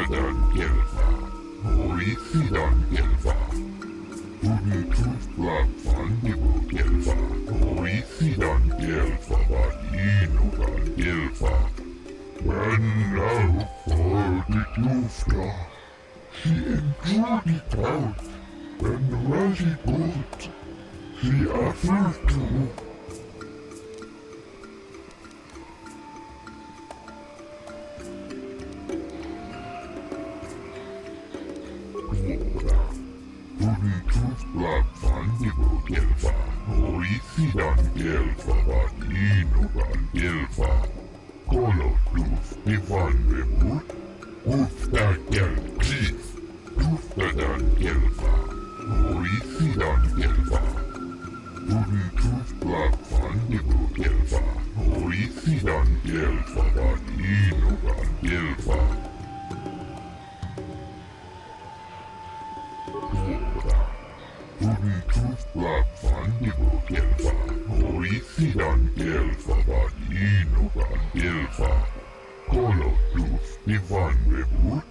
Tuftadan Gelfa, Horisidan Gelfa, Unitufla Fandibu Gelfa, Horisidan Gelfa, Vadinudan Gelfa. When now for the Tufta, she enjoyed it out, and very good. She offered to. Unitufla Fandibu Gelfa, Horisidan Gelfa, Vadinudan Gelfa. Kolotuf Ivan Vebur, Ufta Gelkis, Tuftadan Gelfa, Horisidan Gelfa, Unitufla Fandibu Gelfa, Horisidan Gelfa, Vadinudan Gelfa. Unitufla Fandibu Gelfa, Horisidan Gelfa, Vadinudan Gelfa. Kolotuf Ivan Vebur,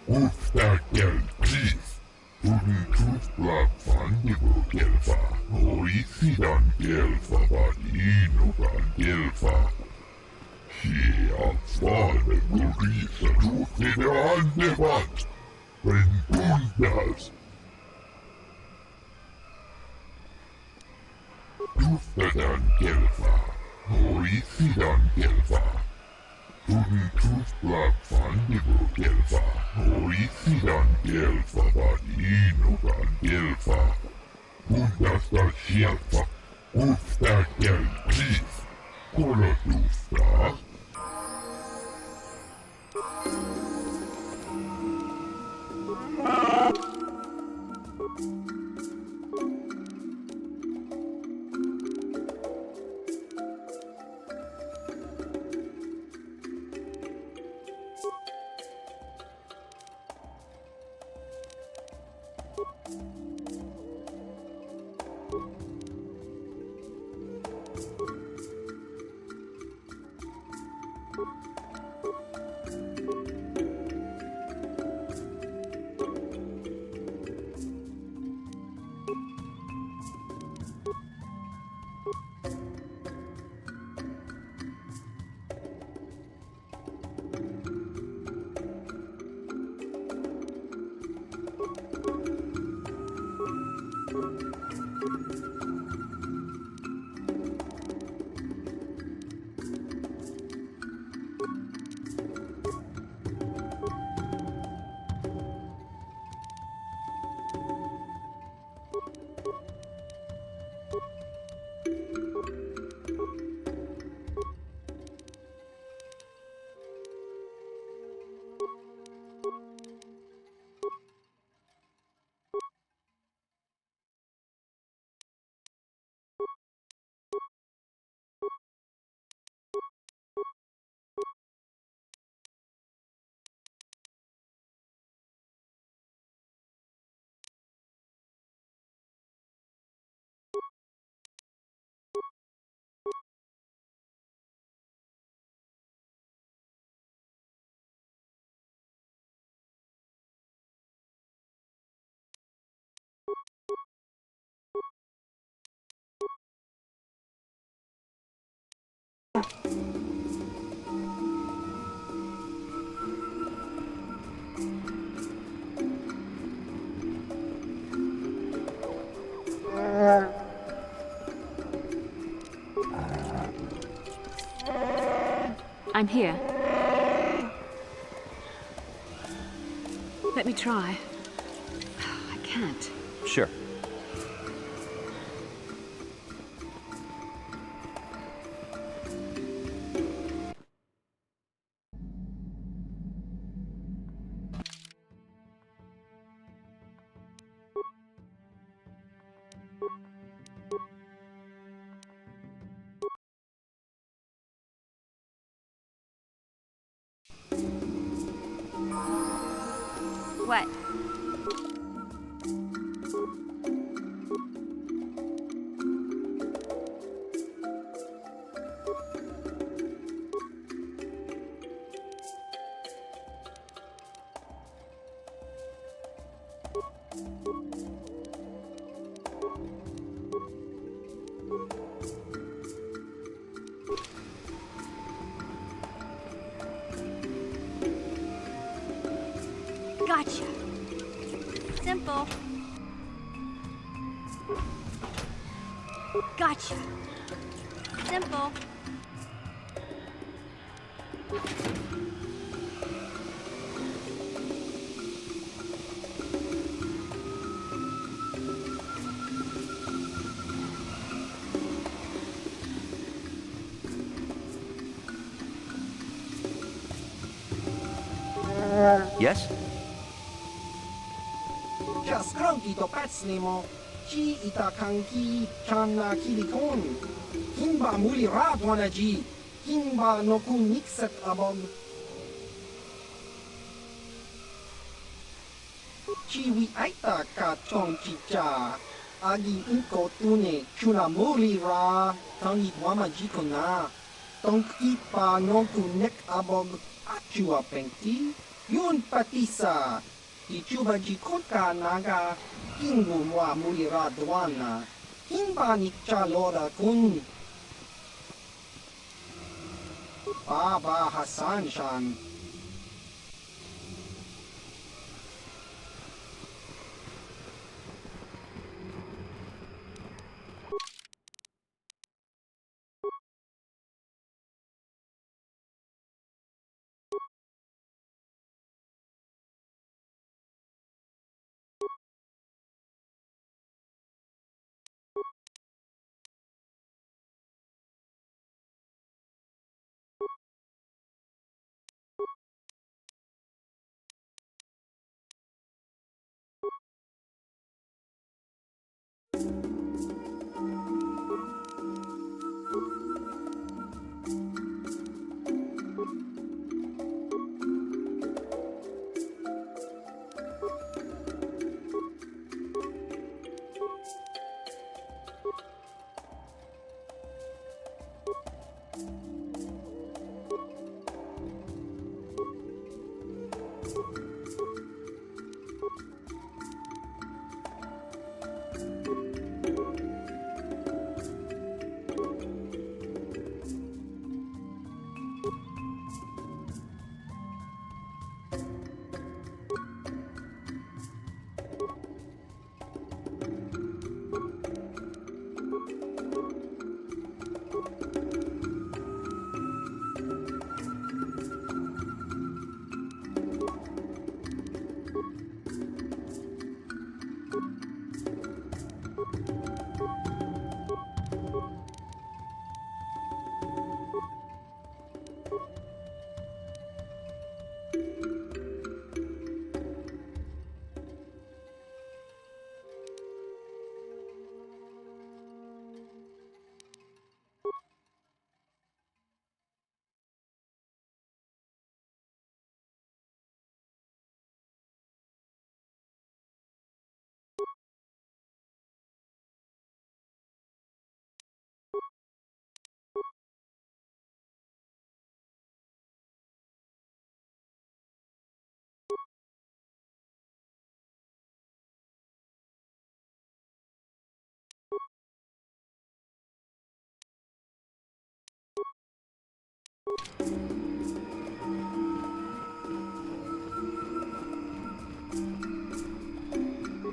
Ufta Gelkis, Unitufla Fandibu Gelfa, Horisidan Gelfa, Vadinudan Gelfa. Hier vorne Gurisa tut in der Hand, wenn du das. Tuftadan Gelfa, Horisidan Gelfa, Unitufla Fandibu Gelfa, Horisidan Gelfa, Vadinudan Gelfa. Undasta Gelfa, Ufta Gelkis, Kolotufta. I'm here. Let me try. I can't. Sure. What? Gotcha. Simple. Gotcha. Simple. Yes? Час кранки до пецнемо. Чи іта канки чанна кілікон. Кінба мулі радванаджі. Кінба нокун ніксет абон. Чи ви айта ка чон чича. Аги инко туне чуна мулі ра. Танgi wama jikona. Tong ipa nokun nek abon. Achua pengti. Yun patisa. Ichuba jikoka naga. Kingu wa mulira dwana. Kinba nikcha lora kun. Baba Hassan Shan.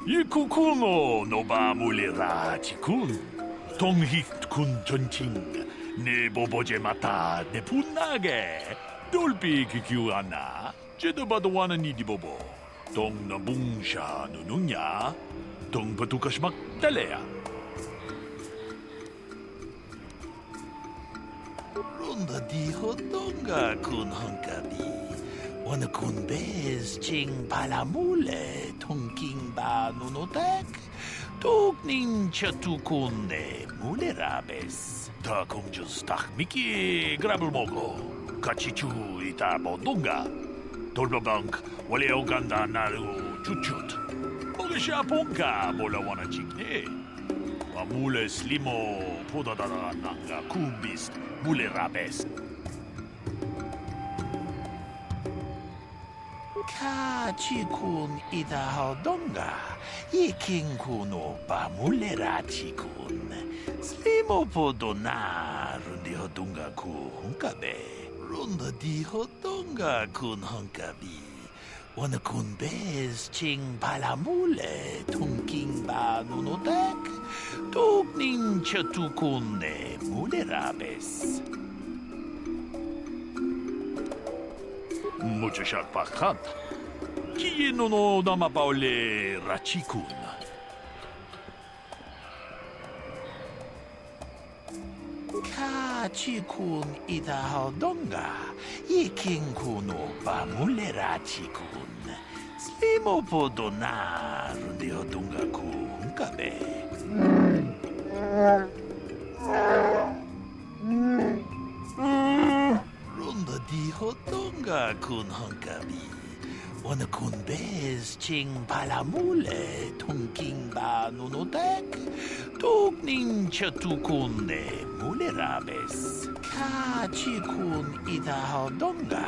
이쿠쿠노 노바물리라 지군 동희군 전칭 네 보보제 마타 네 분나게 돌비 기규하나 제도바도 와는 이디보보 동나 뭉샤 누누냐 동바두카시막 달래야 론다 디호 동가 군 헝가비 Wana kun bez ching palamule tongking ba nunotek tok nin chatukunde mulerabes ta kongjus tak miki grabul mogo kachichu ita bodunga dolbabank wale oganda naru chuchut mogasha ponka bola wana chikne Mule slimo podadara nanga kumbis mulerabes chikun idahadonga. Iking kuno pamulera chikun. Slimo podona rundi hodunga ku hunkabe. Runda di hodunga kun hunkabi. Wana kun bez ching palamule tunking ba nunodek. Tukning chatukune mulerabes. Mucho sharpakat. Kieno no namapaule rachikun. Kachikun idahadonga. Iking kuno pamule rachikun. Slimo podona rundi hodunga ku hunkabe. Runda di hodonga kun hunkabi. Wana kun bez ching palamule tunking ba nunodek. Tukning chatukune mulerabes. Kachikun idahadonga.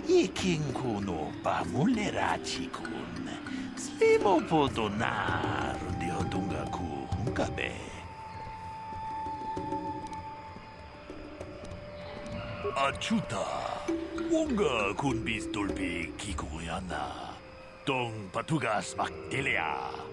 Iking kuno ba mulerachikun. Slimo podona rundi hodunga ku hunkabe. Achuta, wonga kun bis dolpi kikuyana. Dong patugas makdelea.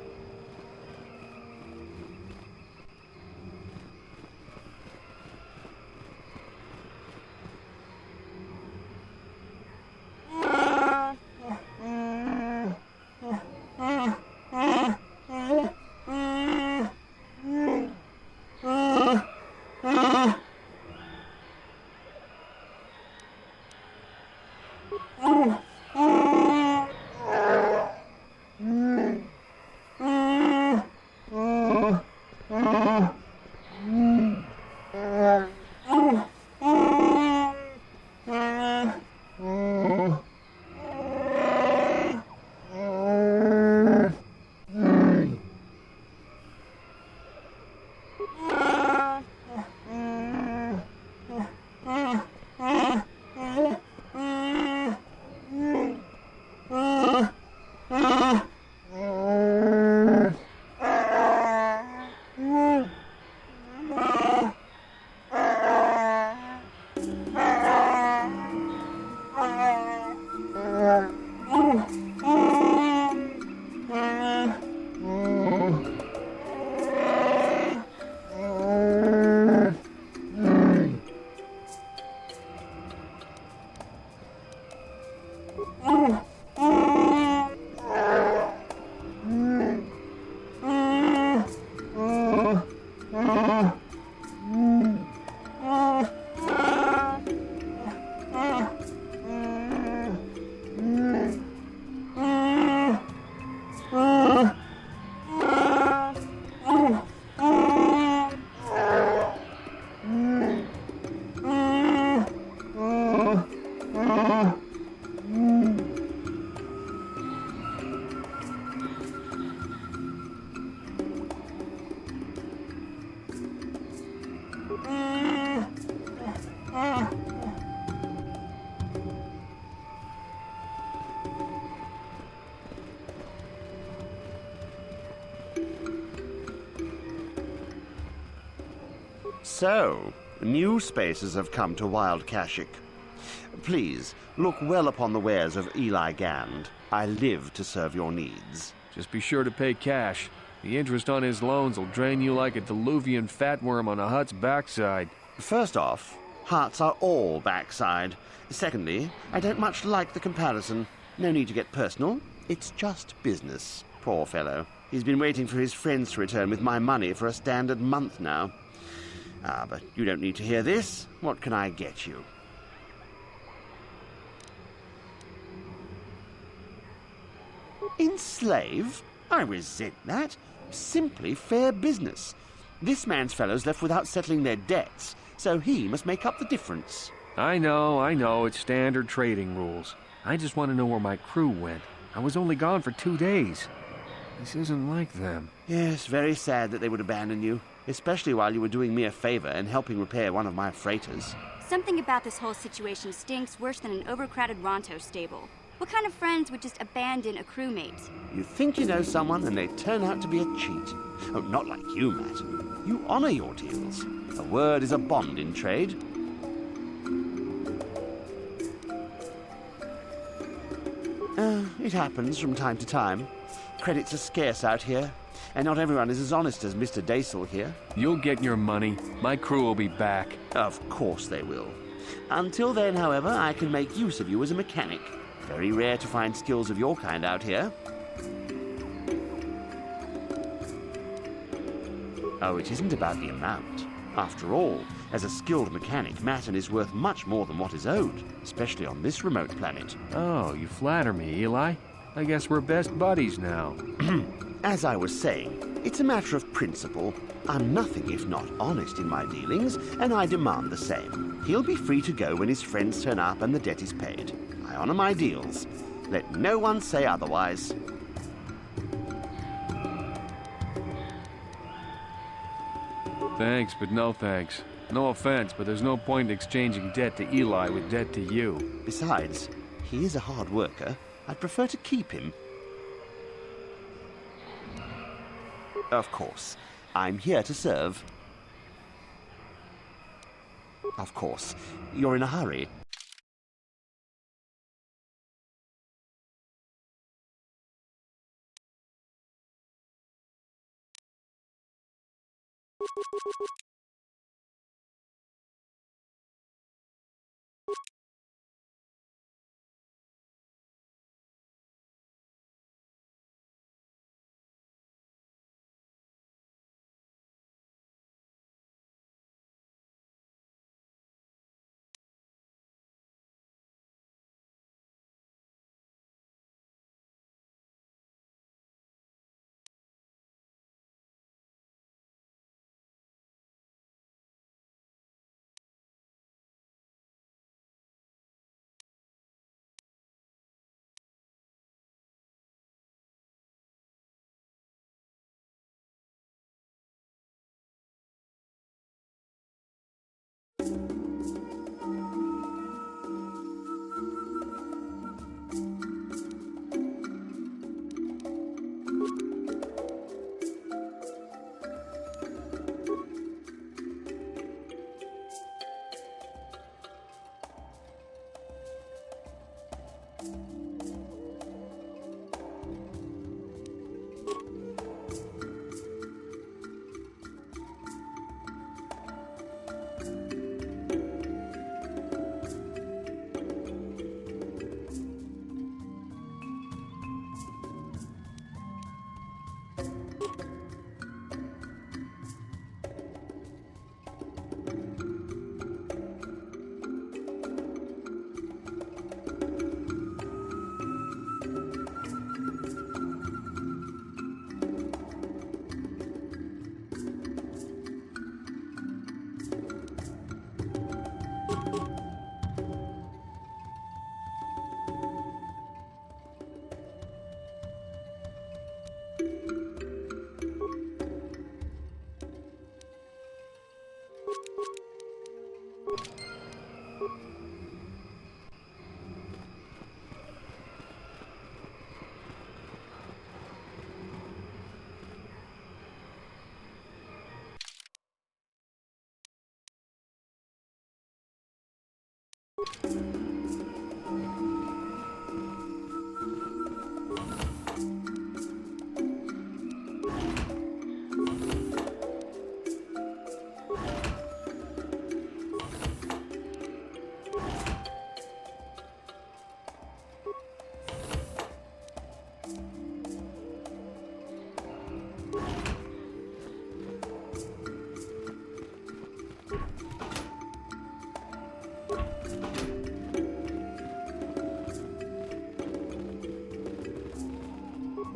So, new spaces have come to Wild Kashik. Please, look well upon the wares of Eli Gand. I live to serve your needs. Just be sure to pay cash. The interest on his loans will drain you like a diluvian fatworm on a hut's backside. First off, hearts are all backside. Secondly, I don't much like the comparison. No need to get personal. It's just business. Poor fellow. He's been waiting for his friends to return with my money for a standard month now. Ah, but you don't need to hear this. What can I get you? Enslave? I resent that. Simply fair business. This man's fellows left without settling their debts, so he must make up the difference. I know, it's standard trading rules. I just want to know where my crew went. I was only gone for 2 days. This isn't like them. Yes, very sad that they would abandon you, especially while you were doing me a favor and helping repair one of my freighters. Something about this whole situation stinks worse than an overcrowded Ronto stable. What kind of friends would just abandon a crewmate? You think you know someone and they turn out to be a cheat. Oh, not like you, Matt. You honor your deals. A word is a bond in trade. It happens from time to time. Credits are scarce out here, and not everyone is as honest as Mr. Daisel here. You'll get your money. My crew will be back. Of course they will. Until then, however, I can make use of you as a mechanic. Very rare to find skills of your kind out here. Oh, it isn't about the amount. After all, as a skilled mechanic, Matten is worth much more than what is owed, especially on this remote planet. Oh, you flatter me, Eli. I guess we're best buddies now. As I was saying, it's a matter of principle. I'm nothing if not honest in my dealings, and I demand the same. He'll be free to go when his friends turn up and the debt is paid. I honor my deals. Let no one say otherwise. Thanks, but no thanks. No offense, but there's no point in exchanging debt to Eli with debt to you. Besides, he is a hard worker. I'd prefer to keep him. Of course, I'm here to serve. Of course, you're in a hurry.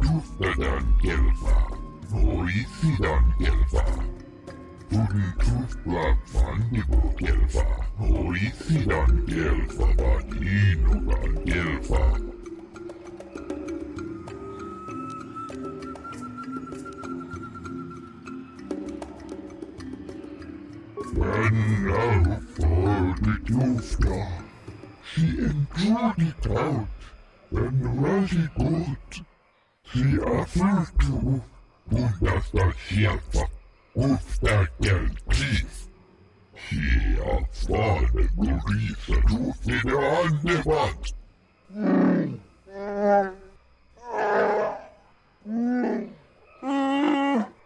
Tuftadan kelfa, hoisidan kelfa. Tuden tufplak vandigo kelfa, hoisidan kelfa, vadinogan kelfa. Men now for the tufta. She endured it out. wenn Rashi gut, sie erfüllte und das Schärfer auf der Geldkrieg. Sie erfahrene Gurisa tut in der Anwand.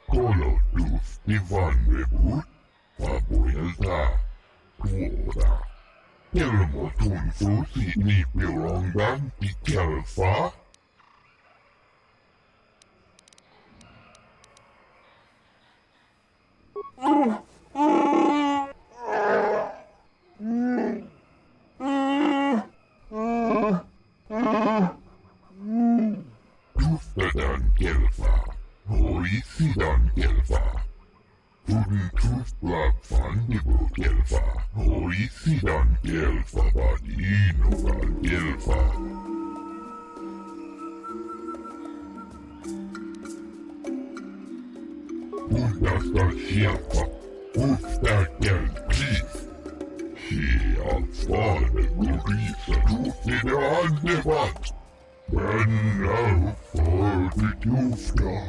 Kolotus Ivan Fabuelta, Tuora. Kelmotun Fusi ni Pirongan di Kelfa. Tuftadan Kelfa, Hoisidan Kelfa. Tuden Tufblad Fandibo Kelfa, Hoisidan Kelfa Badinogan Kelfa. Und das Schärfer auf der Geldkrieg. Sie erfahrene Gurisa tut in der Anwand. Wenn er die Dufter,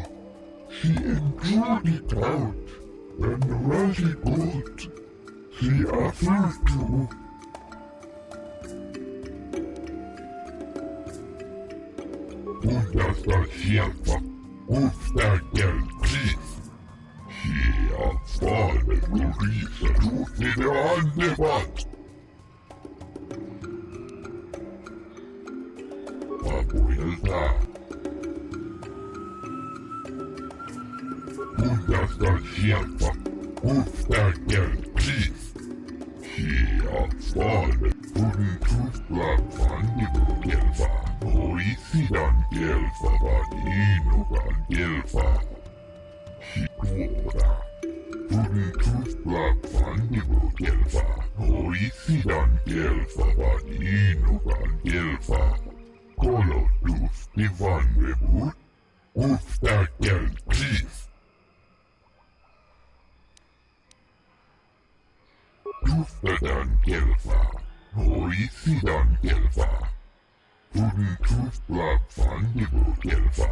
sie entschuldigt haut, wenn Rashi gut, sie erfüllt du. Und das Schärfer auf der Geldkrieg. Sie erfahrene Gurisa tut in der Anwand. Fabuelta. Und das Schärfer auf der Geldkrieg. Sie erfahrene Tuden Tufblad Fandibo Gelfa. Hoisidan Gelfa Badinogan Gelfa. Tuora. Tuden Tufblad Fandibo Gelfa. Hoisidan Gelfa Badinogan Gelfa. Kolotus Ivan Rebut auf der Geldkrieg. Tuftadan Gelfa, Hoisidan Gelfa. Tuden Tufblad Fandibo Gelfa.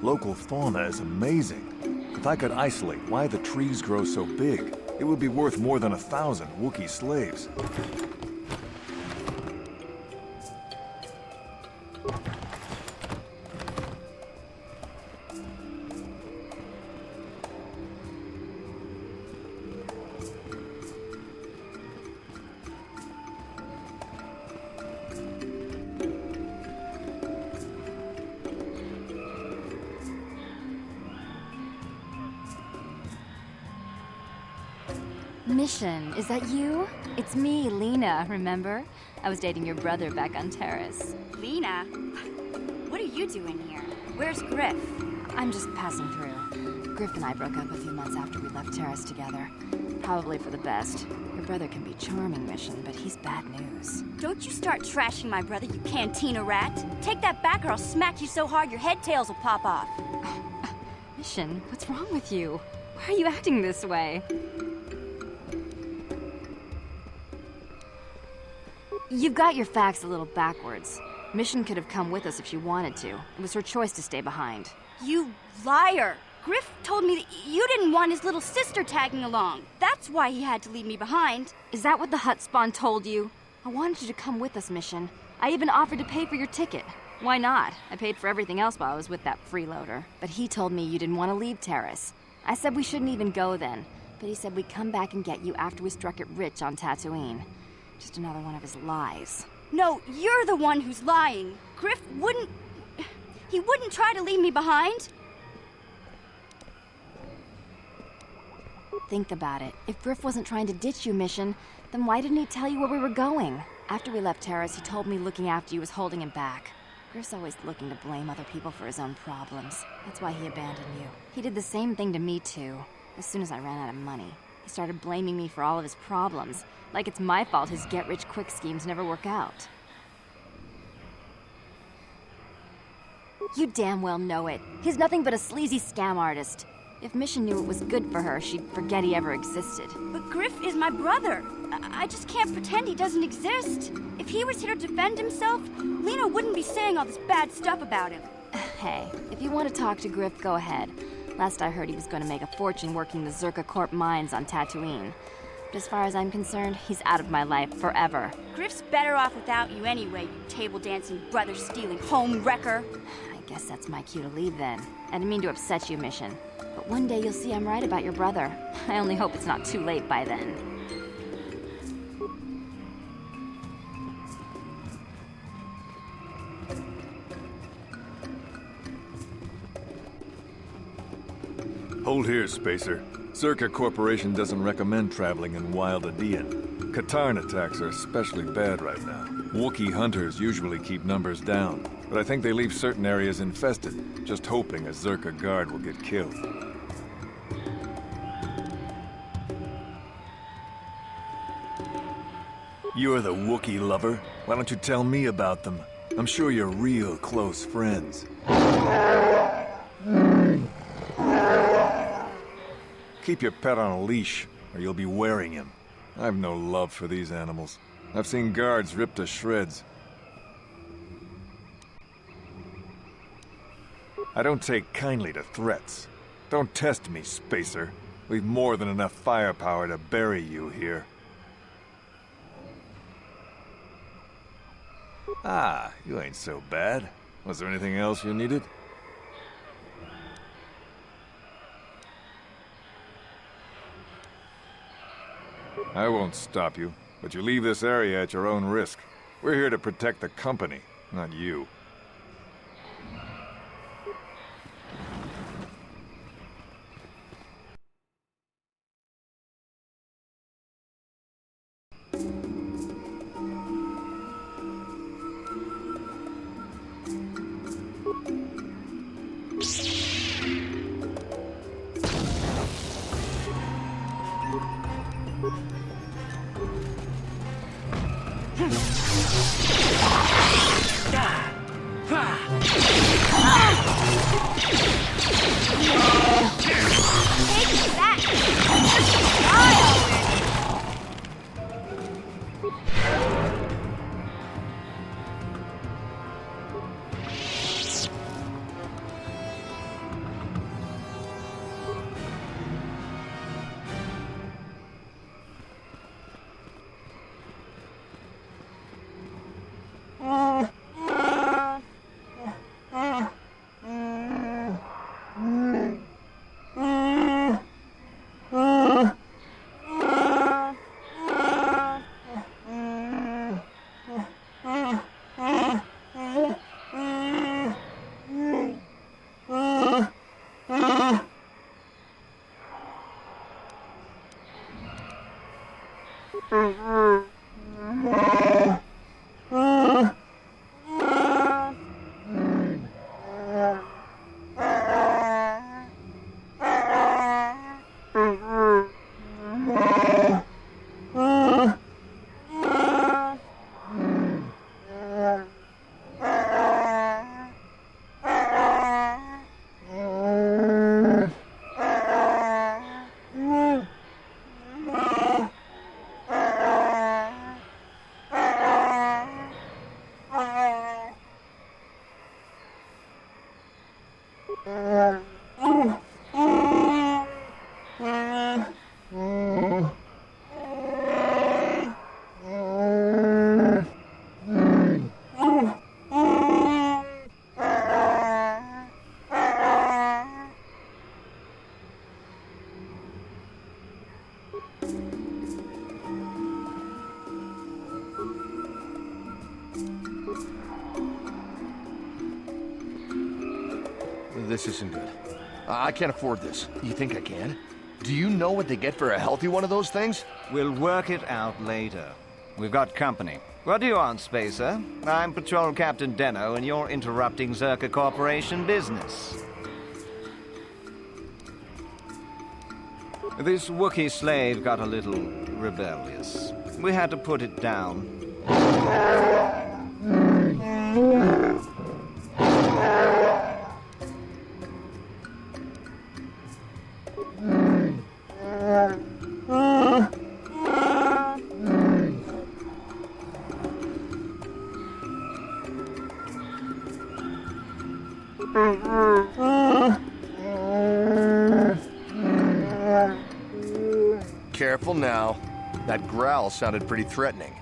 Local fauna is amazing. If I could isolate why the trees grow so big, it would be worth more than 1,000 Wookiee slaves. Mission, is that you? It's me, Lena, remember? I was dating your brother back on Terrace. Lena? What are you doing here? Where's Griff? I'm just passing through. Griff and I broke up a few months after we left Terrace together. Probably for the best. Your brother can be charming, Mission, but he's bad news. Don't you start trashing my brother, you cantina rat. Take that back or I'll smack you so hard your head tails will pop off. Mission, what's wrong with you? Why are you acting this way? You've got your facts a little backwards. Mission could have come with us if she wanted to. It was her choice to stay behind. You liar! Griff told me that you didn't want his little sister tagging along. That's why he had to leave me behind. Is that what the Hutt spawn told you? I wanted you to come with us, Mission. I even offered to pay for your ticket. Why not? I paid for everything else while I was with that freeloader. But he told me you didn't want to leave Terrace. I said we shouldn't even go then. But he said we'd come back and get you after we struck it rich on Tatooine. Just another one of his lies. No, you're the one who's lying. Griff wouldn't... He wouldn't try to leave me behind. think about it. If Griff wasn't trying to ditch you, Mission, then why didn't he tell you where we were going? After we left Terrace, he told me looking after you was holding him back. Griff's always looking to blame other people for his own problems. That's why he abandoned you. He did the same thing to me, too. As soon as I ran out of money, he started blaming me for all of his problems. Like it's my fault his get-rich-quick schemes never work out. You damn well know it. He's nothing but a sleazy scam artist. If Mission knew it was good for her, she'd forget he ever existed. But Griff is my brother. I just can't pretend he doesn't exist. If he was here to defend himself, Lena wouldn't be saying all this bad stuff about him. Hey, if you want to talk to Griff, go ahead. Last I heard, he was going to make a fortune working the Zerka Corp mines on Tatooine. But as far as I'm concerned, he's out of my life forever. Griff's better off without you anyway, you table-dancing, brother-stealing home wrecker. I guess that's my cue to leave then. I didn't mean to upset you, Mission. But one day you'll see I'm right about your brother. I only hope it's not too late by then. Hold here, Spacer. Zerka Corporation doesn't recommend traveling in Wild Adean. Katarn attacks are especially bad right now. Wookiee hunters usually keep numbers down, but I think they leave certain areas infested, just hoping a Zerka guard will get killed. You're the Wookiee lover. Why don't you tell me about them? I'm sure you're real close friends. Keep your pet on a leash, or you'll be wearing him. I've no love for these animals. I've seen guards ripped to shreds. I don't take kindly to threats. Don't test me, Spacer. We've more than enough firepower to bury you here. Ah, you ain't so bad. Was there anything else you needed? I won't stop you, but you leave this area at your own risk. We're here to protect the company, not you. This isn't good. I can't afford this. You think I can? Do you know what they get for a healthy one of those things? We'll work it out later. We've got company. What do you want, Spacer? I'm Patrol Captain Deno, and you're interrupting Zerka Corporation business. This Wookiee slave got a little rebellious. We had to put it down. Careful now. That growl sounded pretty threatening.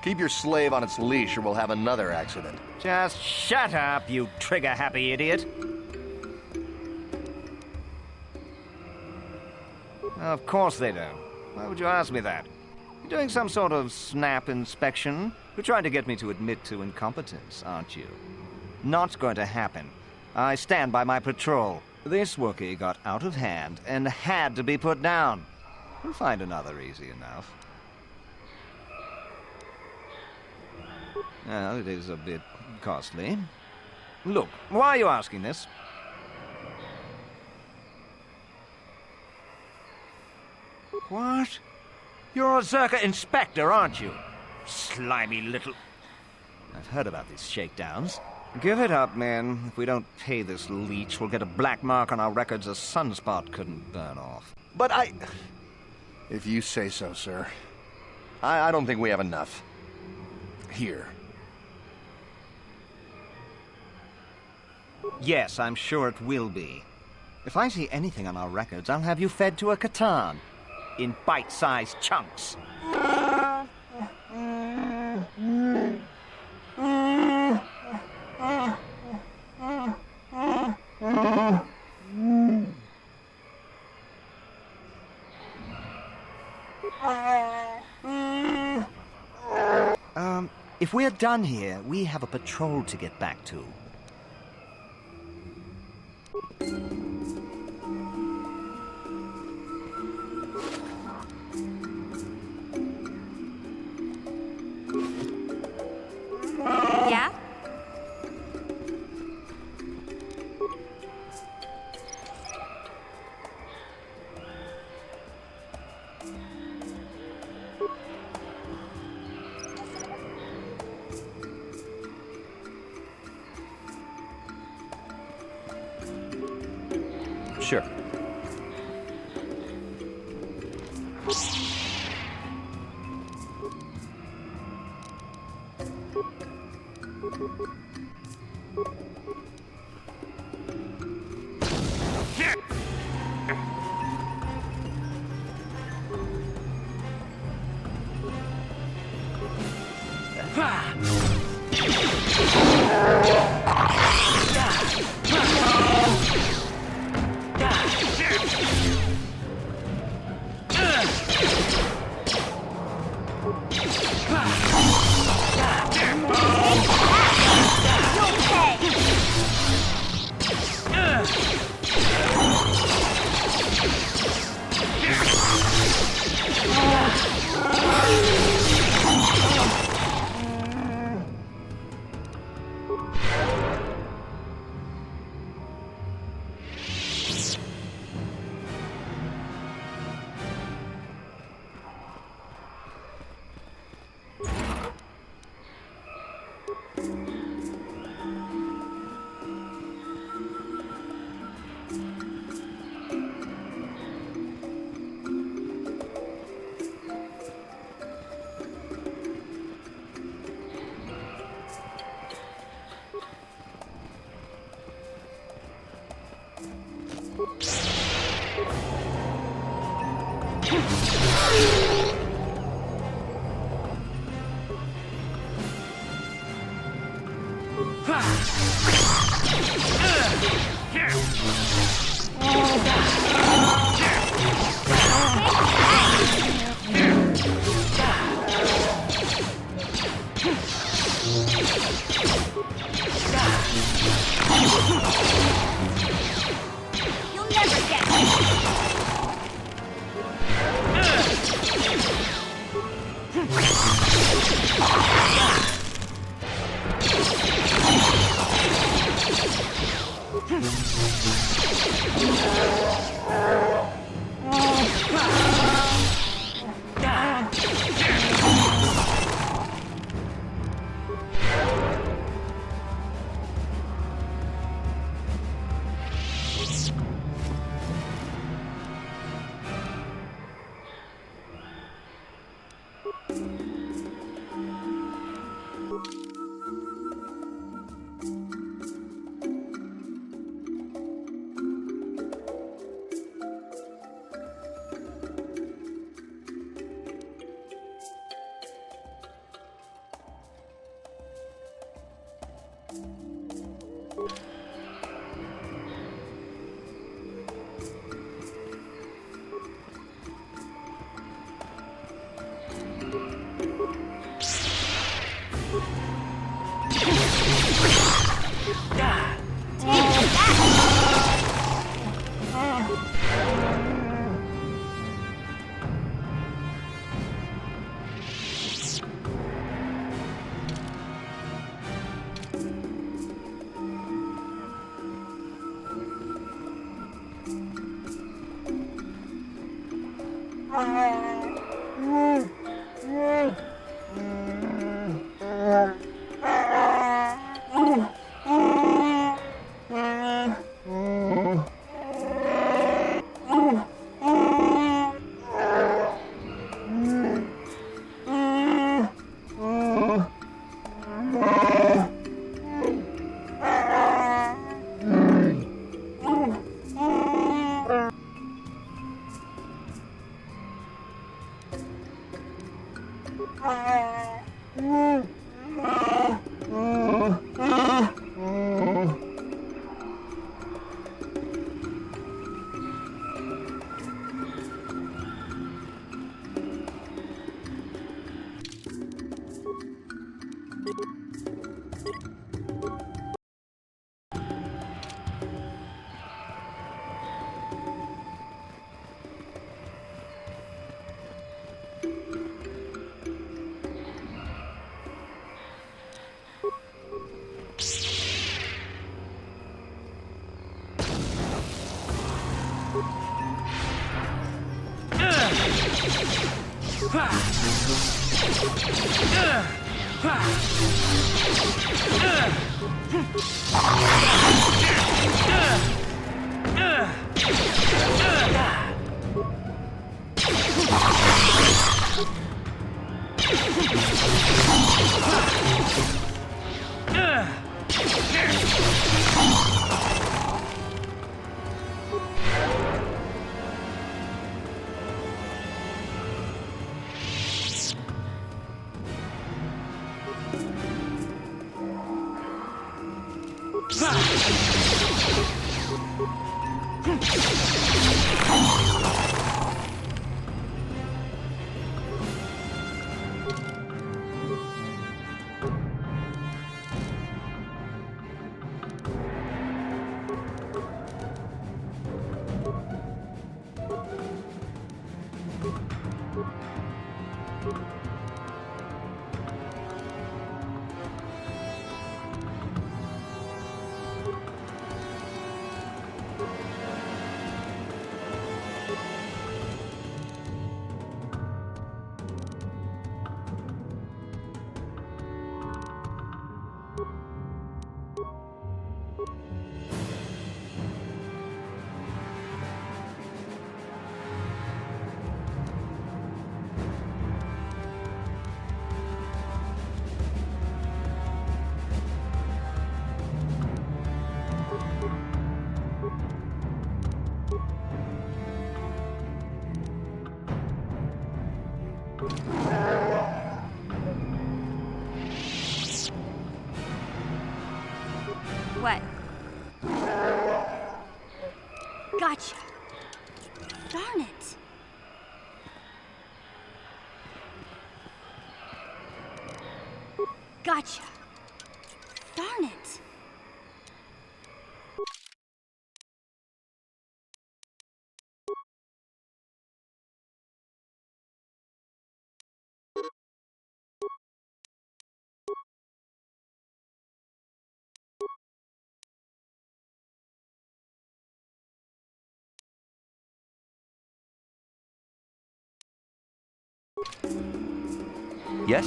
Keep your slave on its leash or we'll have another accident. Just shut up, you trigger-happy idiot. Of course they don't. Why would you ask me that? You're doing some sort of snap inspection? You're trying to get me to admit to incompetence, aren't you? Not going to happen. I stand by my patrol. This Wookiee got out of hand and had to be put down. We'll find another easy enough. Well, it is a bit costly. Look, why are you asking this? What? You're a Zerka inspector, aren't you? Slimy little... I've heard about these shakedowns. Give it up, man. If we don't pay this leech, we'll get a black mark on our records a sunspot couldn't burn off. But if you say so, sir. I don't think we have enough. Here. Yes, I'm sure it will be. If I see anything on our records, I'll have you fed to a Catan. In bite-sized chunks. If we're done here, we have a patrol to get back to. Yeah? Sure. You'll never get me. What? Gotcha. Darn it. Gotcha. Darn it. Yes?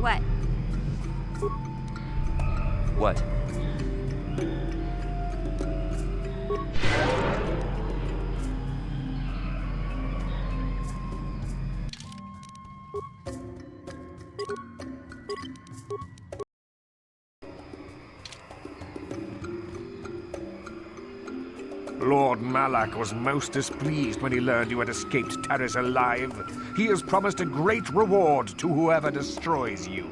What? What? Lord Malak was most displeased when he learned you had escaped Terrace alive. He has promised a great reward to whoever destroys you.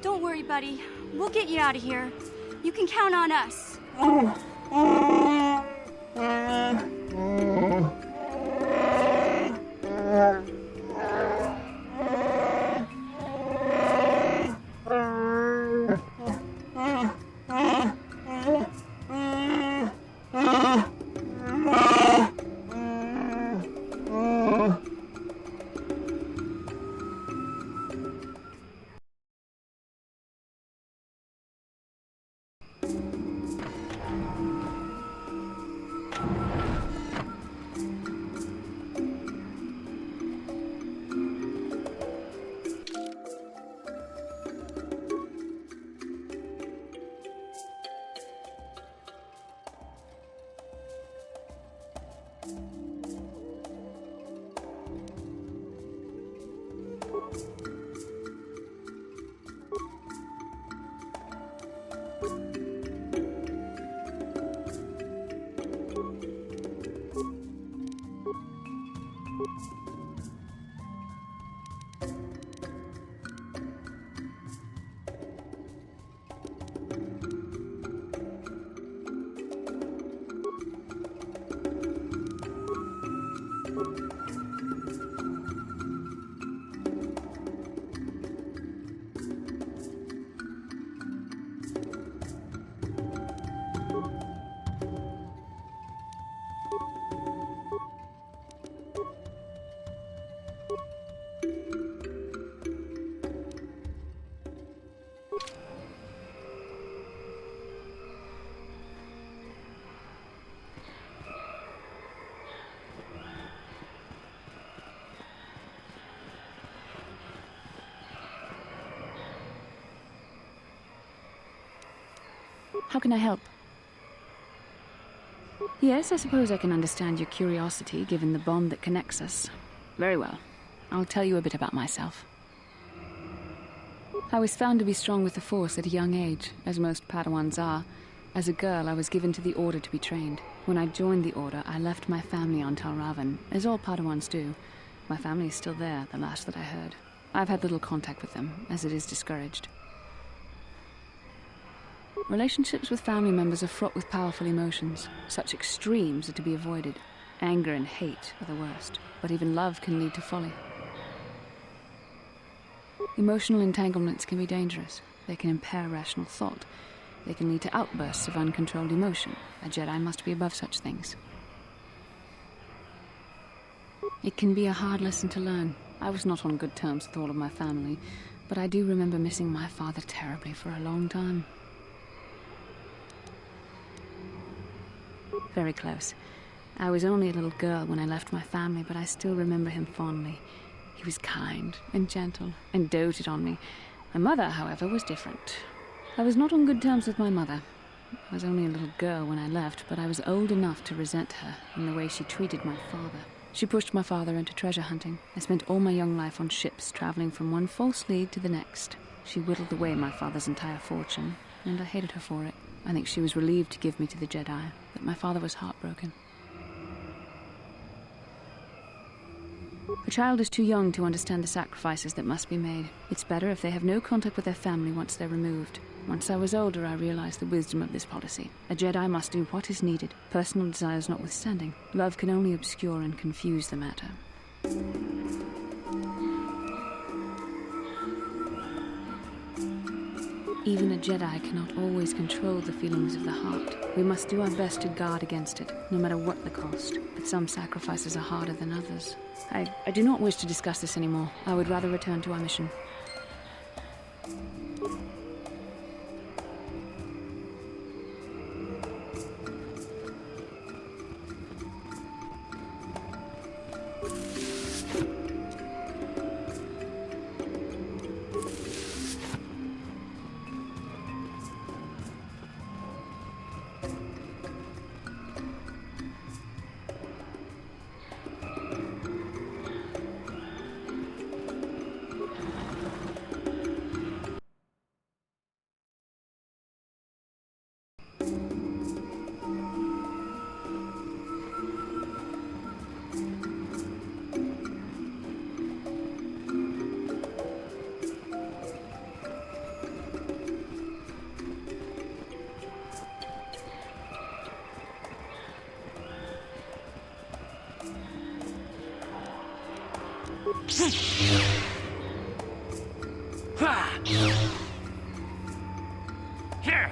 Don't worry, buddy. We'll get you out of here. You can count on us. How can I help? Yes, I suppose I can understand your curiosity, given the bond that connects us. Very well. I'll tell you a bit about myself. I was found to be strong with the Force at a young age, as most Padawans are. As a girl, I was given to the Order to be trained. When I joined the Order, I left my family on Tal Ravan, as all Padawans do. My family is still there, the last that I heard. I've had little contact with them, as it is discouraged. Relationships with family members are fraught with powerful emotions. Such extremes are to be avoided. Anger and hate are the worst, but even love can lead to folly. Emotional entanglements can be dangerous. They can impair rational thought. They can lead to outbursts of uncontrolled emotion. A Jedi must be above such things. It can be a hard lesson to learn. I was not on good terms with all of my family, but I do remember missing my father terribly for a long time. Very close. I was only a little girl when I left my family, but I still remember him fondly. He was kind and gentle and doted on me. My mother, however, was different. I was not on good terms with my mother. I was only a little girl when I left, but I was old enough to resent her in the way she treated my father. She pushed my father into treasure hunting. I spent all my young life on ships, traveling from one false lead to the next. She whittled away my father's entire fortune, and I hated her for it. I think she was relieved to give me to the Jedi, but my father was heartbroken. A child is too young to understand the sacrifices that must be made. It's better if they have no contact with their family once they're removed. Once I was older, I realized the wisdom of this policy. A Jedi must do what is needed, personal desires notwithstanding. Love can only obscure and confuse the matter. Even a Jedi cannot always control the feelings of the heart. We must do our best to guard against it, no matter what the cost. But some sacrifices are harder than others. I do not wish to discuss this anymore. I would rather return to our mission. Here!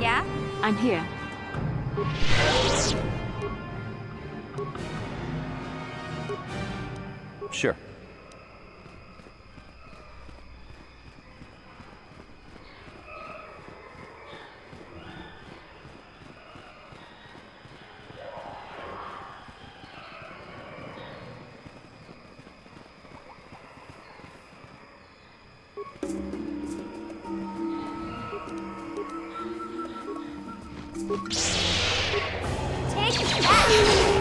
Yeah? I'm here. Sure. Take that!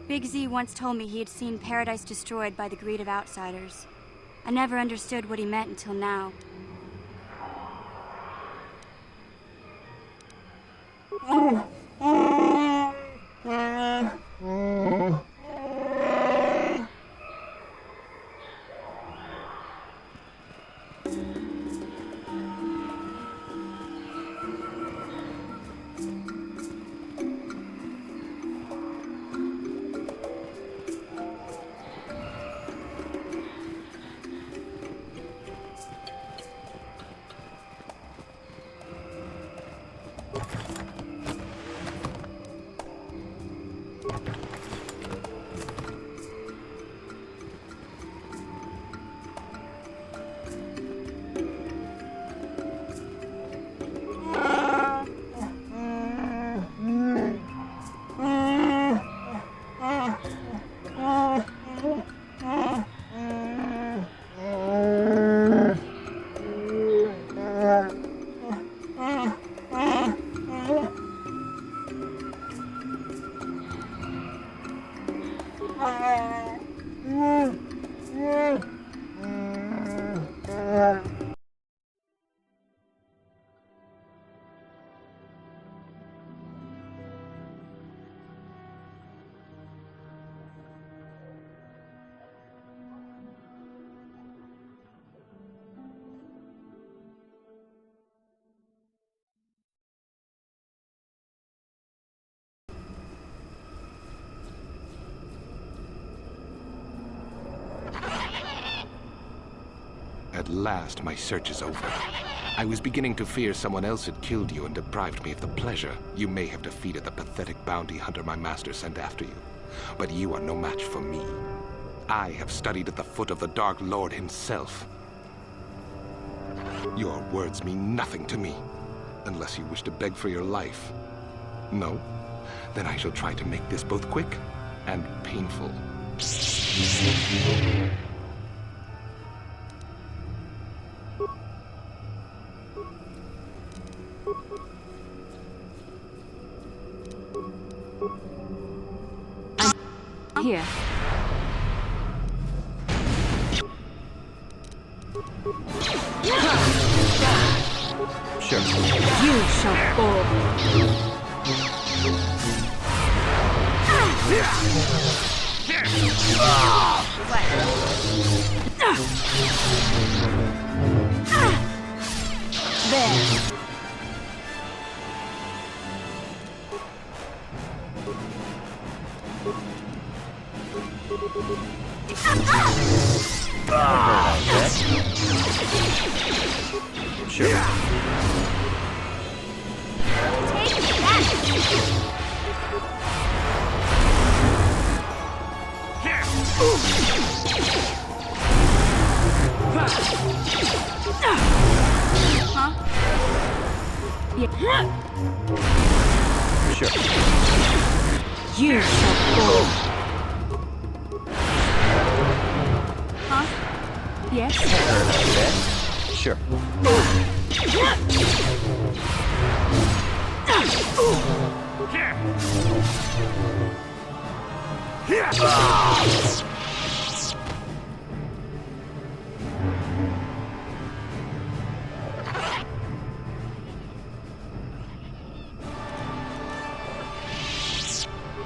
Big Z once told me he had seen paradise destroyed by the greed of outsiders. I never understood what he meant until now. At last, my search is over. I was beginning to fear someone else had killed you and deprived me of the pleasure you may have defeated the pathetic bounty hunter my master sent after you. But you are no match for me. I have studied at the foot of the Dark Lord himself. Your words mean nothing to me, unless you wish to beg for your life. No? Then I shall try to make this both quick and painful. Here. Sure. You shall fall. There. Sure. Sure. You shall fall. Huh? Yes? Sure.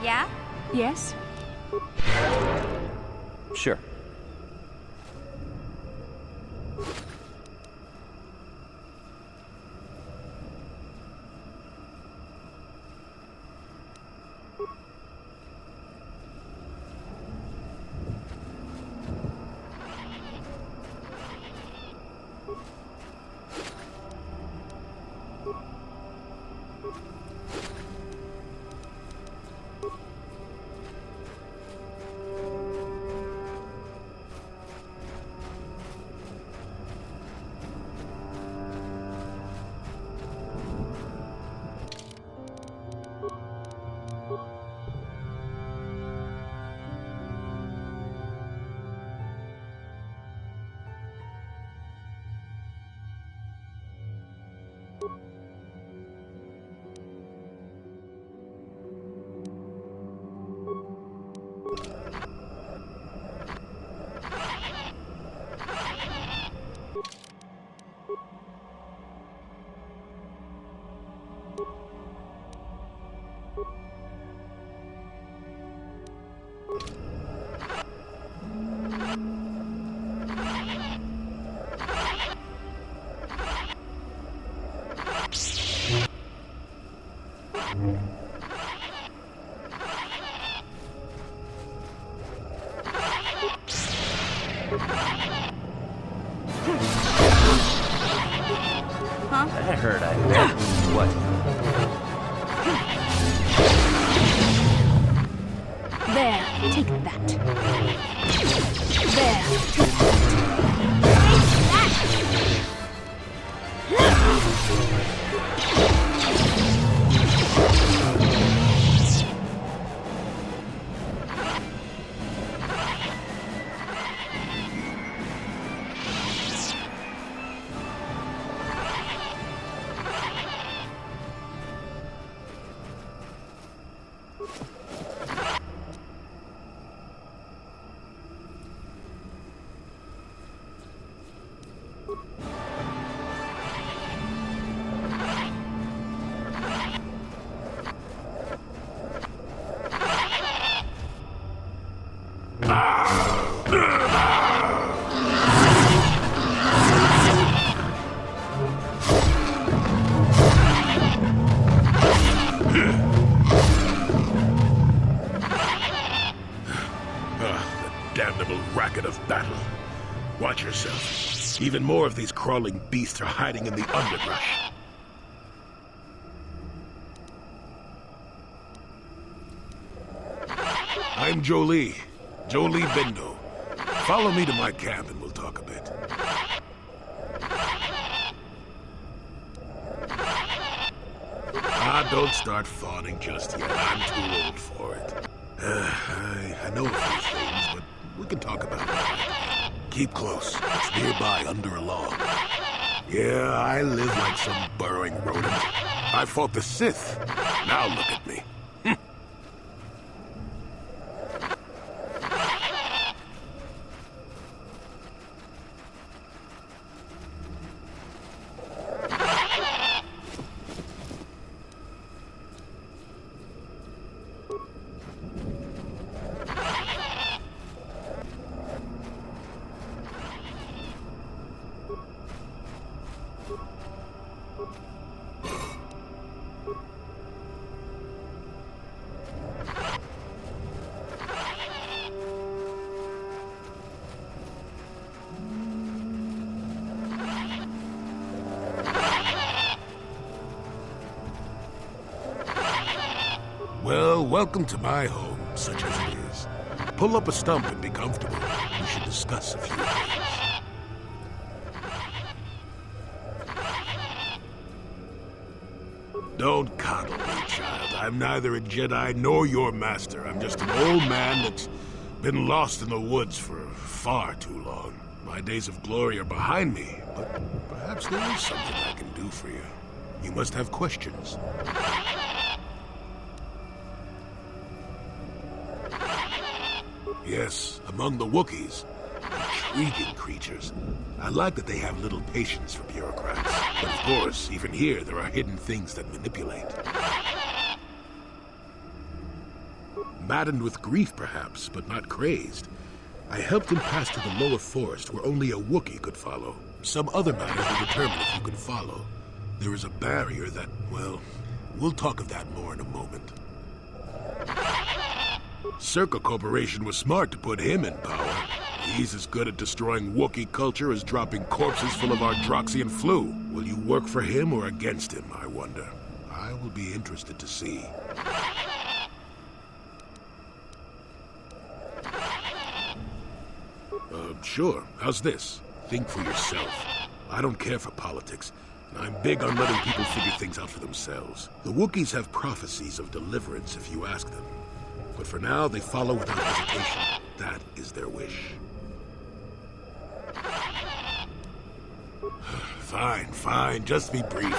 Yeah? Yes? Sure. Huh? That hurt, I bet. What? There, take that. There. Damnable racket of battle. Watch yourself. Even more of these crawling beasts are hiding in the underbrush. I'm Jolie. Jolie Bindo. Follow me to my camp and we'll talk a bit. Don't start fawning just yet. I'm too old for it. I know a few things, but we can talk about it. Keep close. It's nearby under a log. Yeah, I live like some burrowing rodent. I fought the Sith. Now look at me. Well, welcome to my home, such as it is. Pull up a stump and be comfortable. We should discuss a few things. Don't coddle me, child. I'm neither a Jedi nor your master. I'm just an old man that's been lost in the woods for far too long. My days of glory are behind me, but perhaps there is something I can do for you. You must have questions. Yes, among the Wookiees. Intriguing creatures. I like that they have little patience for bureaucrats. But of course, even here, there are hidden things that manipulate. Maddened with grief, perhaps, but not crazed. I helped him pass to the lower forest where only a Wookiee could follow. Some other matters will determine if you can follow. There is a barrier that, well, we'll talk of that more in a moment. Circa Corporation was smart to put him in power. He's as good at destroying Wookiee culture as dropping corpses full of Ardroxian flu. Will you work for him or against him, I wonder? I will be interested to see. Sure. How's this? Think for yourself. I don't care for politics, and I'm big on letting people figure things out for themselves. The Wookiees have prophecies of deliverance if you ask them. But for now, they follow without hesitation. That is their wish. Fine. Just be brief.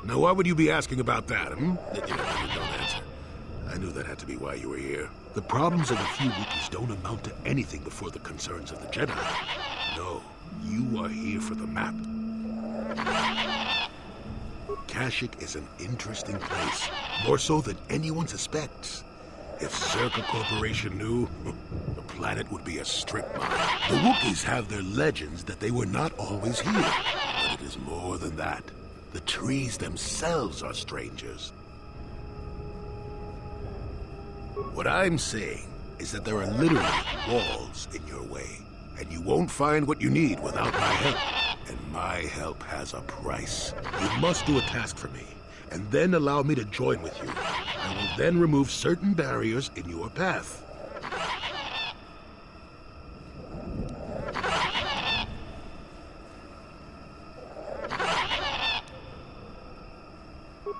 Now, why would you be asking about that, Don't answer. I knew that had to be why you were here. The problems of a few Wookiees don't amount to anything before the concerns of the Jedi. No, you are here for the map. Kashyyyk is an interesting place, more so than anyone suspects. If Circa Corporation knew, the planet would be a strip mine. The Wookiees have their legends that they were not always here, but it is more than that. The trees themselves are strangers. What I'm saying is that there are literally walls in your way, and you won't find what you need without my help. And my help has a price. You must do a task for me, and then allow me to join with you. I will then remove certain barriers in your path.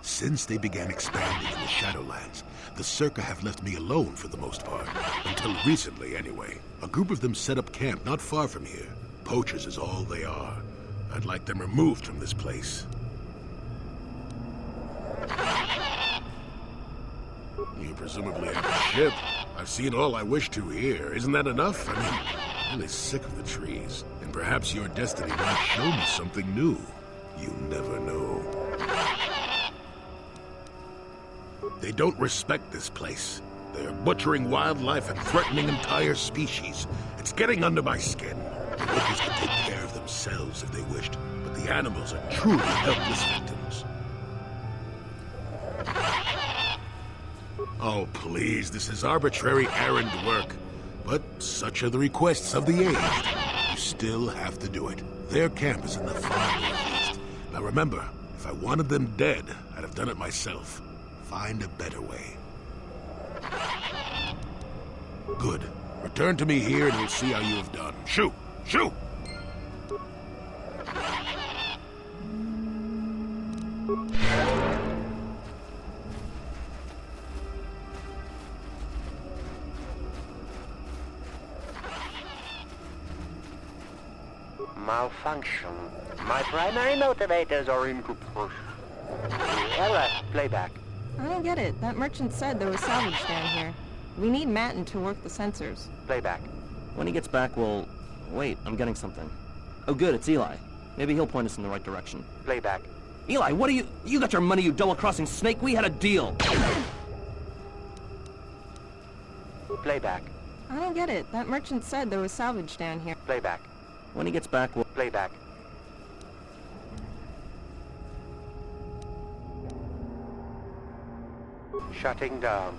Since they began expanding in the Shadowlands, the Circa have left me alone for the most part. Until recently, anyway. A group of them set up camp not far from here. Poachers is all they are. I'd like them removed from this place. You presumably have a ship. I've seen all I wish to here. Isn't that enough? I'm really sick of the trees. And perhaps your destiny might show me something new. You never know. They don't respect this place. They're butchering wildlife and threatening entire species. It's getting under my skin. The Wookiees could take care of themselves if they wished, but the animals are truly helpless victims. Oh, please, this is arbitrary errand work. But such are the requests of the aged. You still have to do it. Their camp is in the far northeast. Now remember, if I wanted them dead, I'd have done it myself. Find a better way. Good. Return to me here and we'll see how you have done. Shoot! Shoot! Malfunction. My primary motivators are incorporeal. Error. Playback. I don't get it. That merchant said there was salvage down here. We need Matten to work the sensors. Playback. When he gets back, we'll... Wait, I'm getting something. Oh good, it's Eli. Maybe he'll point us in the right direction. Playback. Eli, what are you... You got your money, you double-crossing snake! We had a deal! Playback. I don't get it. That merchant said there was salvage down here. Playback. When he gets back, we'll... Playback. Shutting down.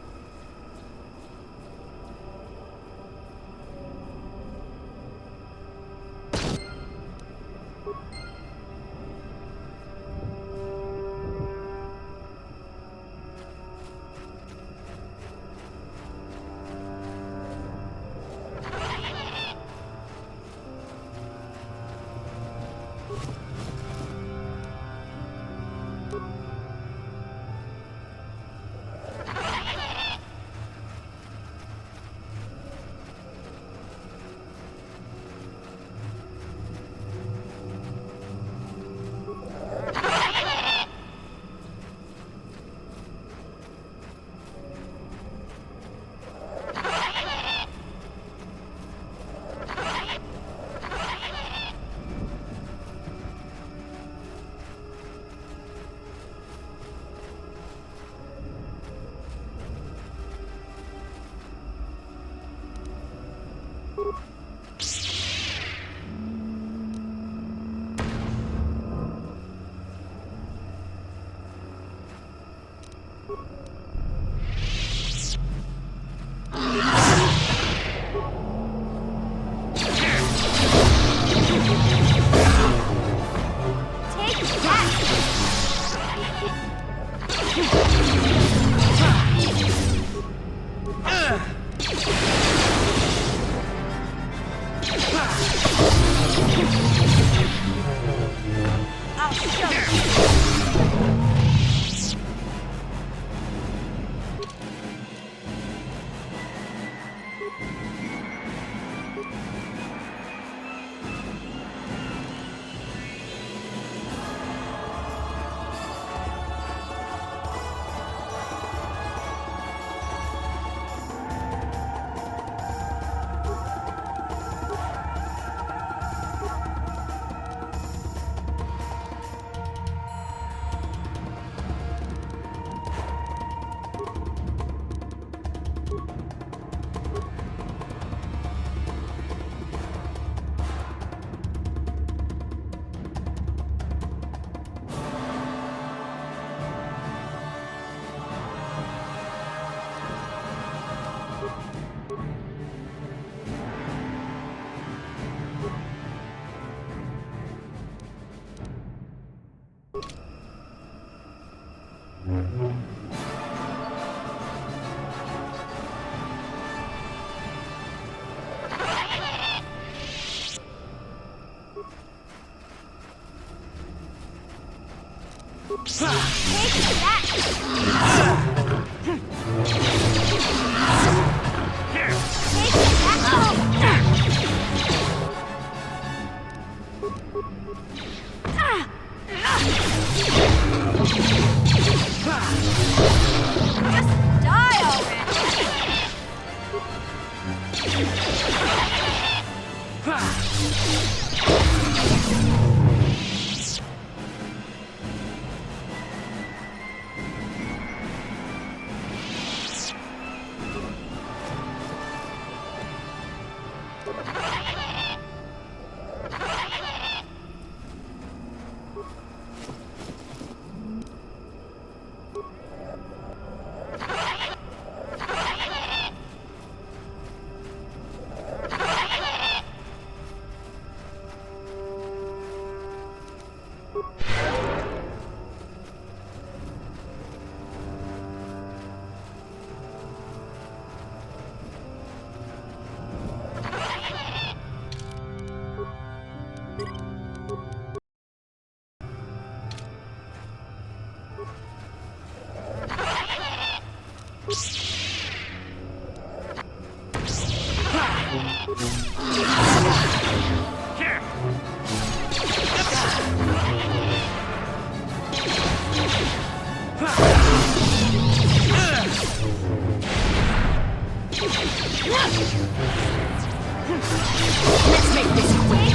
Let's make this quick.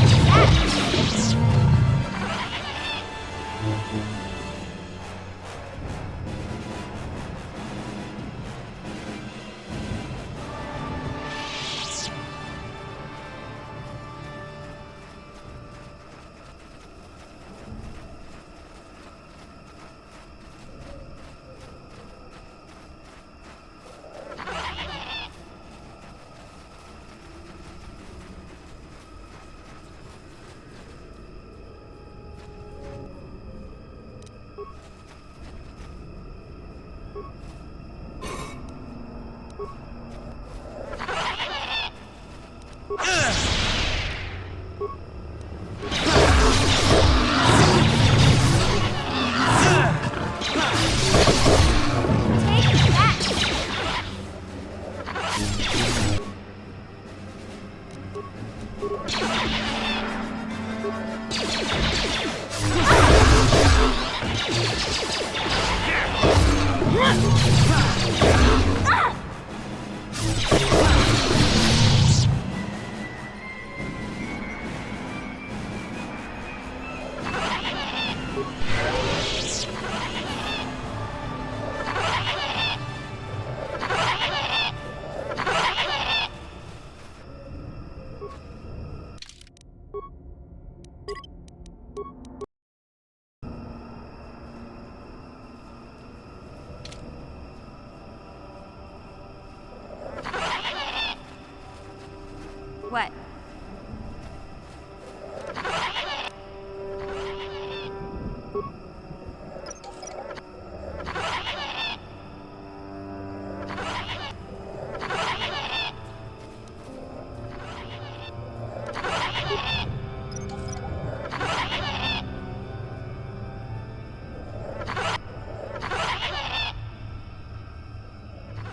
What?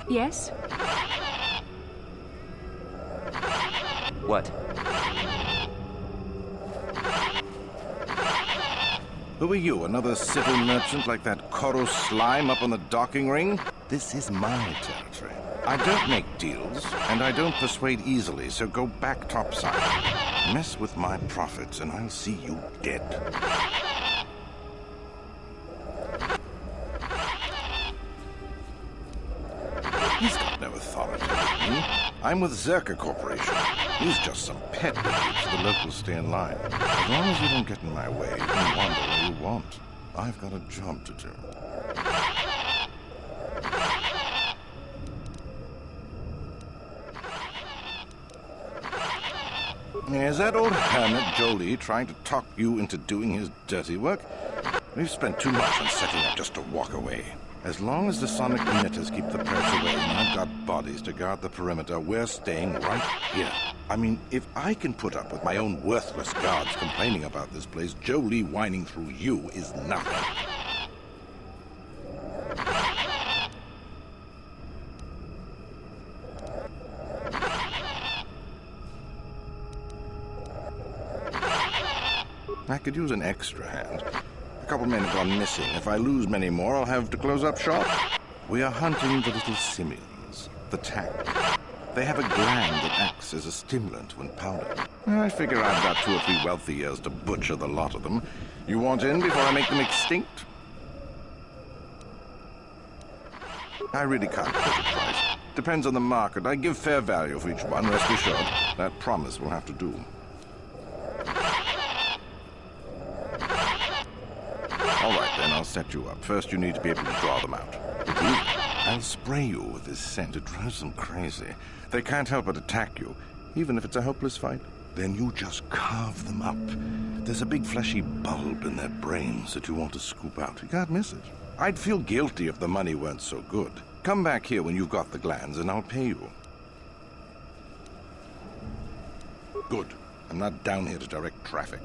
Yes? What? Who are you, another civil merchant like that Koro slime up on the docking ring? This is my territory. I don't make deals, and I don't persuade easily, so go back topside. Mess with my profits, and I'll see you dead. He's got no authority with me. I'm with Zerka Corporation. He's just some pet idiot, so the locals stay in line. As long as you don't get in my way, you can wander where you want. I've got a job to do. Is that old hermit Jolie trying to talk you into doing his dirty work? We've spent too much on setting up just to walk away. As long as the sonic emitters keep the Prince away and I've got bodies to guard the perimeter, we're staying right here. I mean, if I can put up with my own worthless guards complaining about this place, Jolie whining through you is nothing. I could use an extra hand. A couple men have gone missing. If I lose many more, I'll have to close up shop. We are hunting the little simians, the tank. They have a gland that acts as a stimulant when powdered. I figure I've got 2 or 3 wealthy years to butcher the lot of them. You want in before I make them extinct? I really can't put a price. Depends on the market. I give fair value for each one, rest assured. That promise will have to do. All right, then, I'll set you up. First, you need to be able to draw them out. It's easy. I'll spray you with this scent. It drives them crazy. They can't help but attack you, even if it's a hopeless fight. Then you just carve them up. There's a big fleshy bulb in their brains that you want to scoop out. You can't miss it. I'd feel guilty if the money weren't so good. Come back here when you've got the glands, and I'll pay you. Good. I'm not down here to direct traffic.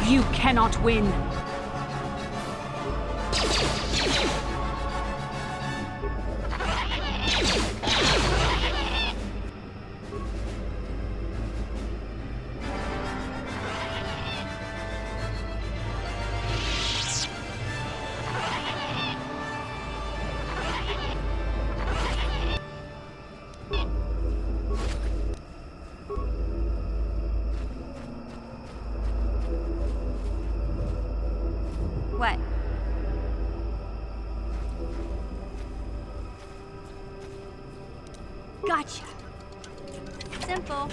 You cannot win. What? Gotcha. Simple.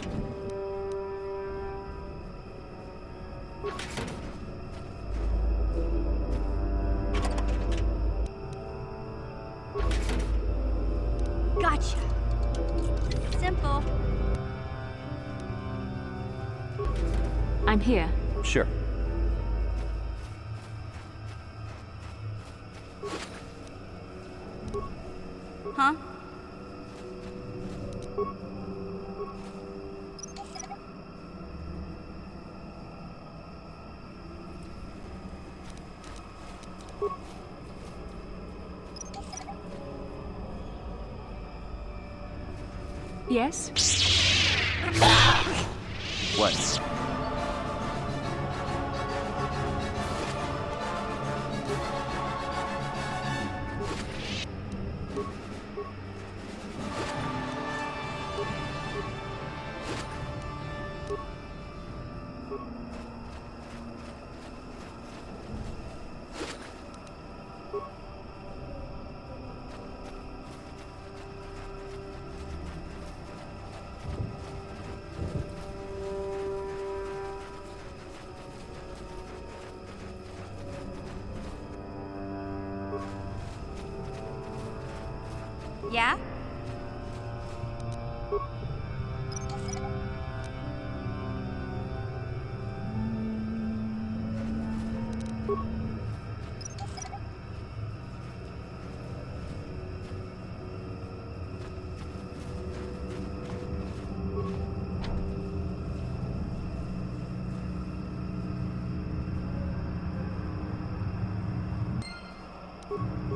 Gotcha. Simple. I'm here. Sure. Huh? Yes? What? Yeah?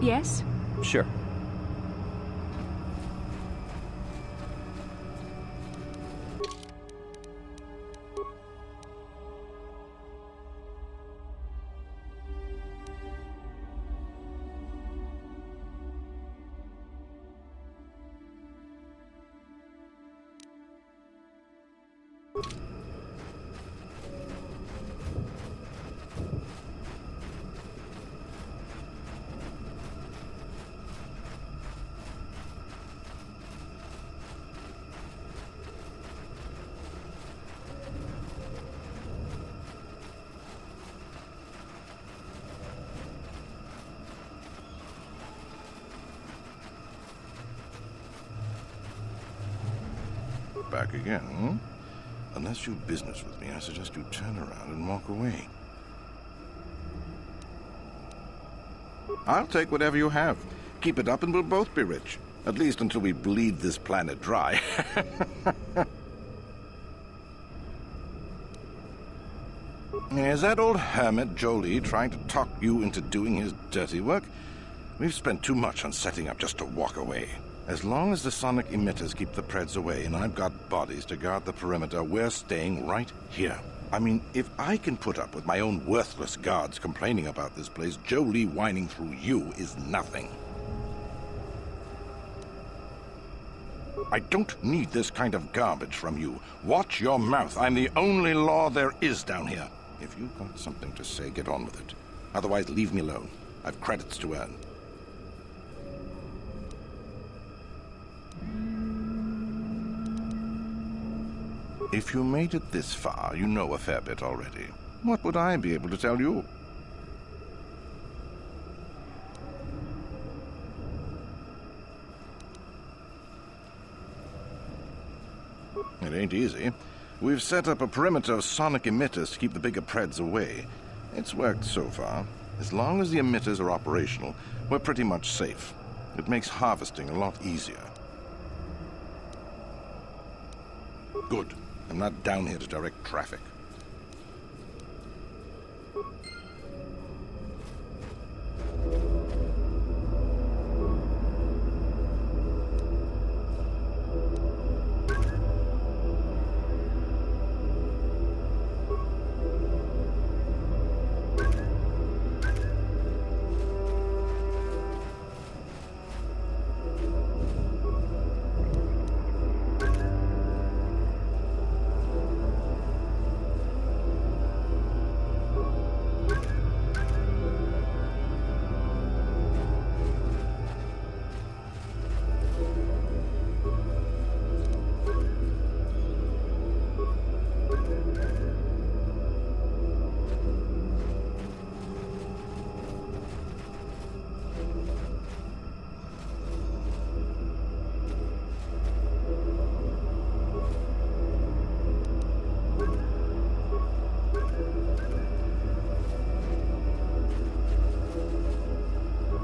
Yes? Sure. Back again, hmm? Unless you business with me, I suggest you turn around and walk away. I'll take whatever you have. Keep it up and we'll both be rich. At least until we bleed this planet dry. Is that old hermit Jolie trying to talk you into doing his dirty work? We've spent too much on setting up just to walk away. As long as the sonic emitters keep the Preds away and I've got bodies to guard the perimeter, we're staying right here. I mean, if I can put up with my own worthless guards complaining about this place, Jolie whining through you is nothing. I don't need this kind of garbage from you. Watch your mouth. I'm the only law there is down here. If you've got something to say, get on with it. Otherwise, leave me alone. I've credits to earn. If you made it this far, you know a fair bit already. What would I be able to tell you? It ain't easy. We've set up a perimeter of sonic emitters to keep the bigger Preds away. It's worked so far. As long as the emitters are operational, we're pretty much safe. It makes harvesting a lot easier. Good. I'm not down here to direct traffic.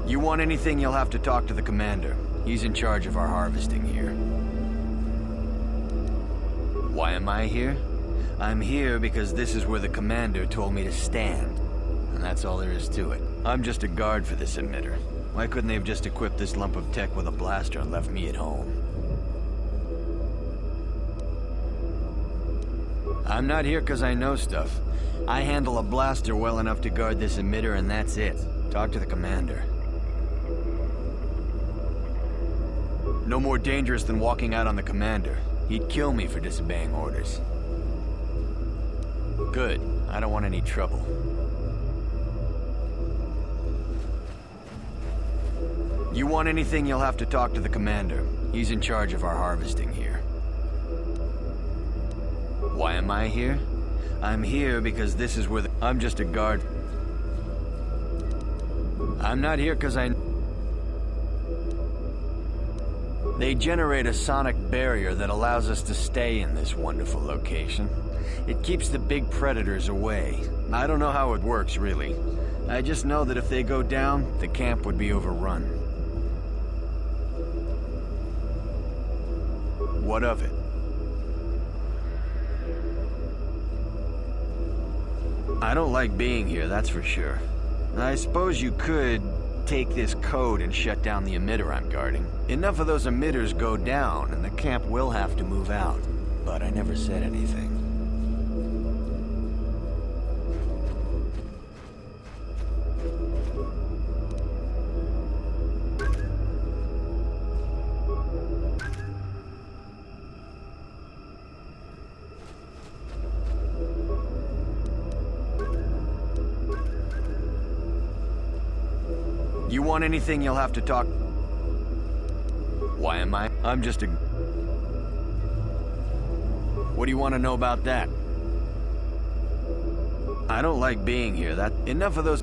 You want anything, you'll have to talk to the commander. He's in charge of our harvesting here. Why am I here? I'm here because this is where the commander told me to stand. And that's all there is to it. I'm just a guard for this emitter. Why couldn't they have just equipped this lump of tech with a blaster and left me at home? I'm not here because I know stuff. I handle a blaster well enough to guard this emitter and that's it. Talk to the commander. No more dangerous than walking out on the commander. He'd kill me for disobeying orders. Good. I don't want any trouble. You want anything, you'll have to talk to the commander. He's in charge of our harvesting here. Why am I here? I'm here because this is where I'm just a guard. I'm not here because They generate a sonic barrier that allows us to stay in this wonderful location. It keeps the big predators away. I don't know how it works, really. I just know that if they go down, the camp would be overrun. What of it? I don't like being here, that's for sure. I suppose you could take this code and shut down the emitter I'm guarding. Enough of those emitters go down, and the camp will have to move out. But I never said anything. You want anything, you'll have to talk. Why am I? I'm just a... What do you want to know about that? I don't like being here. Enough of those...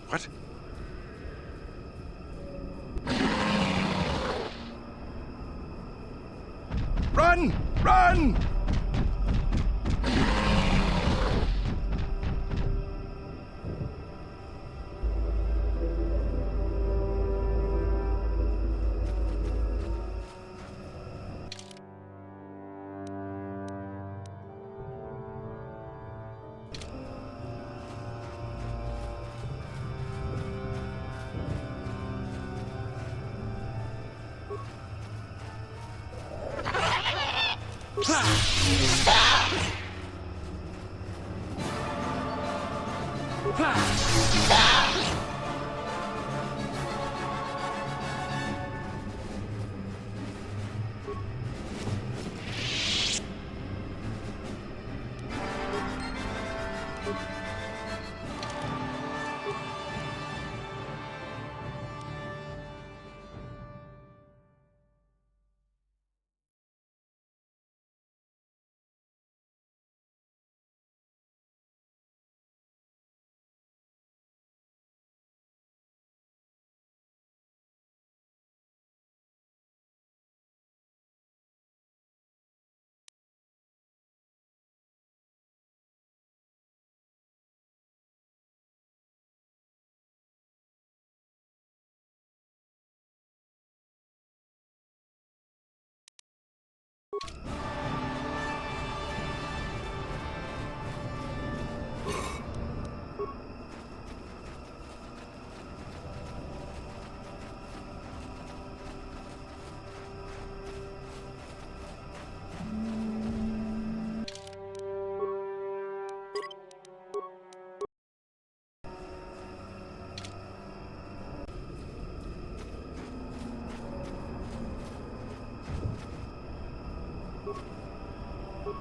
What? Run! Run!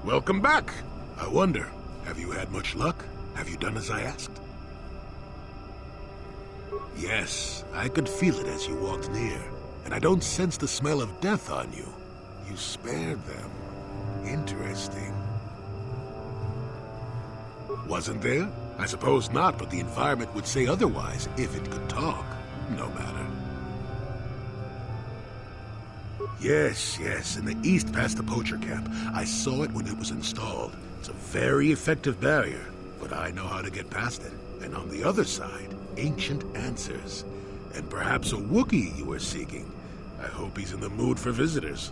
Welcome back. I wonder, have you had much luck? Have you done as I asked? Yes, I could feel it as you walked near, and I don't sense the smell of death on you. You spared them. Interesting. Wasn't there? I suppose not, but the environment would say otherwise if it could talk. No matter. Yes, in the east past the poacher camp. I saw it when it was installed. It's a very effective barrier, but I know how to get past it. And on the other side, ancient answers. And perhaps a Wookiee you were seeking. I hope he's in the mood for visitors.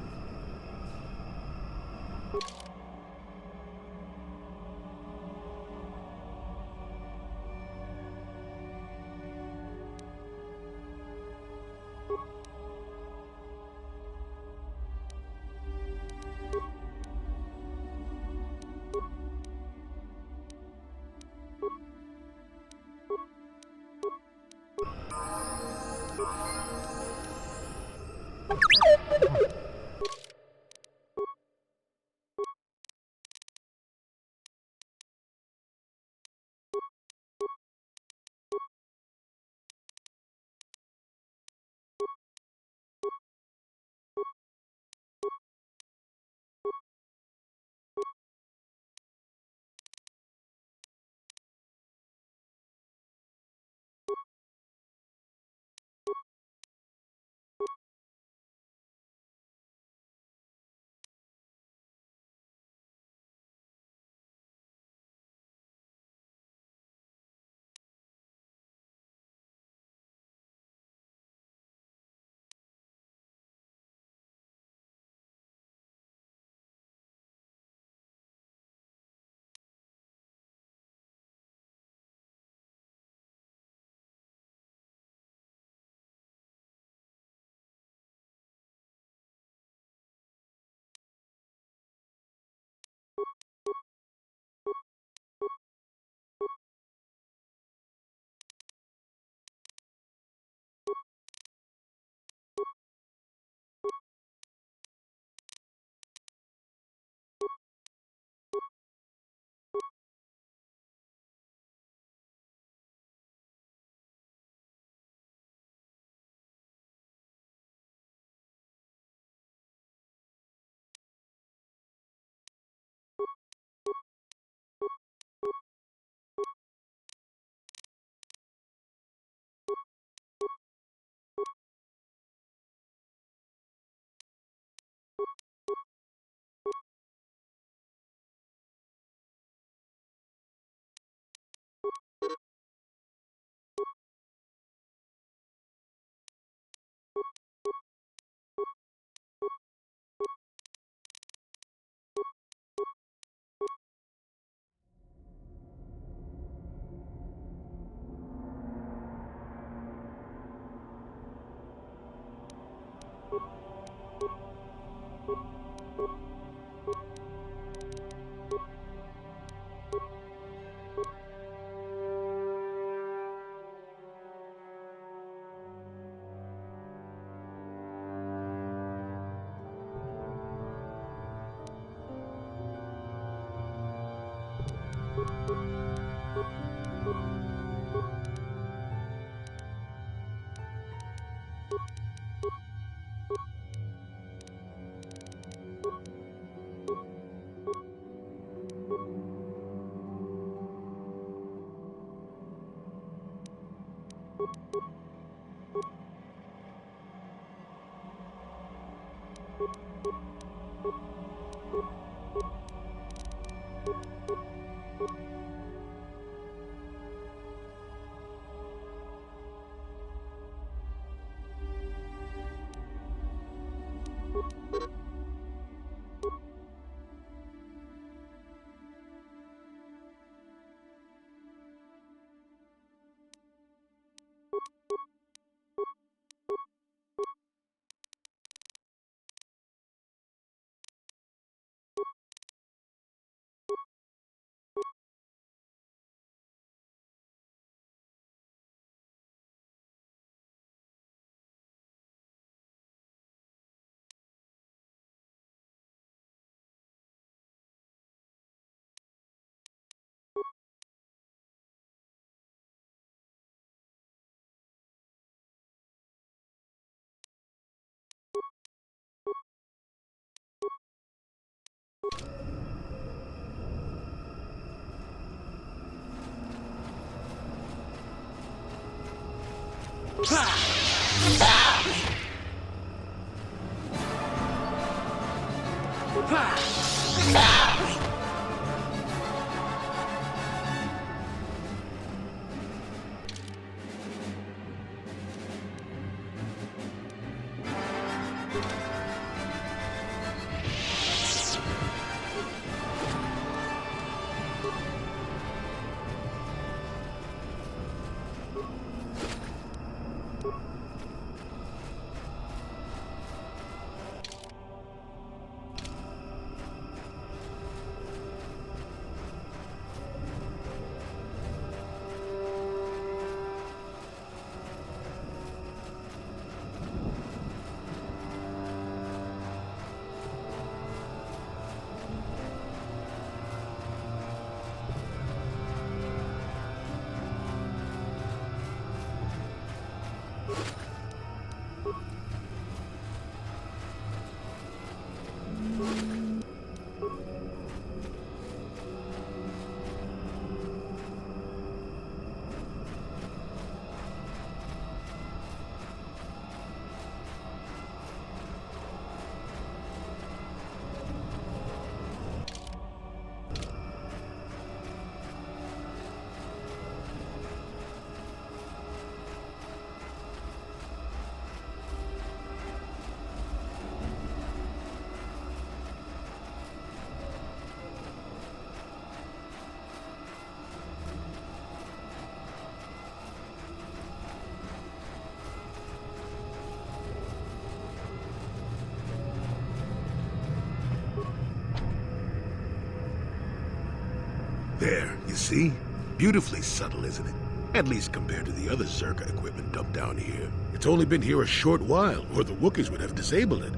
There, you see? Beautifully subtle, isn't it? At least compared to the other Zerka equipment dumped down here. It's only been here a short while, or the Wookiees would have disabled it.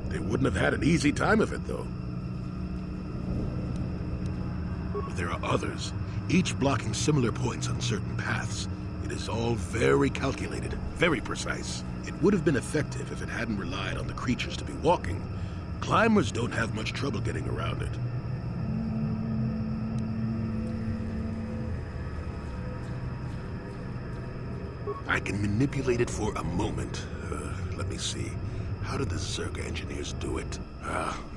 They wouldn't have had an easy time of it, though. But there are others, each blocking similar points on certain paths. It is all very calculated, very precise. It would have been effective if it hadn't relied on the creatures to be walking. Climbers don't have much trouble getting around it. I can manipulate it for a moment. Let me see. How did the Zerka engineers do it?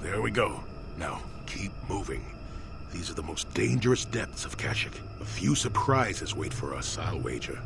There we go. Now, keep moving. These are the most dangerous depths of Kashyyyk. A few surprises wait for us, I'll wager.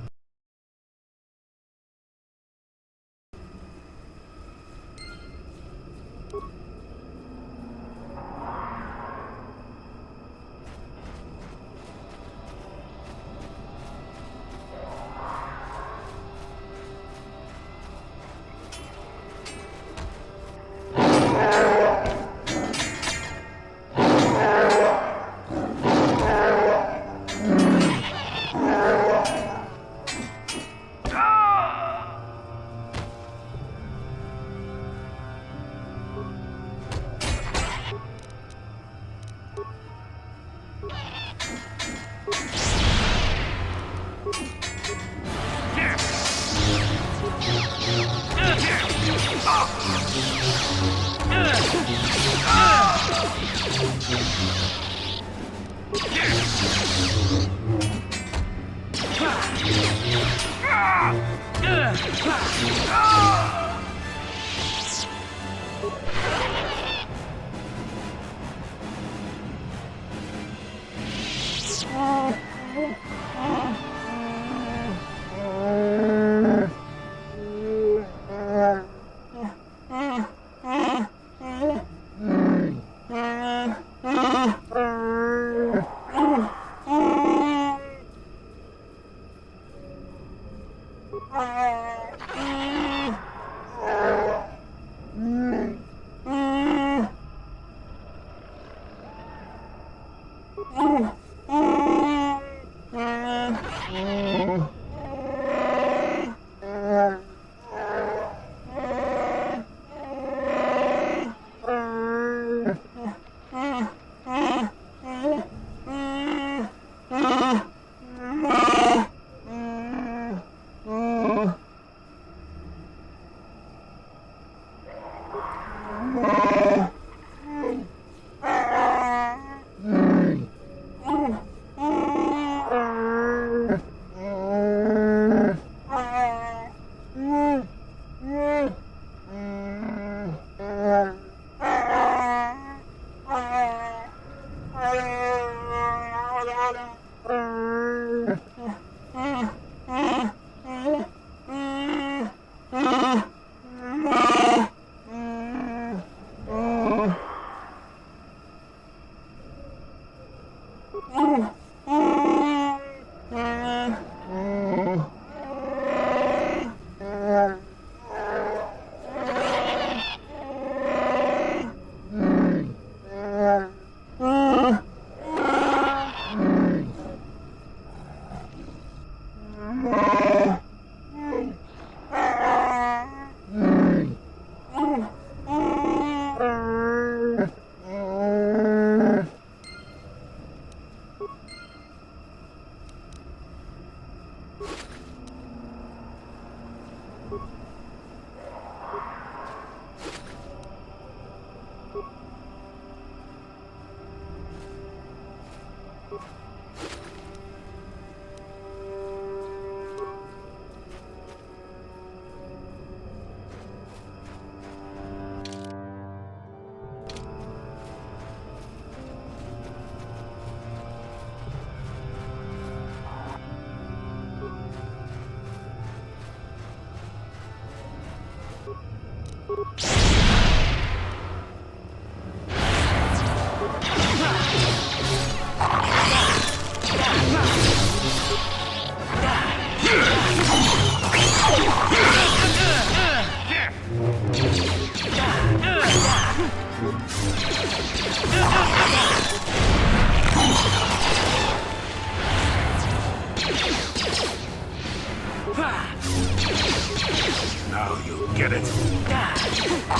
Now you get it.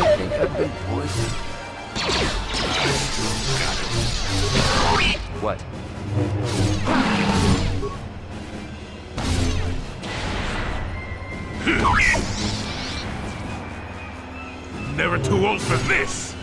I think I've been poisoned. What? Never too old for this!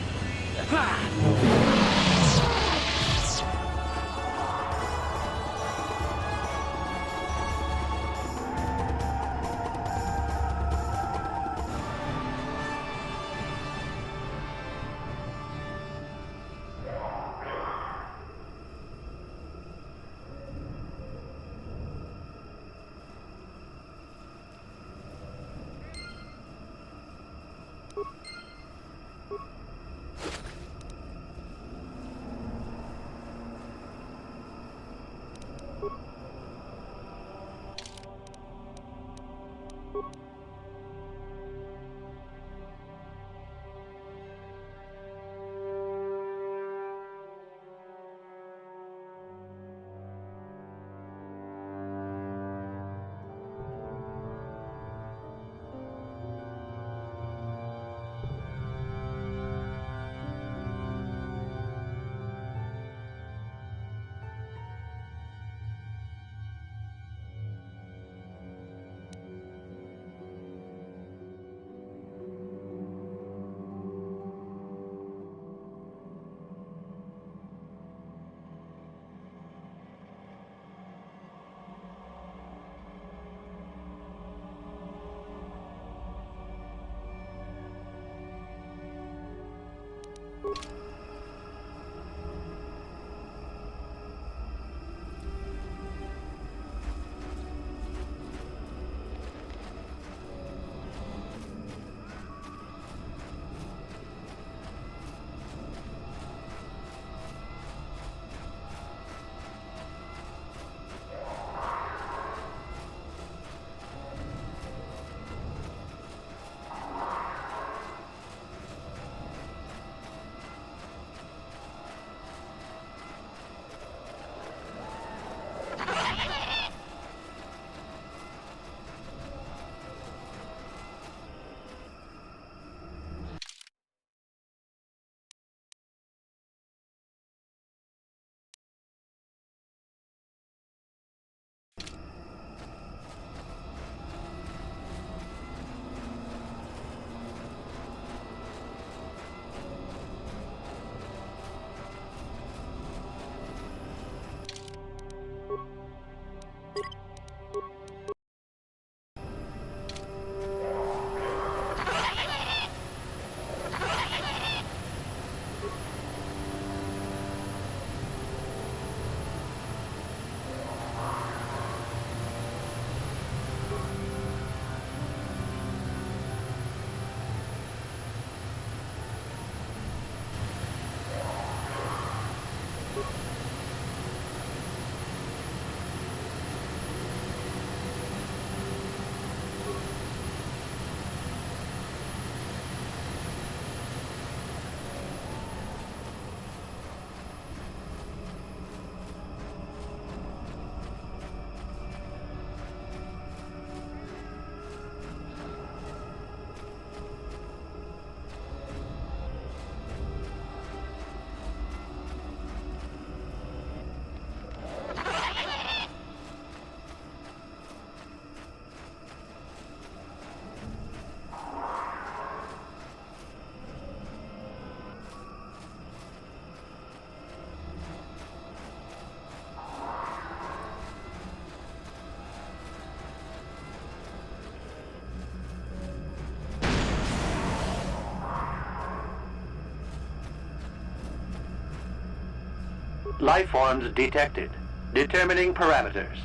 Life forms detected. Determining parameters.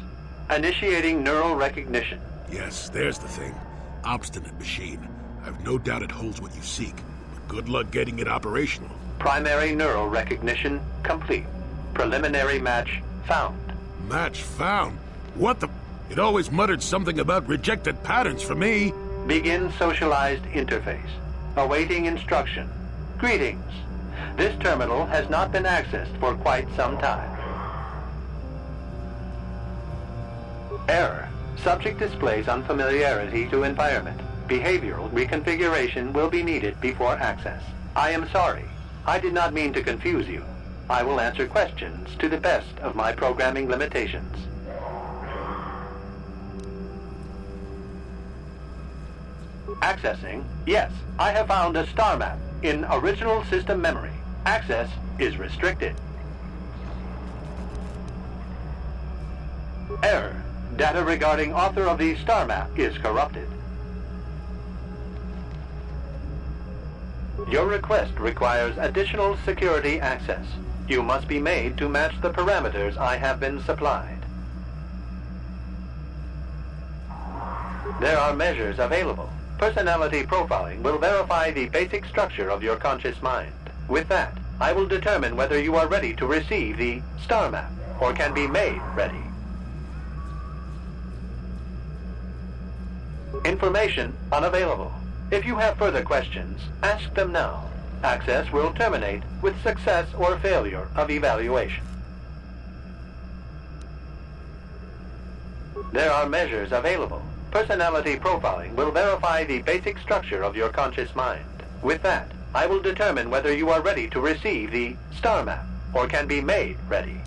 Initiating neural recognition. Yes, there's the thing. Obstinate machine. I've no doubt it holds what you seek, but good luck getting it operational. Primary neural recognition complete. Preliminary match found. Match found? What the... It always muttered something about rejected patterns for me. Begin socialized interface. Awaiting instruction. Greetings. This terminal has not been accessed for quite some time. Error. Subject displays unfamiliarity to environment. Behavioral reconfiguration will be needed before access. I am sorry. I did not mean to confuse you. I will answer questions to the best of my programming limitations. Accessing. Yes, I have found a star map in original system memory. Access is restricted. Error. Data regarding author of the star map is corrupted. Your request requires additional security access. You must be made to match the parameters I have been supplied. There are measures available. Personality profiling will verify the basic structure of your conscious mind. With that, I will determine whether you are ready to receive the star map, or can be made ready. Information unavailable. If you have further questions, ask them now. Access will terminate with success or failure of evaluation. There are measures available. Personality profiling will verify the basic structure of your conscious mind. With that, I will determine whether you are ready to receive the star map, or can be made ready.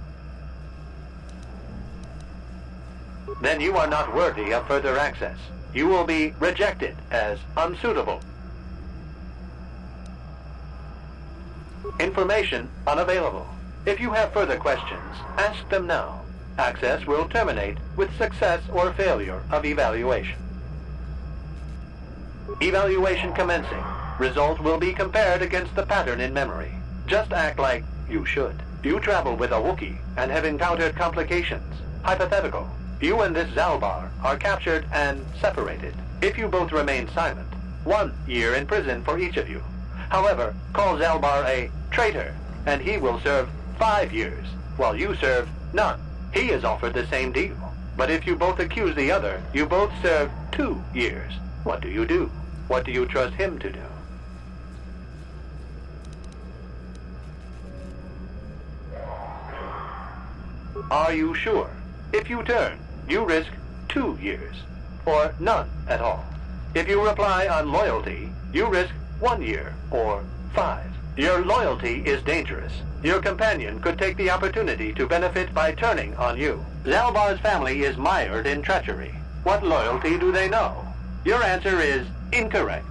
Then you are not worthy of further access. You will be rejected as unsuitable. Information unavailable. If you have further questions, ask them now. Access will terminate with success or failure of evaluation. Evaluation commencing. Result will be compared against the pattern in memory. Just act like you should. You travel with a Wookiee and have encountered complications. Hypothetical. You and this Zalbar are captured and separated. If you both remain silent, 1 year in prison for each of you. However, call Zalbar a traitor, and he will serve 5 years, while you serve none. He is offered the same deal. But if you both accuse the other, you both serve 2 years. What do you do? What do you trust him to do? Are you sure? If you turn, you risk 2 years, or none at all. If you reply on loyalty, you risk 1 year, or 5. Your loyalty is dangerous. Your companion could take the opportunity to benefit by turning on you. Zalbar's family is mired in treachery. What loyalty do they know? Your answer is incorrect.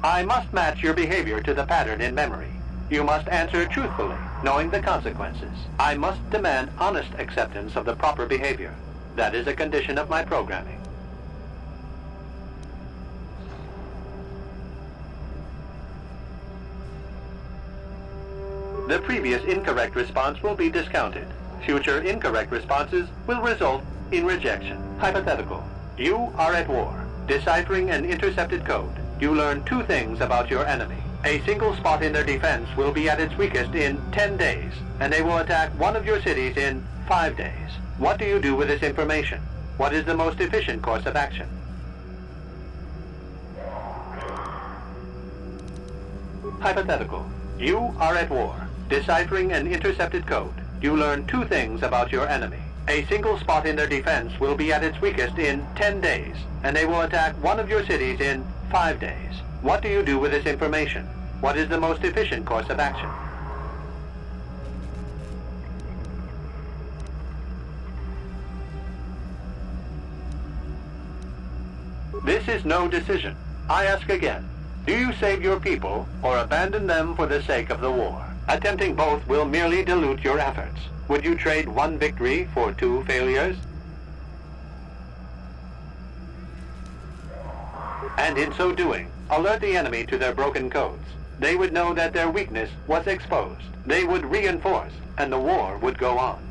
I must match your behavior to the pattern in memory. You must answer truthfully, knowing the consequences. I must demand honest acceptance of the proper behavior. That is a condition of my programming. The previous incorrect response will be discounted. Future incorrect responses will result in rejection. Hypothetical. You are at war. Deciphering an intercepted code, you learn 2 things about your enemy. A single spot in their defense will be at its weakest in 10 days, and they will attack one of your cities in 5 days. What do you do with this information? What is the most efficient course of action? Hypothetical. You are at war. Deciphering an intercepted code, you learn 2 things about your enemy. A single spot in their defense will be at its weakest in 10 days, and they will attack one of your cities in 5 days. What do you do with this information? What is the most efficient course of action? This is no decision. I ask again. Do you save your people or abandon them for the sake of the war? Attempting both will merely dilute your efforts. Would you trade 1 victory for 2 failures? And in so doing, alert the enemy to their broken codes. They would know that their weakness was exposed. They would reinforce, and the war would go on.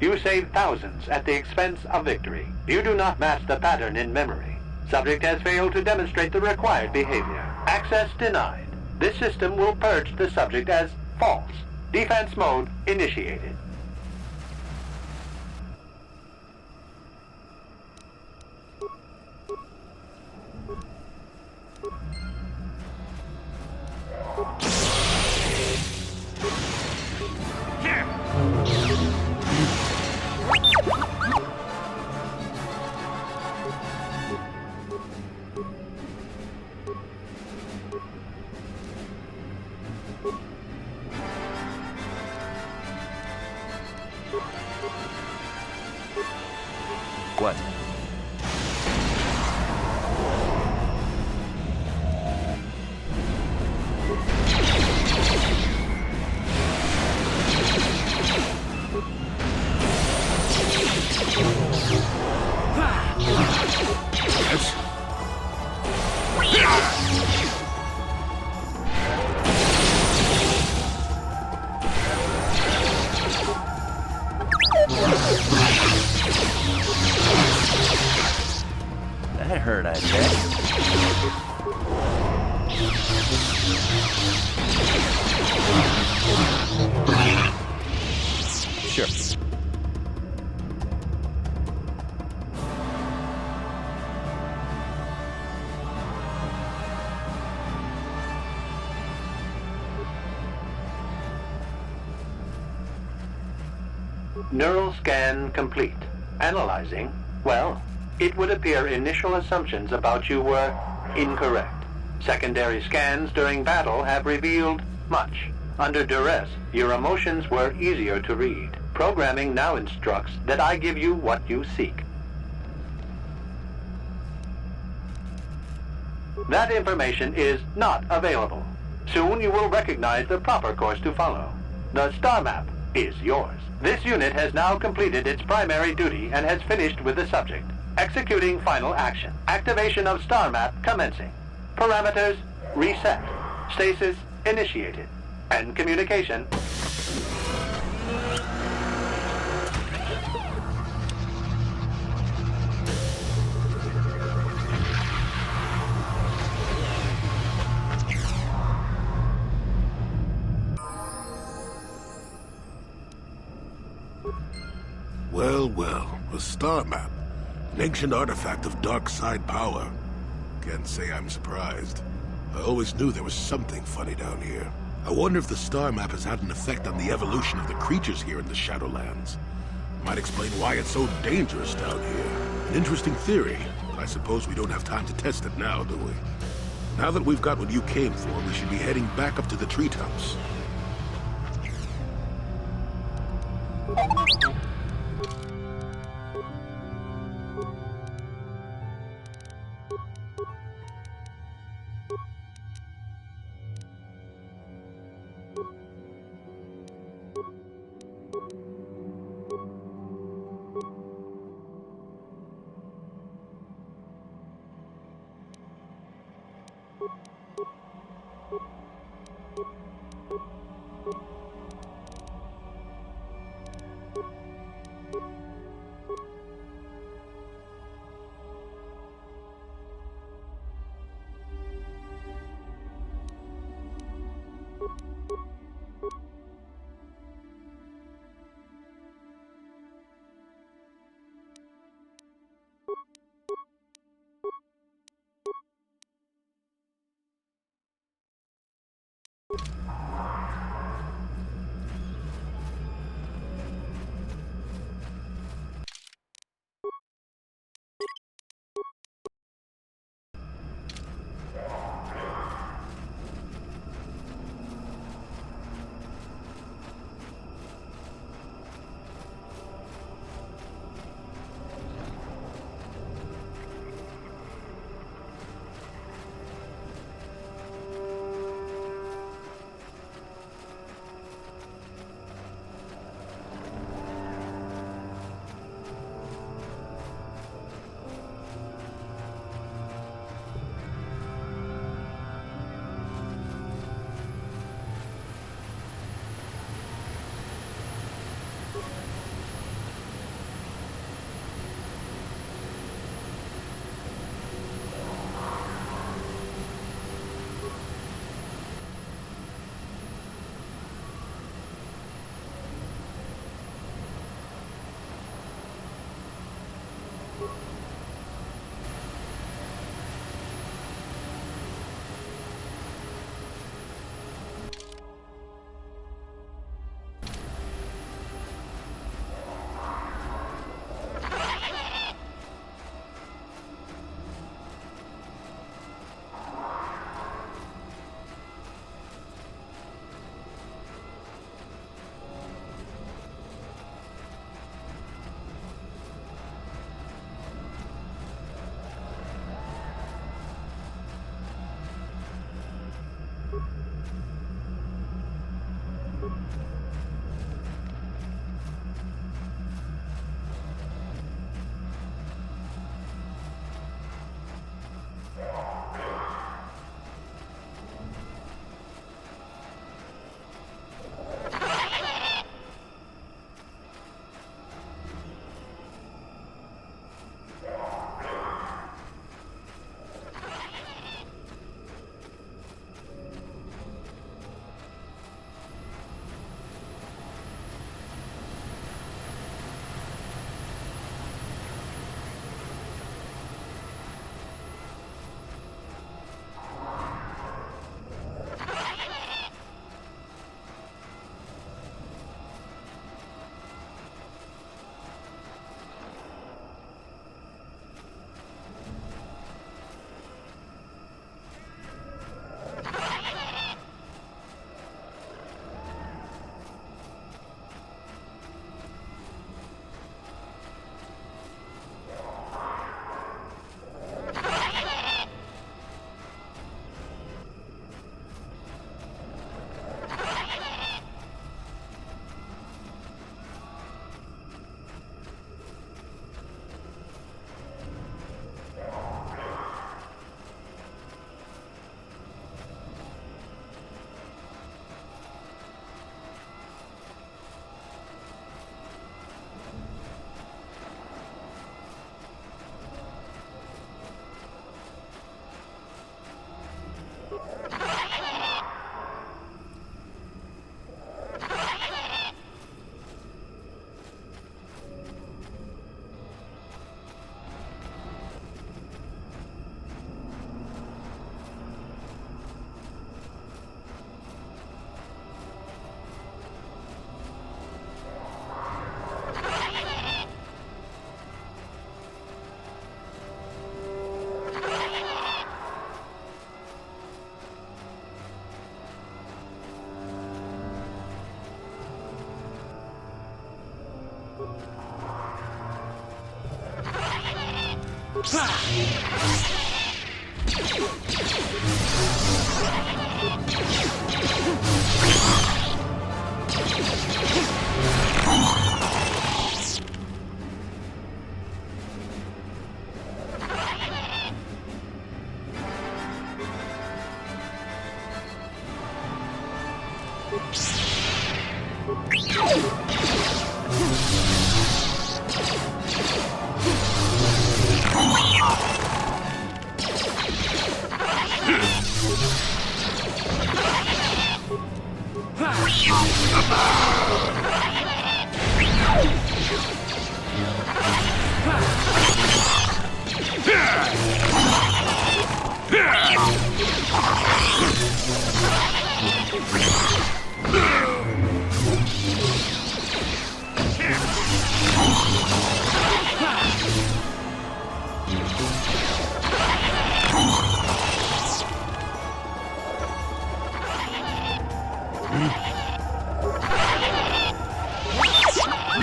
You save thousands at the expense of victory. You do not match the pattern in memory. Subject has failed to demonstrate the required behavior. Access denied. This system will purge the subject as false. Defense mode initiated. What? That hurt, I bet. Sure. Neural scan complete. Analyzing. Well, it would appear initial assumptions about you were incorrect. Secondary scans during battle have revealed much. Under duress, your emotions were easier to read. Programming now instructs that I give you what you seek. That information is not available. Soon you will recognize the proper course to follow. The star map is yours. This unit has now completed its primary duty and has finished with the subject. Executing final action. Activation of star map commencing. Parameters reset. Stasis initiated. End communication. Well, well, a star map. An ancient artifact of dark side power. Can't say I'm surprised. I always knew there was something funny down here. I wonder if the star map has had an effect on the evolution of the creatures here in the Shadowlands. Might explain why it's so dangerous down here. An interesting theory, but I suppose we don't have time to test it now, do we? Now that we've got what you came for, we should be heading back up to the treetops.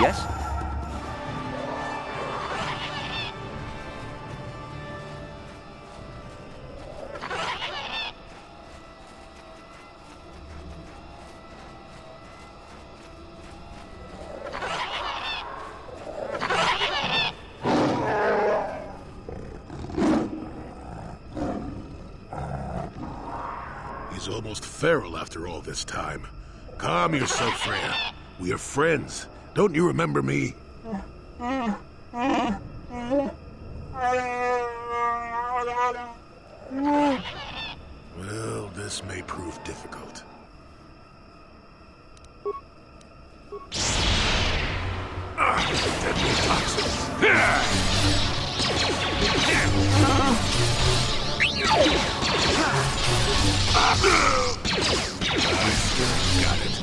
Yes? He's almost feral after all this time. Calm yourself, Freya. We are friends. Don't you remember me? Well, this may prove difficult. Deadly Got it.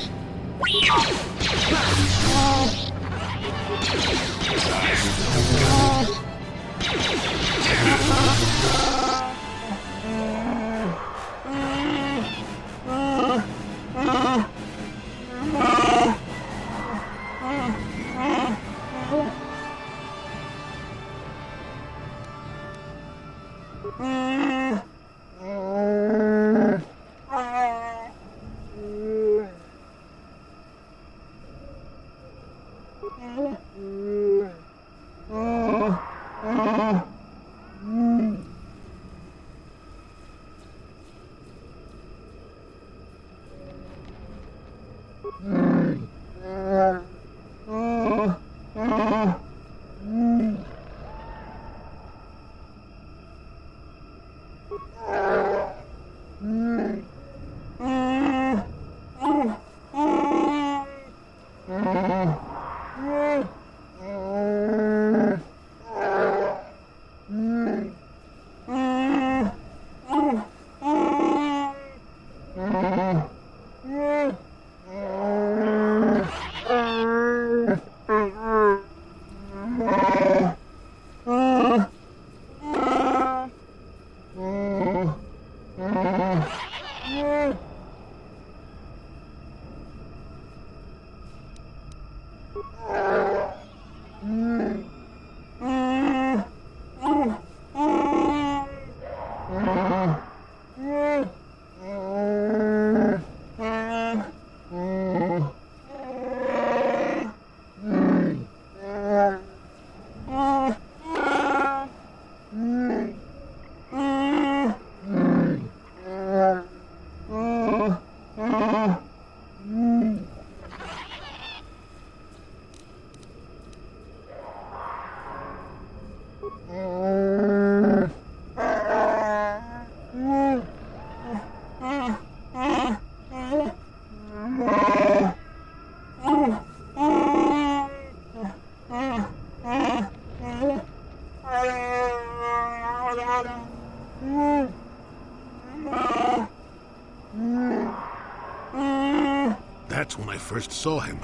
That's when I first saw him.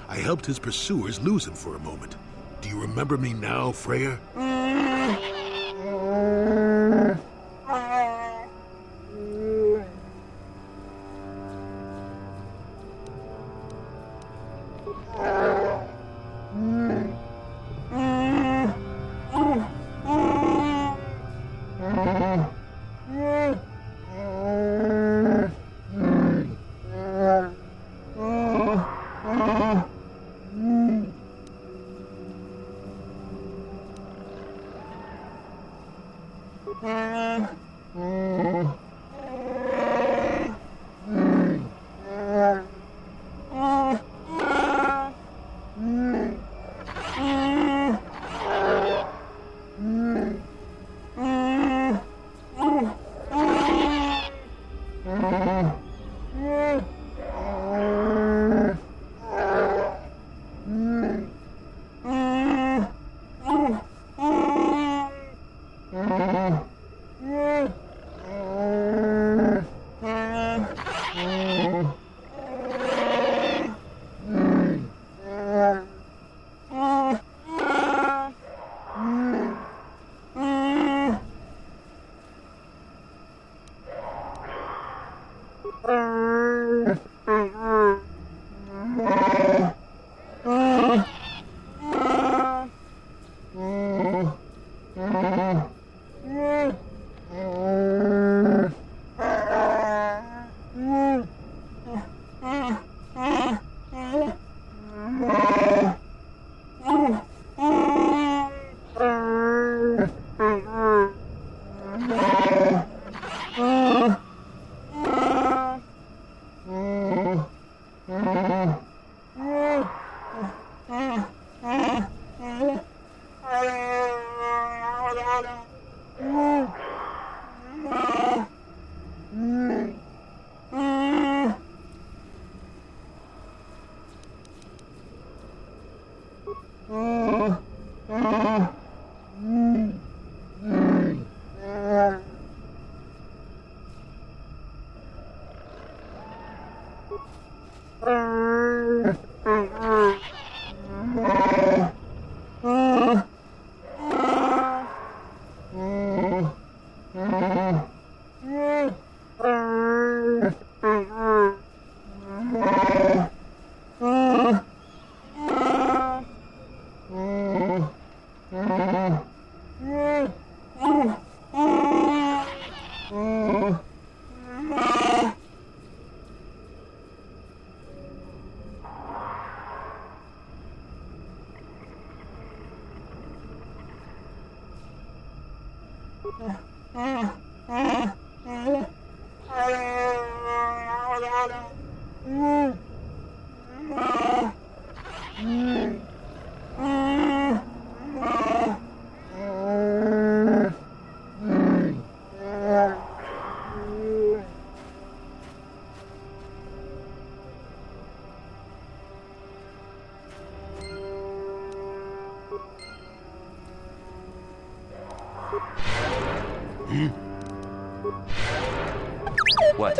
I helped his pursuers lose him for a moment. Do you remember me now, Freya? What?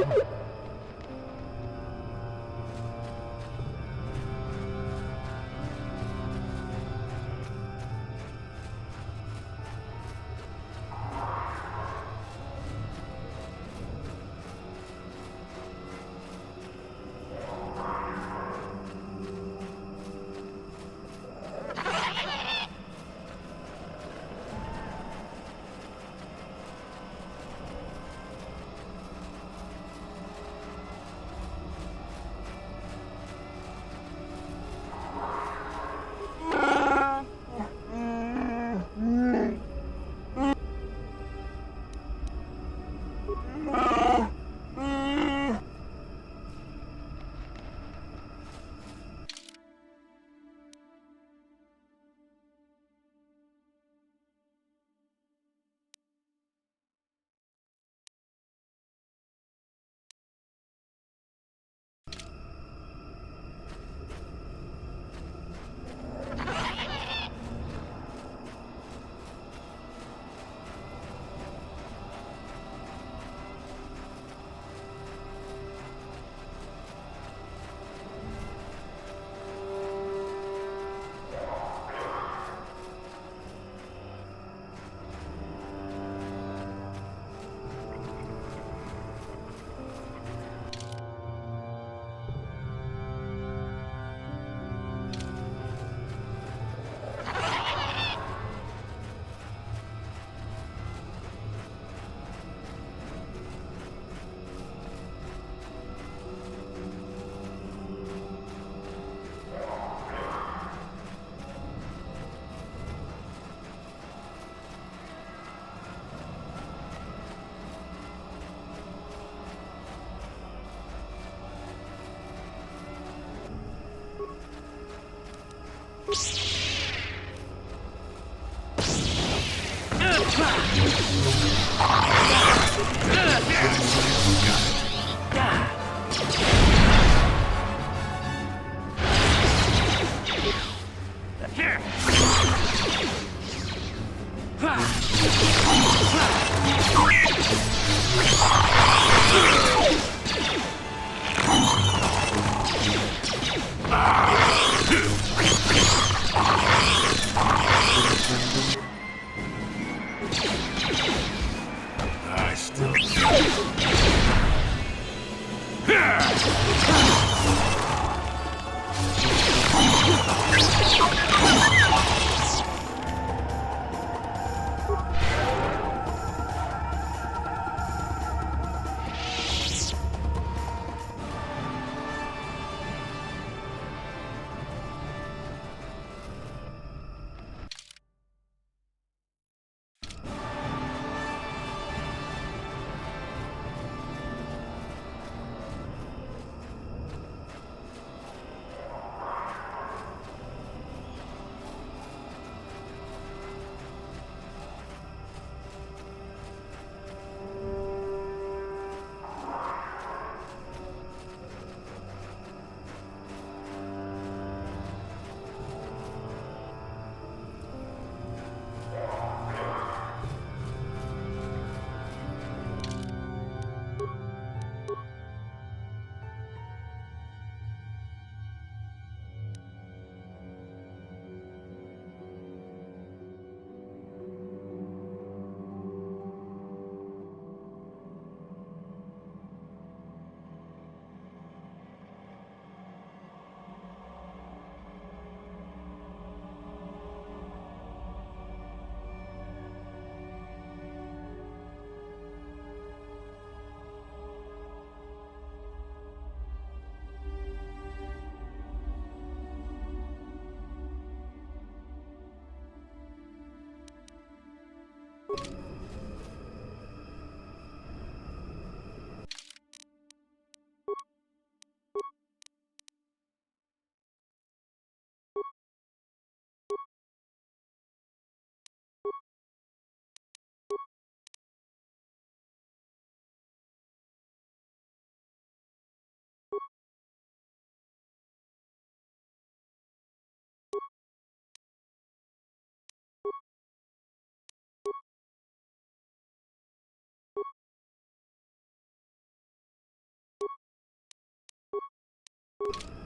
What?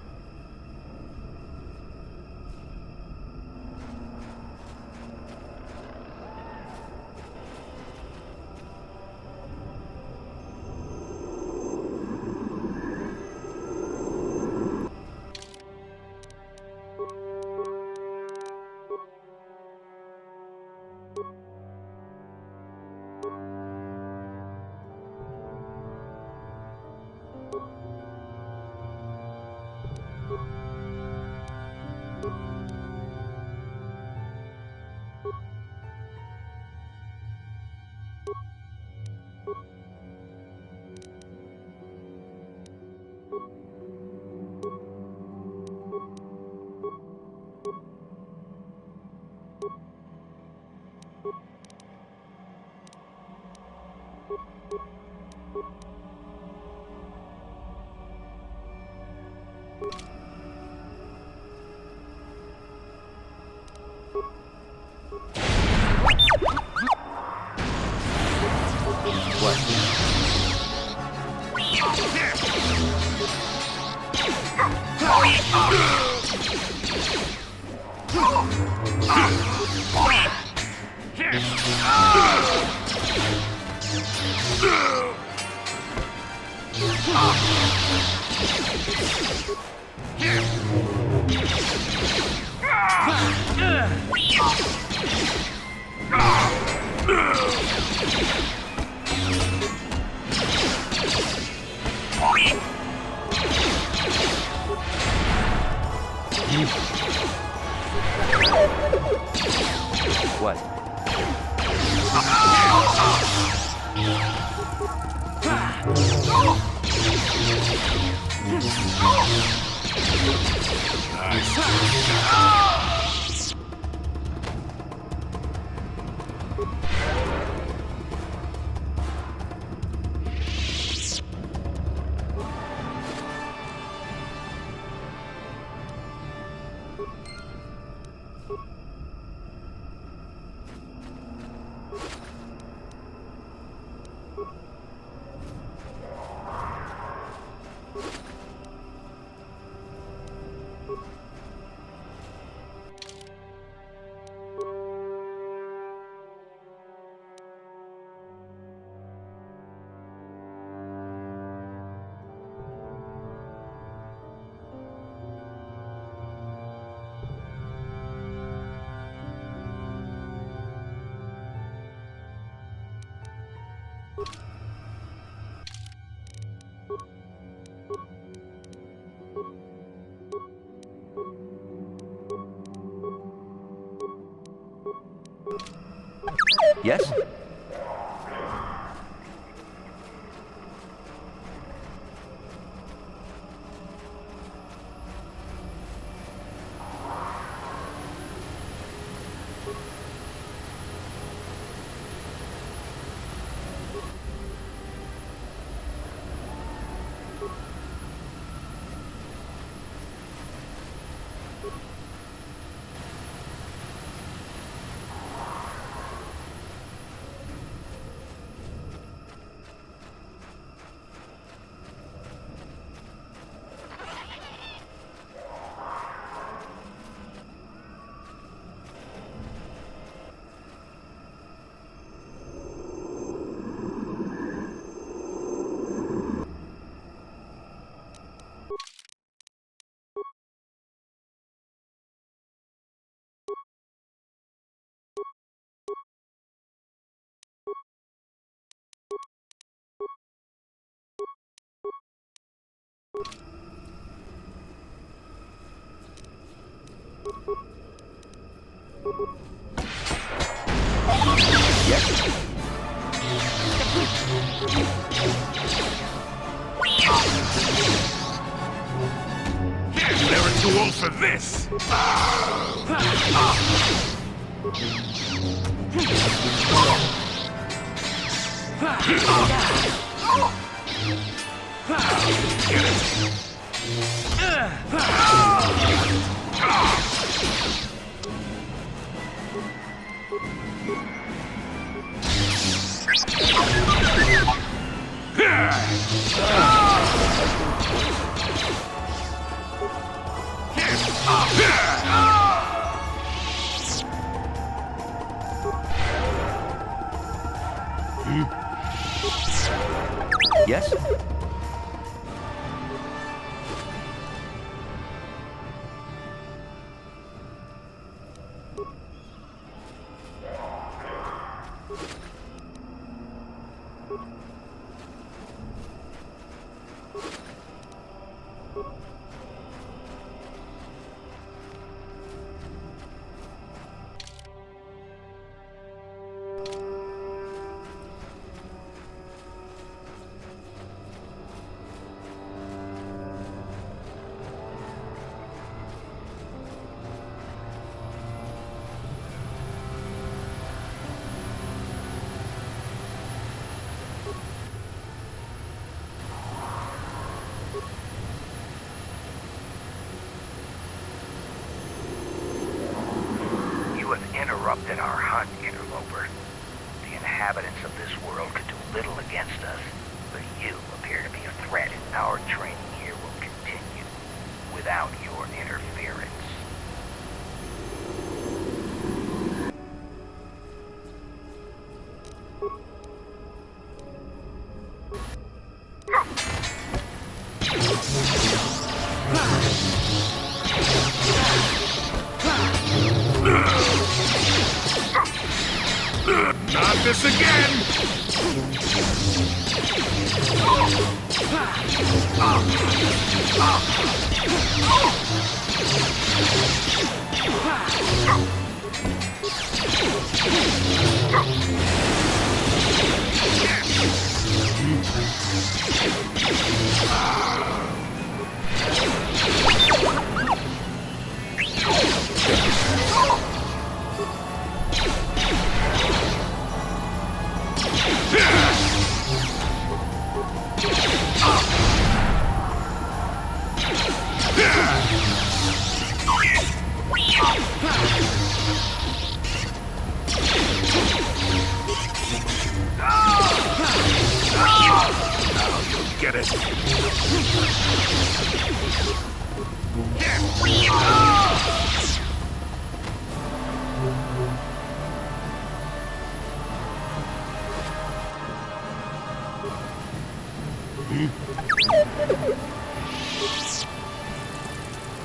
Yes? Never too old for this! Get it! Yes? You have interrupted our hunt, interloper. The inhabitants of this world could do little against us, but you appear to be a threat. Our training here will continue without your interference. Not this again! Get it.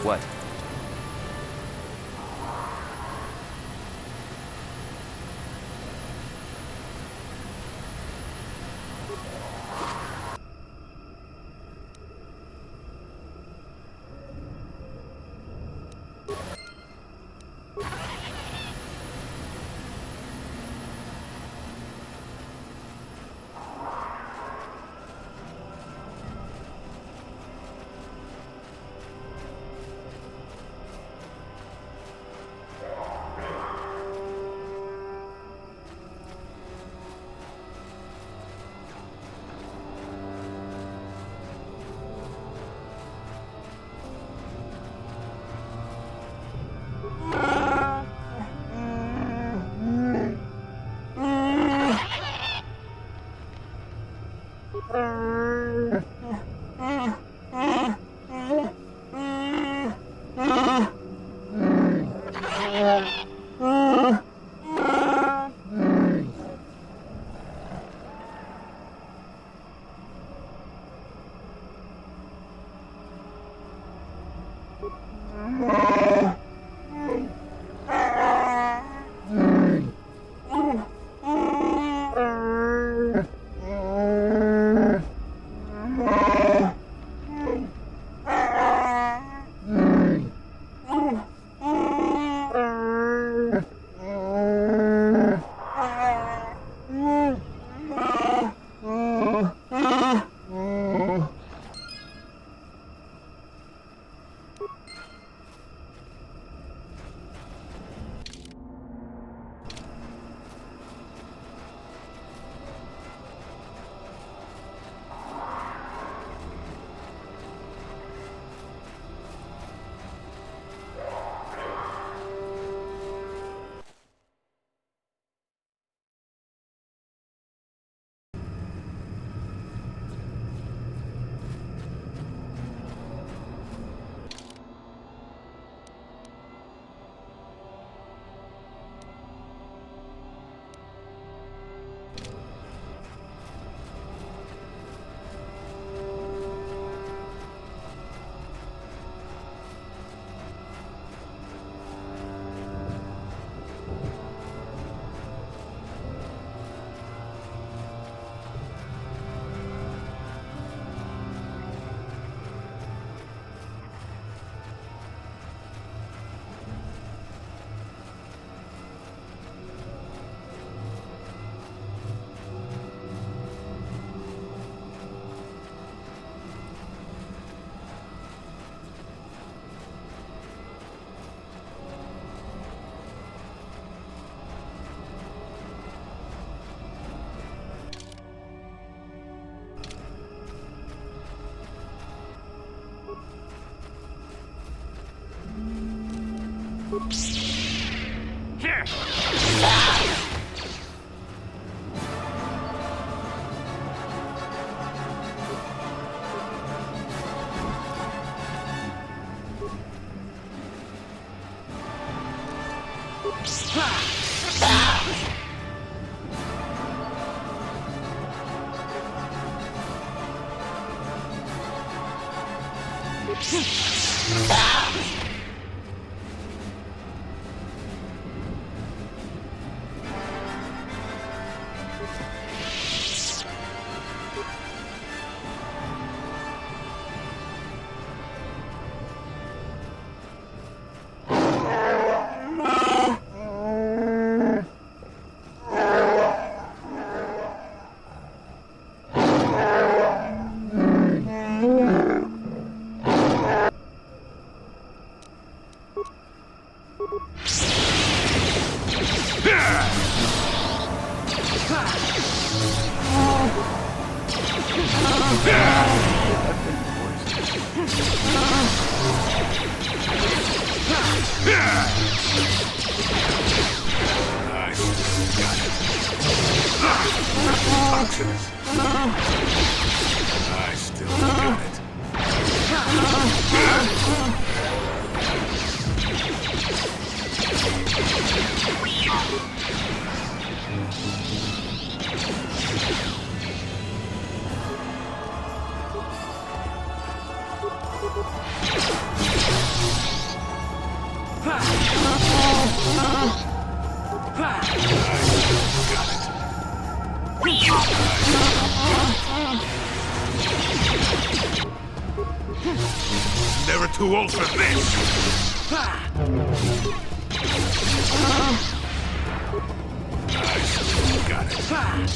What? I still got it. Never too old for this! I still got it. I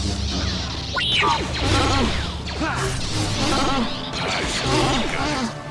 still got it.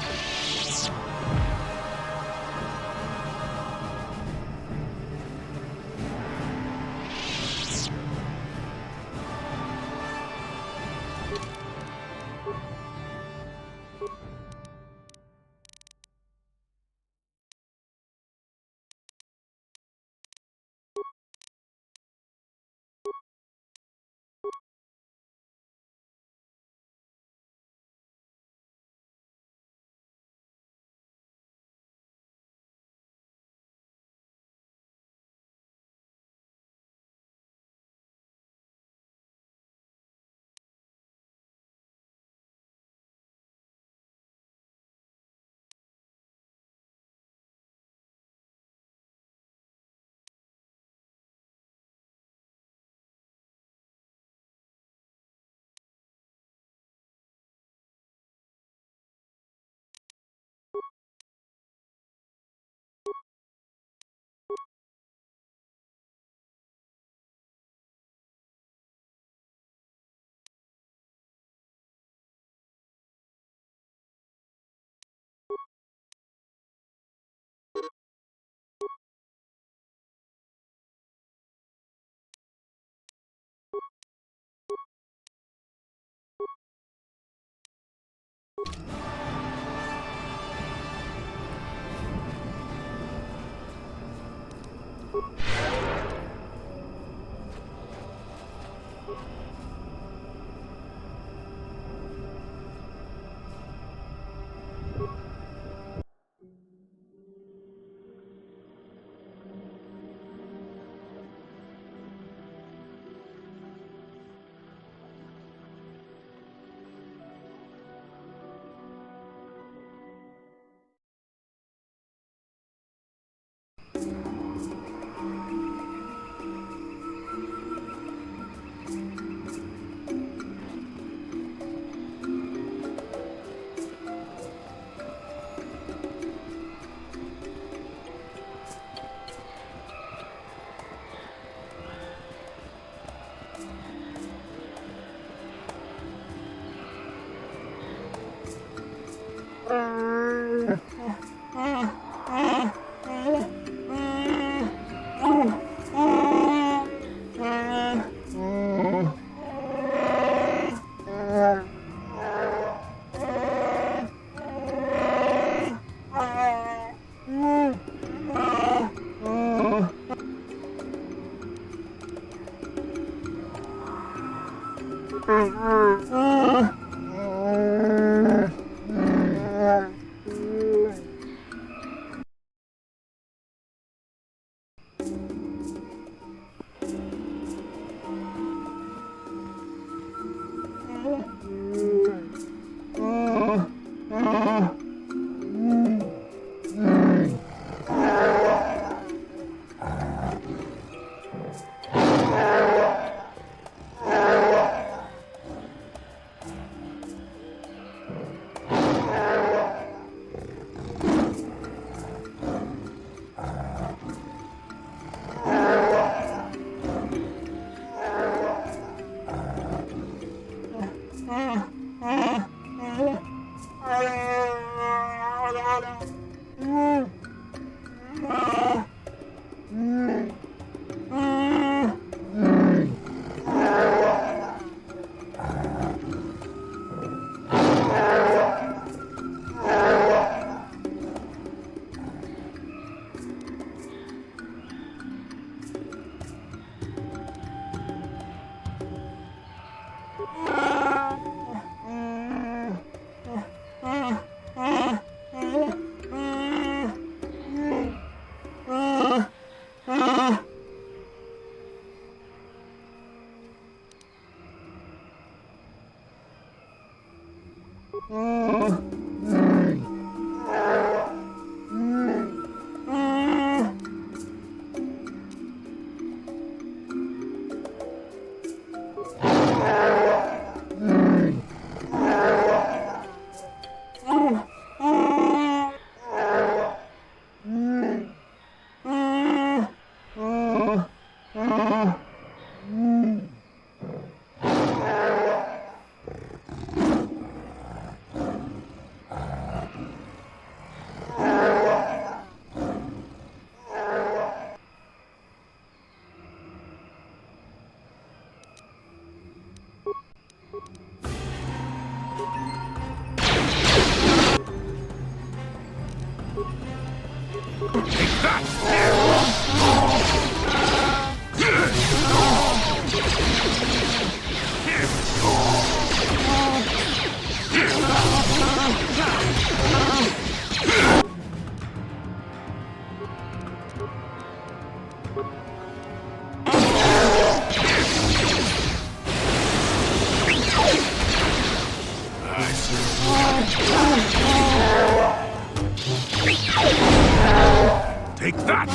Take that!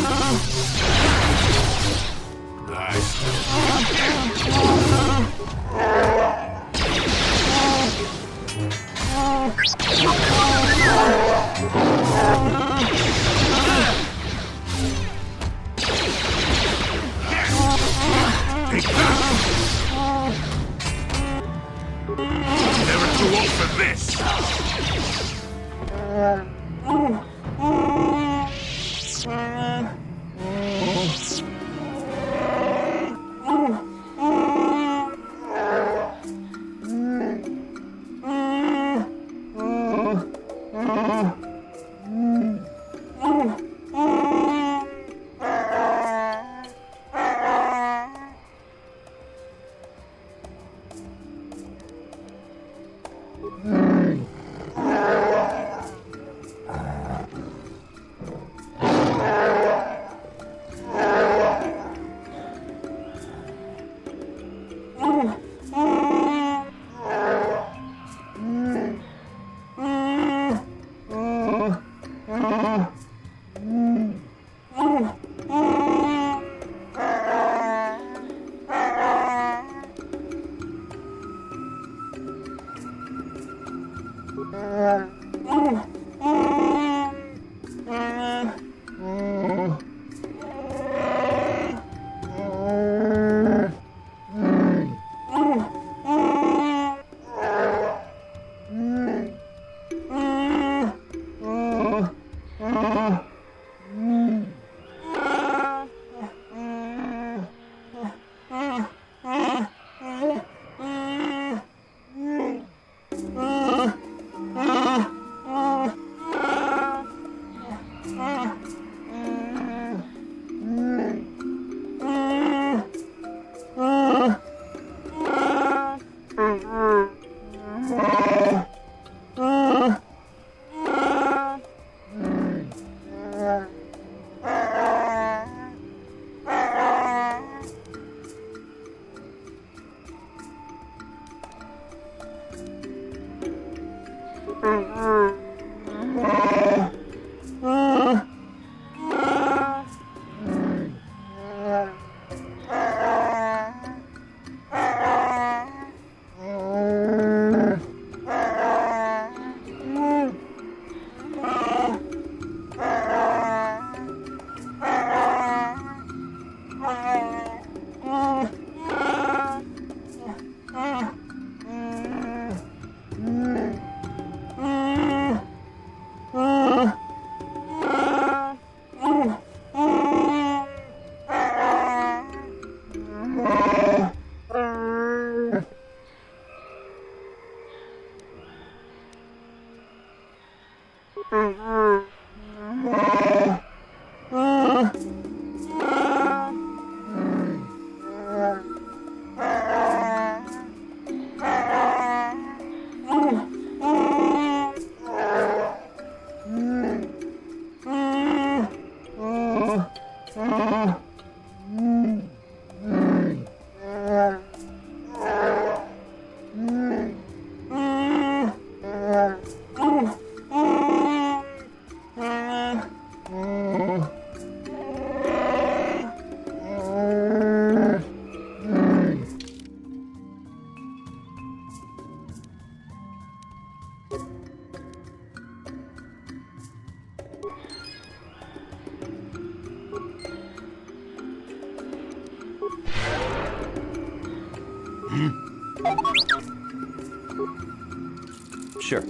Nice. Take that! Never too old for this! Sure.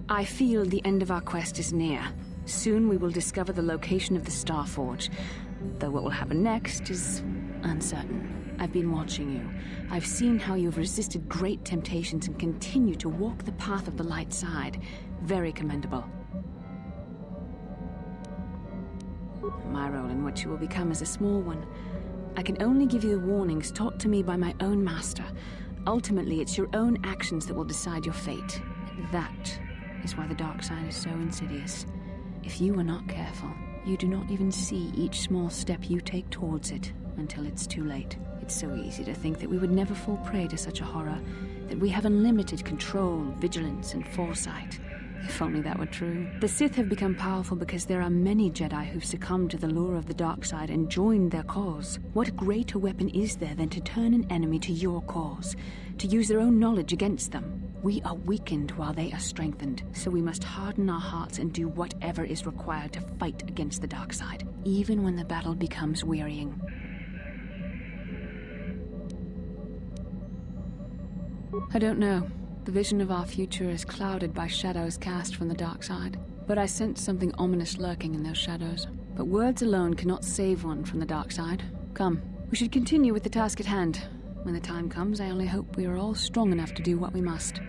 I feel the end of our quest is near. Soon we will discover the location of the Starforge, though what will happen next is uncertain. I've been watching you. I've seen how you've resisted great temptations and continue to walk the path of the light side. Very commendable. My role in what you will become is a small one. I can only give you the warnings taught to me by my own master. Ultimately, it's your own actions that will decide your fate. That is why the dark side is so insidious. If you are not careful, you do not even see each small step you take towards it until it's too late. It's so easy to think that we would never fall prey to such a horror, that we have unlimited control, vigilance, and foresight. If only that were true. The Sith have become powerful because there are many Jedi who've succumbed to the lure of the dark side and joined their cause. What greater weapon is there than to turn an enemy to your cause, to use their own knowledge against them? We are weakened while they are strengthened, so we must harden our hearts and do whatever is required to fight against the dark side, even when the battle becomes wearying. I don't know. The vision of our future is clouded by shadows cast from the dark side. But I sense something ominous lurking in those shadows. But words alone cannot save one from the dark side. Come, we should continue with the task at hand. When the time comes, I only hope we are all strong enough to do what we must.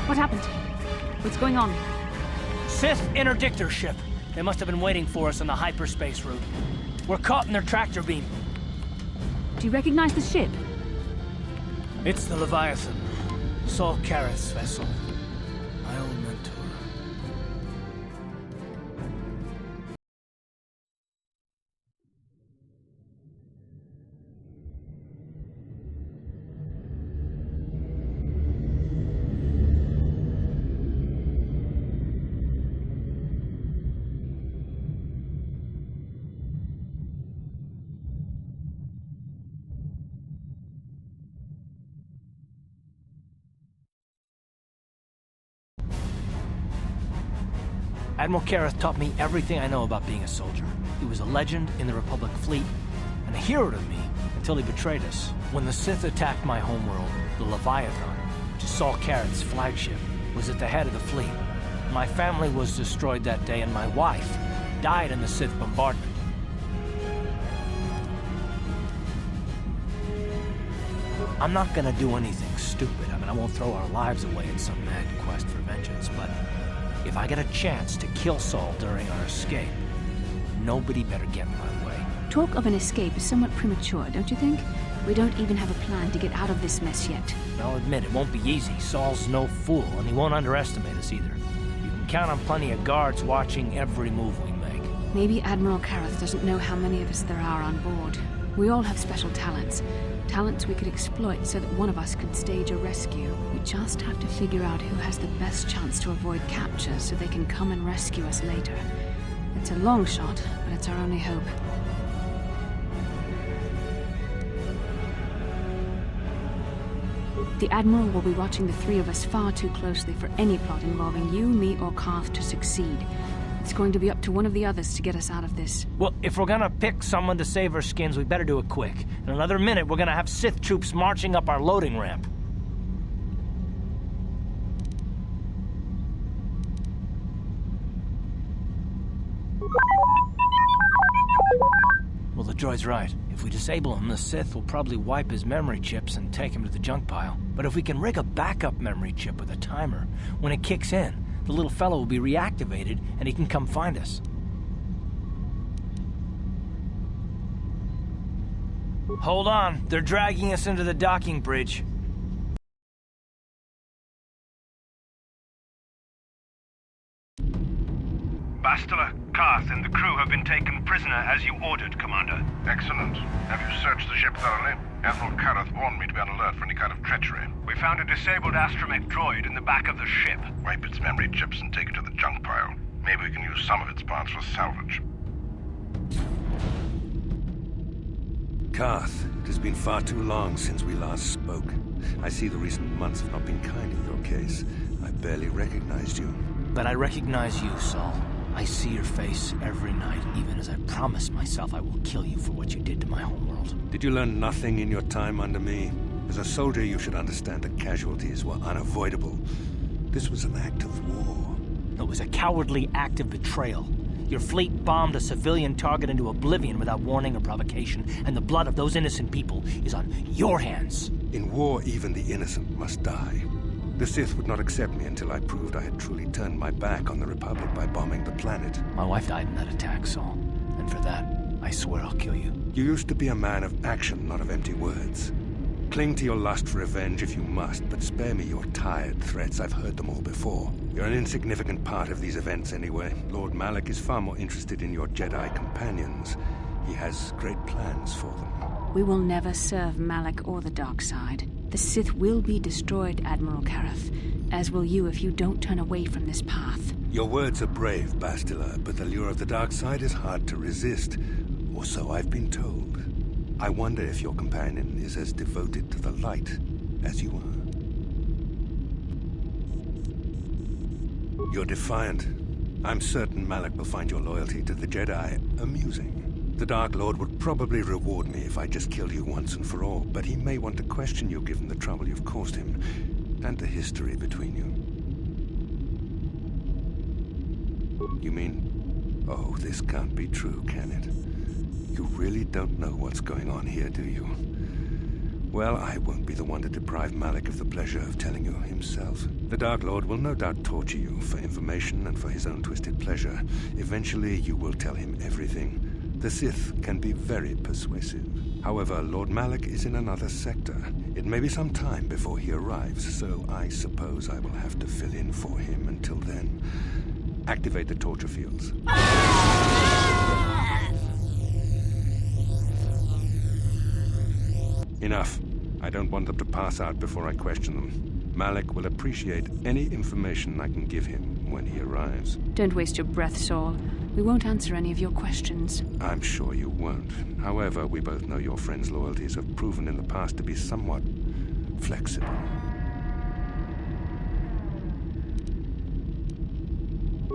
What happened? What's going on? Sith interdictor ship. They must have been waiting for us on the hyperspace route. We're caught in their tractor beam. Do you recognize the ship? It's the Leviathan. Saul Kareth's vessel. My old mentor. Admiral Kareth taught me everything I know about being a soldier. He was a legend in the Republic fleet, and a hero to me until he betrayed us. When the Sith attacked my homeworld, the Leviathan, which is Saul Kareth's flagship, was at the head of the fleet. My family was destroyed that day, and my wife died in the Sith bombardment. I'm not gonna do anything stupid. I mean, I won't throw our lives away in some mad quest for vengeance, but if I get a chance to kill Saul during our escape, nobody better get in my way. Talk of an escape is somewhat premature, don't you think? We don't even have a plan to get out of this mess yet. I'll admit, it won't be easy. Saul's no fool, and he won't underestimate us either. You can count on plenty of guards watching every move we make. Maybe Admiral Kareth doesn't know how many of us there are on board. We all have special talents. Talents we could exploit so that one of us could stage a rescue. We just have to figure out who has the best chance to avoid capture so they can come and rescue us later. It's a long shot, but it's our only hope. The Admiral will be watching the three of us far too closely for any plot involving you, me, or Karth to succeed. It's going to be up to one of the others to get us out of this. Well, if we're gonna pick someone to save our skins, we better do it quick. In another minute, we're gonna have Sith troops marching up our loading ramp. Will the droid's right. If we disable him, the Sith will probably wipe his memory chips and take him to the junk pile. But if we can rig a backup memory chip with a timer, when it kicks in, the little fellow will be reactivated and he can come find us. Hold on, they're dragging us into the docking bridge. Bastila, Karth, and the crew have been taken prisoner as you ordered, Commander. Excellent. Have you searched the ship thoroughly? Admiral Karth warned me to be on alert for any kind of treachery. We found a disabled astromech droid in the back of the ship. Wipe its memory chips and take it to the junk pile. Maybe we can use some of its parts for salvage. Karth, it has been far too long since we last spoke. I see the recent months have not been kind in your case. I barely recognized you. But I recognize you, Saul. I see your face every night, even as I promised myself I will kill you for what you did to my homeworld. Did you learn nothing in your time under me? As a soldier, you should understand that casualties were unavoidable. This was an act of war. It was a cowardly act of betrayal. Your fleet bombed a civilian target into oblivion without warning or provocation, and the blood of those innocent people is on your hands. In war, even the innocent must die. The Sith would not accept me until I proved I had truly turned my back on the Republic by bombing the planet. My wife died in that attack, Saul. And for that, I swear I'll kill you. You used to be a man of action, not of empty words. Cling to your lust for revenge if you must, but spare me your tired threats. I've heard them all before. You're an insignificant part of these events anyway. Lord Malak is far more interested in your Jedi companions. He has great plans for them. We will never serve Malak or the dark side. The Sith will be destroyed, Admiral Karth, as will you if you don't turn away from this path. Your words are brave, Bastila, but the lure of the dark side is hard to resist. Or so I've been told. I wonder if your companion is as devoted to the light as you are. You're defiant. I'm certain Malak will find your loyalty to the Jedi amusing. The Dark Lord would probably reward me if I just killed you once and for all, but he may want to question you given the trouble you've caused him, and the history between you. You mean... Oh, this can't be true, can it? You really don't know what's going on here, do you? Well, I won't be the one to deprive Malak of the pleasure of telling you himself. The Dark Lord will no doubt torture you for information and for his own twisted pleasure. Eventually, you will tell him everything. The Sith can be very persuasive. However, Lord Malak is in another sector. It may be some time before he arrives, so I suppose I will have to fill in for him until then. Activate the torture fields. Enough. I don't want them to pass out before I question them. Malak will appreciate any information I can give him when he arrives. Don't waste your breath, Saul. We won't answer any of your questions. I'm sure you won't. However, we both know your friend's loyalties have proven in the past to be somewhat flexible.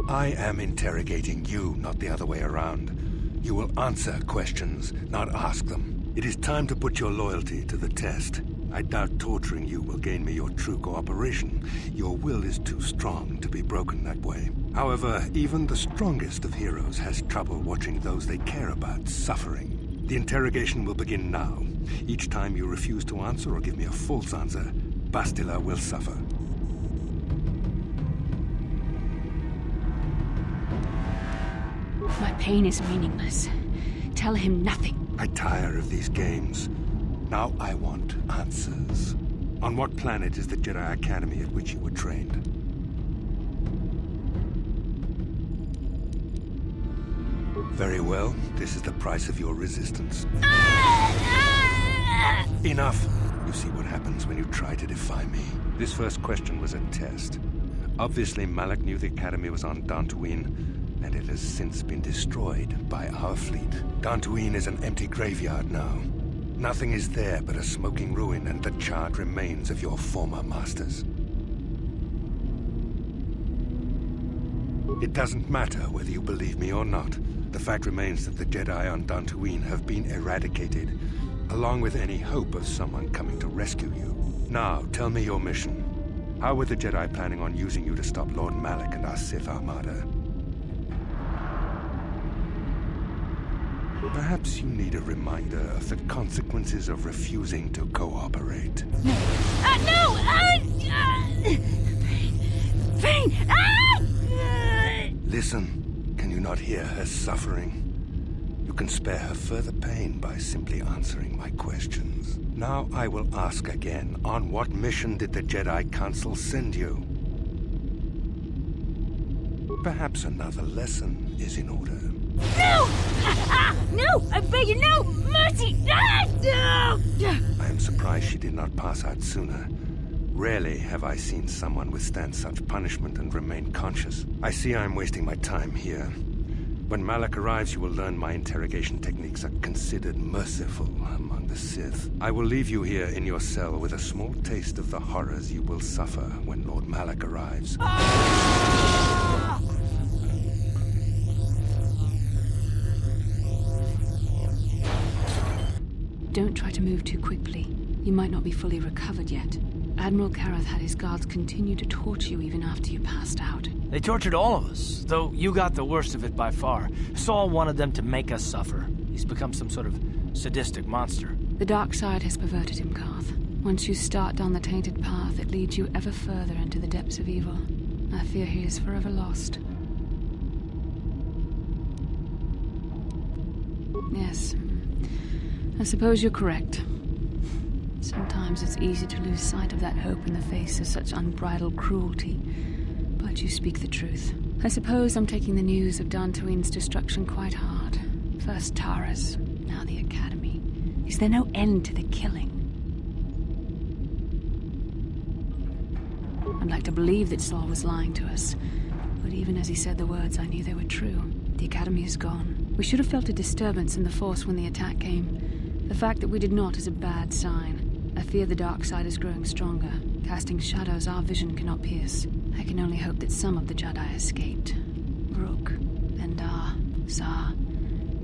I am interrogating you, not the other way around. You will answer questions, not ask them. It is time to put your loyalty to the test. I doubt torturing you will gain me your true cooperation. Your will is too strong to be broken that way. However, even the strongest of heroes has trouble watching those they care about suffering. The interrogation will begin now. Each time you refuse to answer or give me a false answer, Bastila will suffer. My pain is meaningless. Tell him nothing. I tire of these games. Now I want answers. On what planet is the Jedi Academy at which you were trained? Very well. This is the price of your resistance. Enough! You see what happens when you try to defy me. This first question was a test. Obviously, Malak knew the Academy was on Dantooine, and it has since been destroyed by our fleet. Dantooine is an empty graveyard now. Nothing is there but a smoking ruin and the charred remains of your former masters. It doesn't matter whether you believe me or not. The fact remains that the Jedi on Dantooine have been eradicated, along with any hope of someone coming to rescue you. Now, tell me your mission. How were the Jedi planning on using you to stop Lord Malak and our Sith Armada? Perhaps you need a reminder of the consequences of refusing to cooperate. No! Pain! Listen, can you not hear her suffering? You can spare her further pain by simply answering my questions. Now I will ask again, on what mission did the Jedi Council send you? Perhaps another lesson is in order. No! No! I beg you, no! Mercy! No! I am surprised she did not pass out sooner. Rarely have I seen someone withstand such punishment and remain conscious. I see I am wasting my time here. When Malak arrives, you will learn my interrogation techniques are considered merciful among the Sith. I will leave you here in your cell with a small taste of the horrors you will suffer when Lord Malak arrives. Don't try to move too quickly. You might not be fully recovered yet. Admiral Kareth had his guards continue to torture you even after you passed out. They tortured all of us, though you got the worst of it by far. Saul wanted them to make us suffer. He's become some sort of sadistic monster. The dark side has perverted him, Karth. Once you start down the tainted path, it leads you ever further into the depths of evil. I fear he is forever lost. Yes. I suppose you're correct. Sometimes it's easy to lose sight of that hope in the face of such unbridled cruelty. But you speak the truth. I suppose I'm taking the news of Dantooine's destruction quite hard. First Taras, now the Academy. Is there no end to the killing? I'd like to believe that Saul was lying to us. But even as he said the words, I knew they were true. The Academy is gone. We should have felt a disturbance in the Force when the attack came. The fact that we did not is a bad sign. I fear the dark side is growing stronger, casting shadows our vision cannot pierce. I can only hope that some of the Jedi escaped. Rook, Bendar, Zar.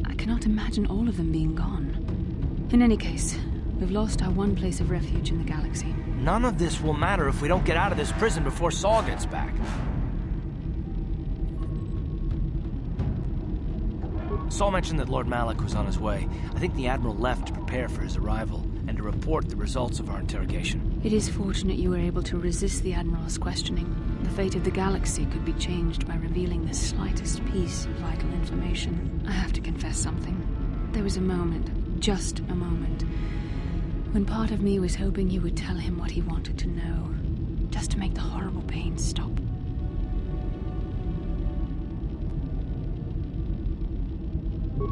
I cannot imagine all of them being gone. In any case, we've lost our one place of refuge in the galaxy. None of this will matter if we don't get out of this prison before Saul gets back. Saul mentioned that Lord Malak was on his way. I think the Admiral left to prepare for his arrival and to report the results of our interrogation. It is fortunate you were able to resist the Admiral's questioning. The fate of the galaxy could be changed by revealing the slightest piece of vital information. I have to confess something. There was a moment, just a moment, when part of me was hoping you would tell him what he wanted to know, just to make the horrible pain stop.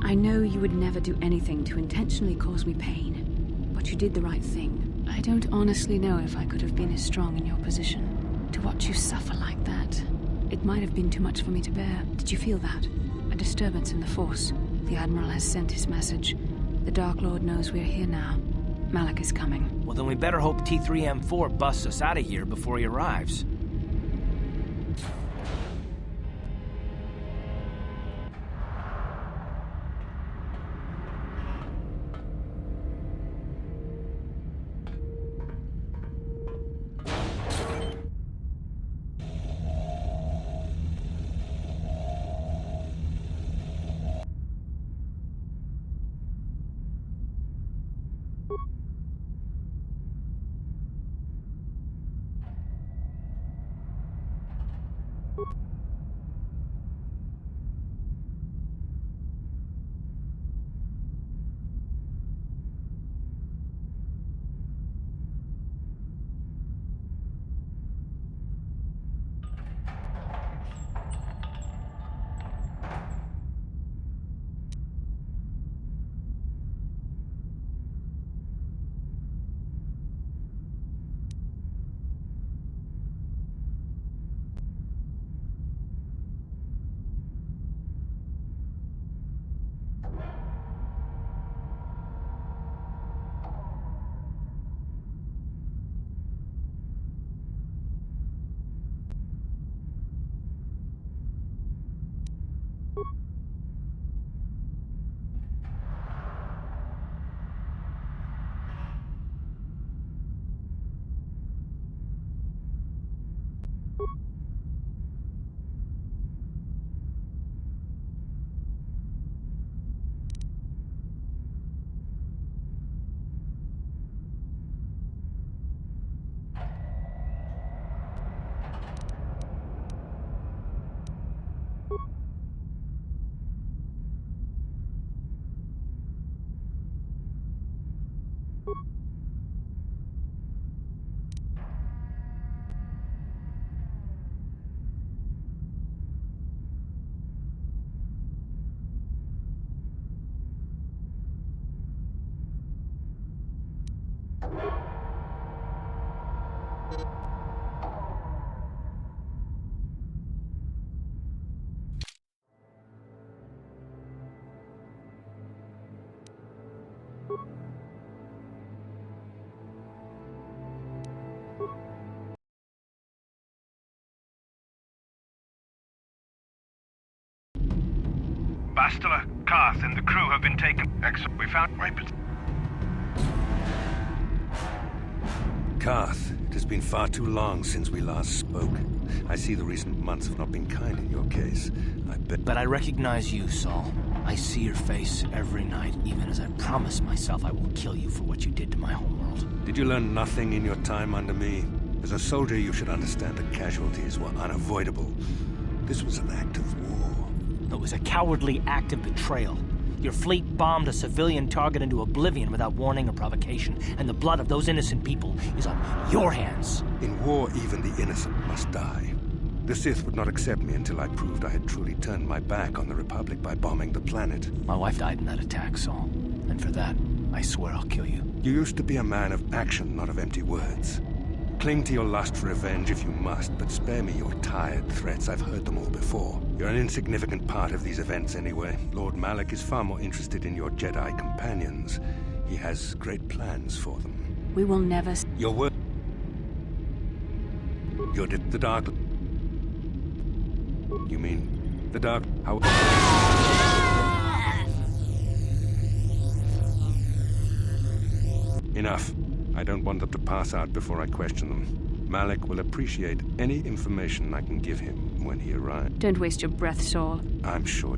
I know you would never do anything to intentionally cause me pain, but you did the right thing. I don't honestly know if I could have been as strong in your position. To watch you suffer like that, it might have been too much for me to bear. Did you feel that? A disturbance in the Force. The Admiral has sent his message. The Dark Lord knows we're here now. Malak is coming. Well, then we better hope T3M4 busts us out of here before he arrives. Bastila, Karth, and the crew have been taken. Excellent. We found weapons. Karth, it has been far too long since we last spoke. I see the recent months have not been kind in your case. I bet... But I recognize you, Saul. I see your face every night, even as I promise myself I will kill you for what you did to my homeworld. Did you learn nothing in your time under me? As a soldier, you should understand that casualties were unavoidable. This was an act of war. It was a cowardly act of betrayal. Your fleet bombed a civilian target into oblivion without warning or provocation, and the blood of those innocent people is on your hands. In war, even the innocent must die. The Sith would not accept me until I proved I had truly turned my back on the Republic by bombing the planet. My wife died in that attack, Saul. And for that, I swear I'll kill you. You used to be a man of action, not of empty words. Cling to your lust for revenge if you must, but spare me your tired threats. I've heard them all before. You're an insignificant part of these events anyway. Lord Malak is far more interested in your Jedi companions. He has great plans for them. We will never... Your word... The Dark... You mean... the Dark... How... Enough. I don't want them to pass out before I question them. Malak will appreciate any information I can give him when he arrives. Don't waste your breath, Saul. I'm sure.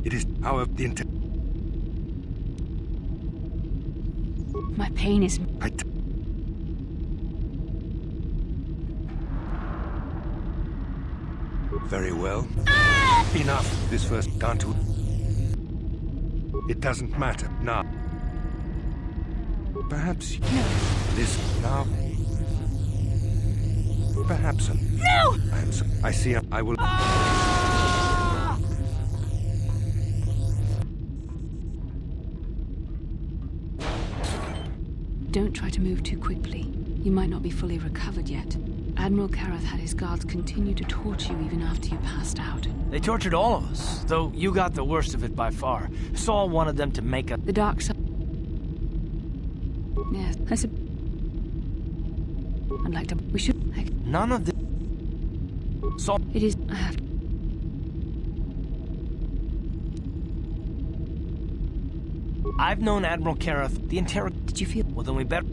It is our intent. My pain is... Very well. Enough. This first can't do. It doesn't matter now. Perhaps this now. Perhaps. No! I see. I will. Don't try to move too quickly. You might not be fully recovered yet. Admiral Karath had his guards continue to torture you even after you passed out. They tortured all of us, though you got the worst of it by far. Saul wanted them to make a... The dark side... Yes, I said... I'd like to... We should... None of this... Saul... It is... I have... I've known Admiral Karath the entire... Did you feel... Well, then we better...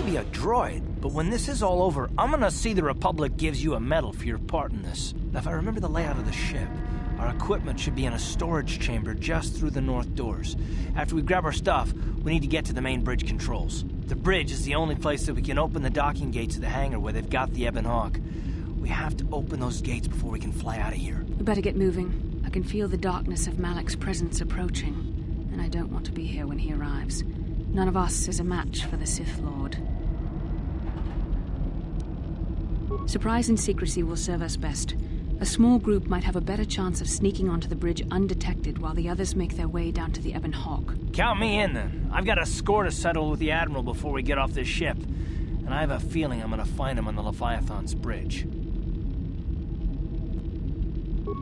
be a droid, but when this is all over, I'm gonna see the Republic gives you a medal for your part in this. Now, if I remember the layout of the ship, our equipment should be in a storage chamber just through the north doors. After we grab our stuff, we need to get to the main bridge controls. The bridge is the only place that we can open the docking gates of the hangar where they've got the Ebon Hawk. We have to open those gates before we can fly out of here. We better get moving. I can feel the darkness of Malak's presence approaching, and I don't want to be here when he arrives. None of us is a match for the Sith Lord. Surprise and secrecy will serve us best. A small group might have a better chance of sneaking onto the bridge undetected while the others make their way down to the Ebon Hawk. Count me in, then. I've got a score to settle with the Admiral before we get off this ship, and I have a feeling I'm gonna find him on the Leviathan's bridge.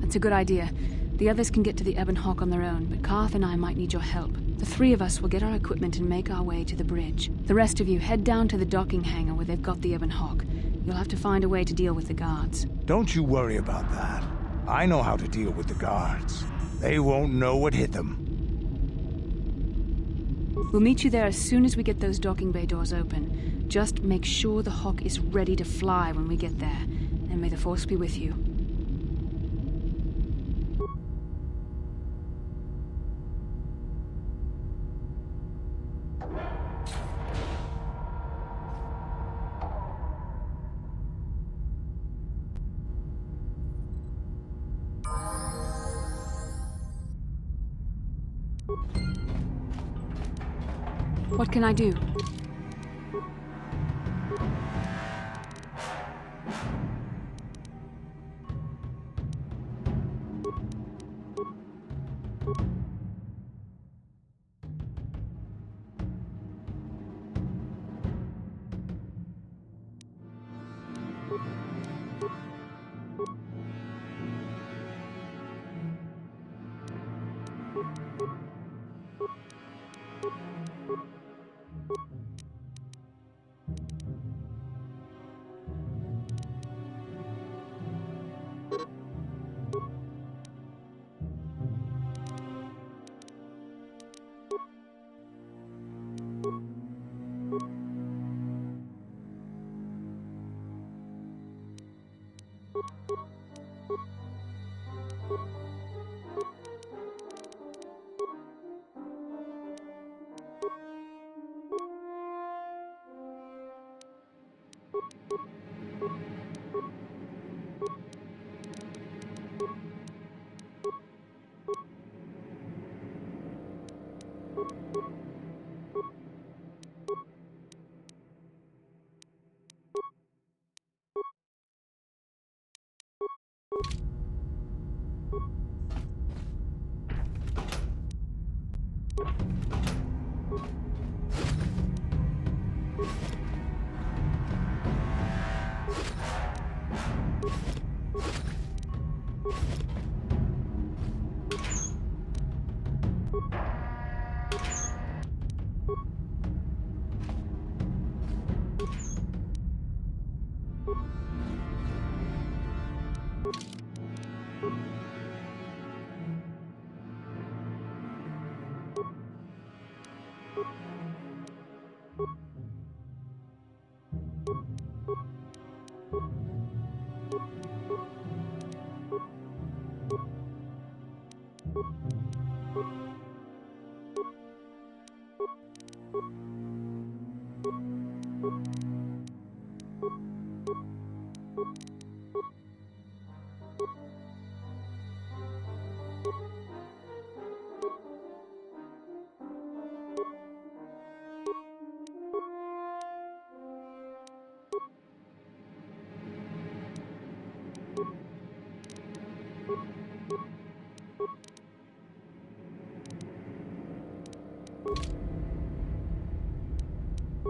That's a good idea. The others can get to the Ebon Hawk on their own, but Karth and I might need your help. The three of us will get our equipment and make our way to the bridge. The rest of you head down to the docking hangar where they've got the Ebon Hawk. You'll have to find a way to deal with the guards. Don't you worry about that. I know how to deal with the guards. They won't know what hit them. We'll meet you there as soon as we get those docking bay doors open. Just make sure the Hawk is ready to fly when we get there. And may the Force be with you. What can I do?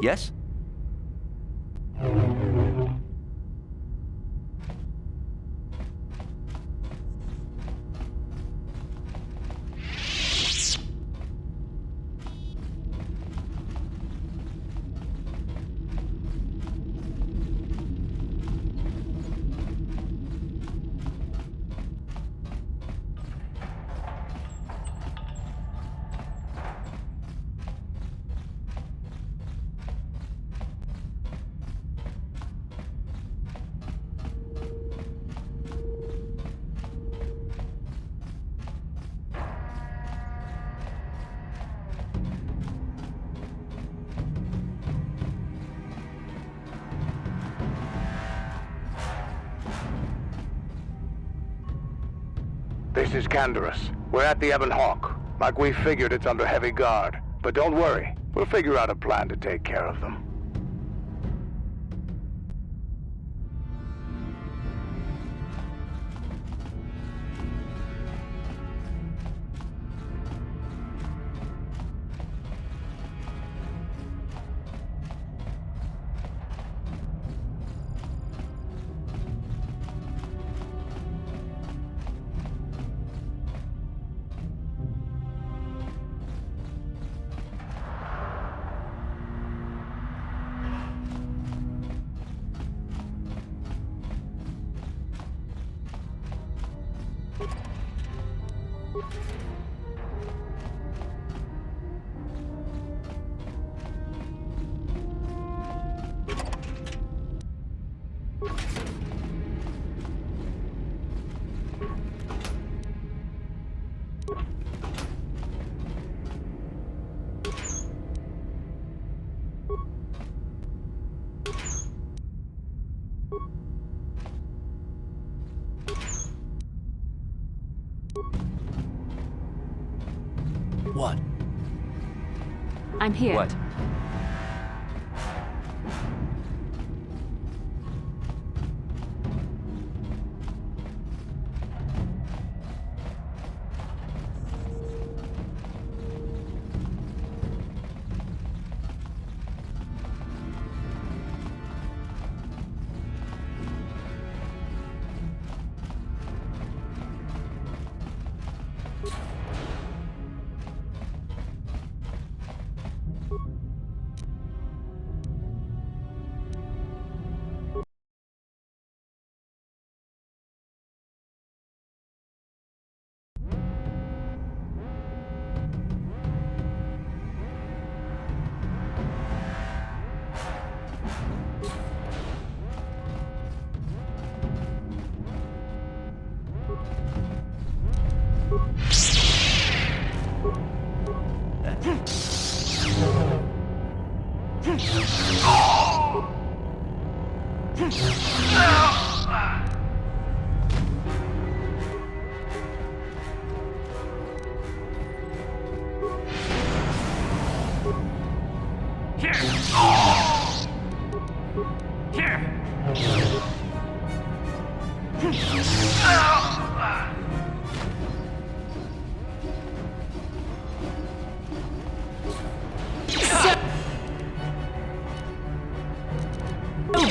Yes? This is Canderous. We're at the Ebon Hawk. Like we figured, it's under heavy guard. But don't worry, we'll figure out a plan to take care of them. What? I'm here. What?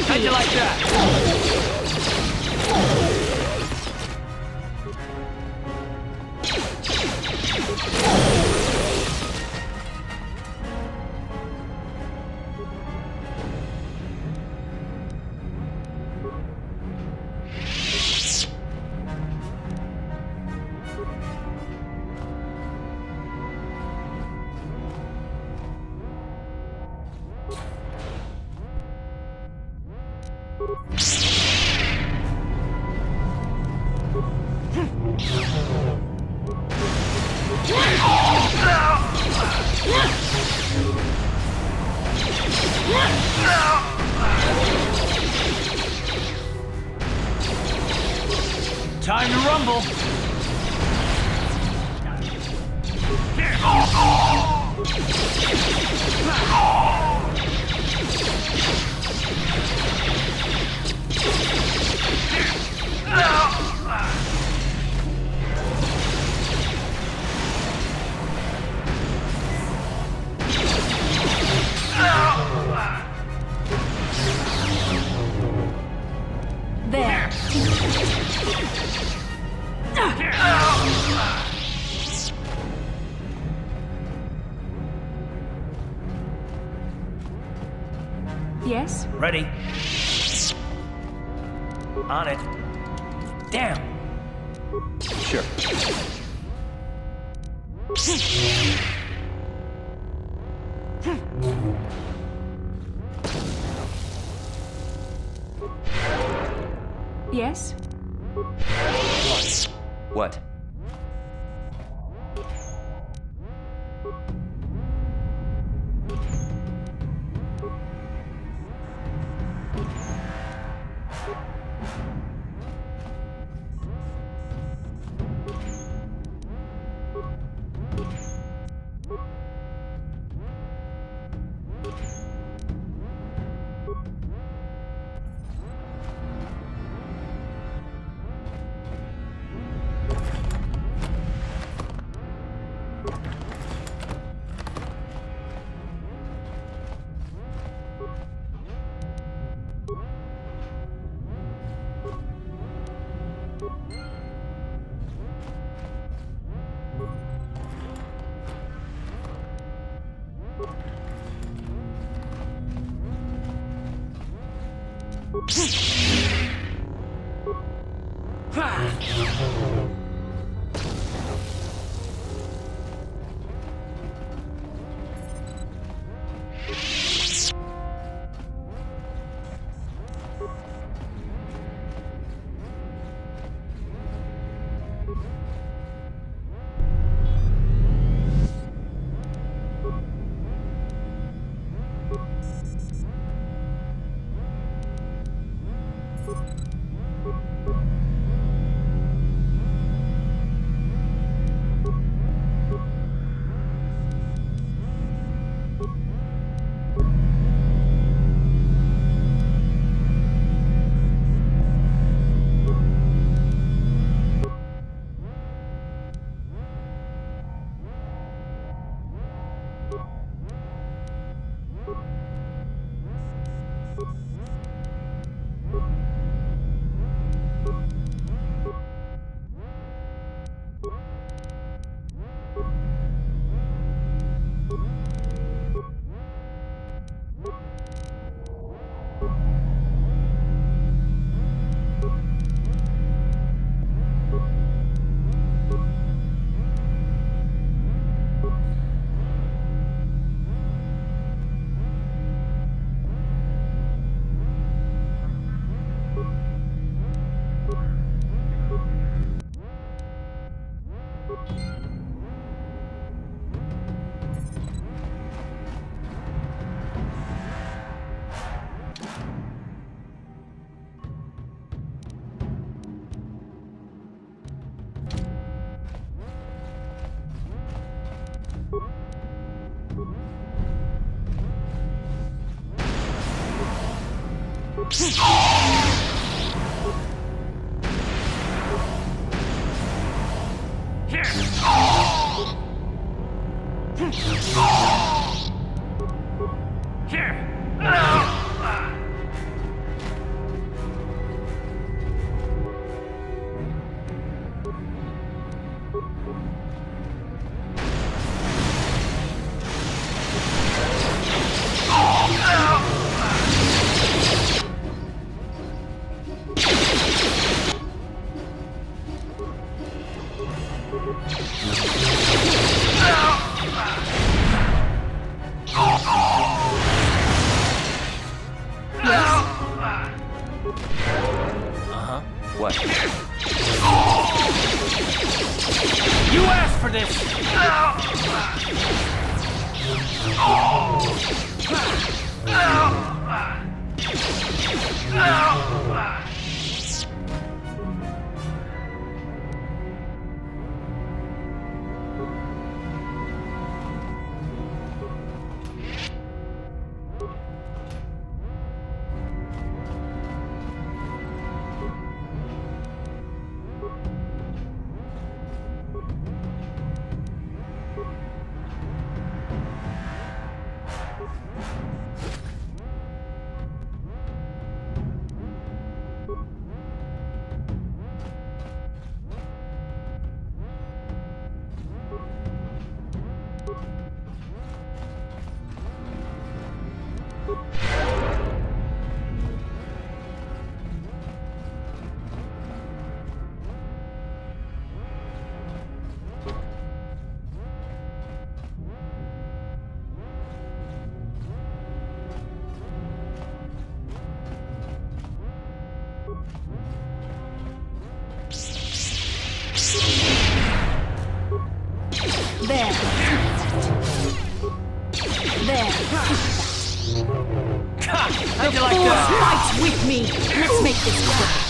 How'd you like that? Time to rumble! There. Yes? Ready. On it. Damn. Sure. Yes? What? What? You asked for this! There. There. How'd you like Force that? fights with me. Let's make this quick.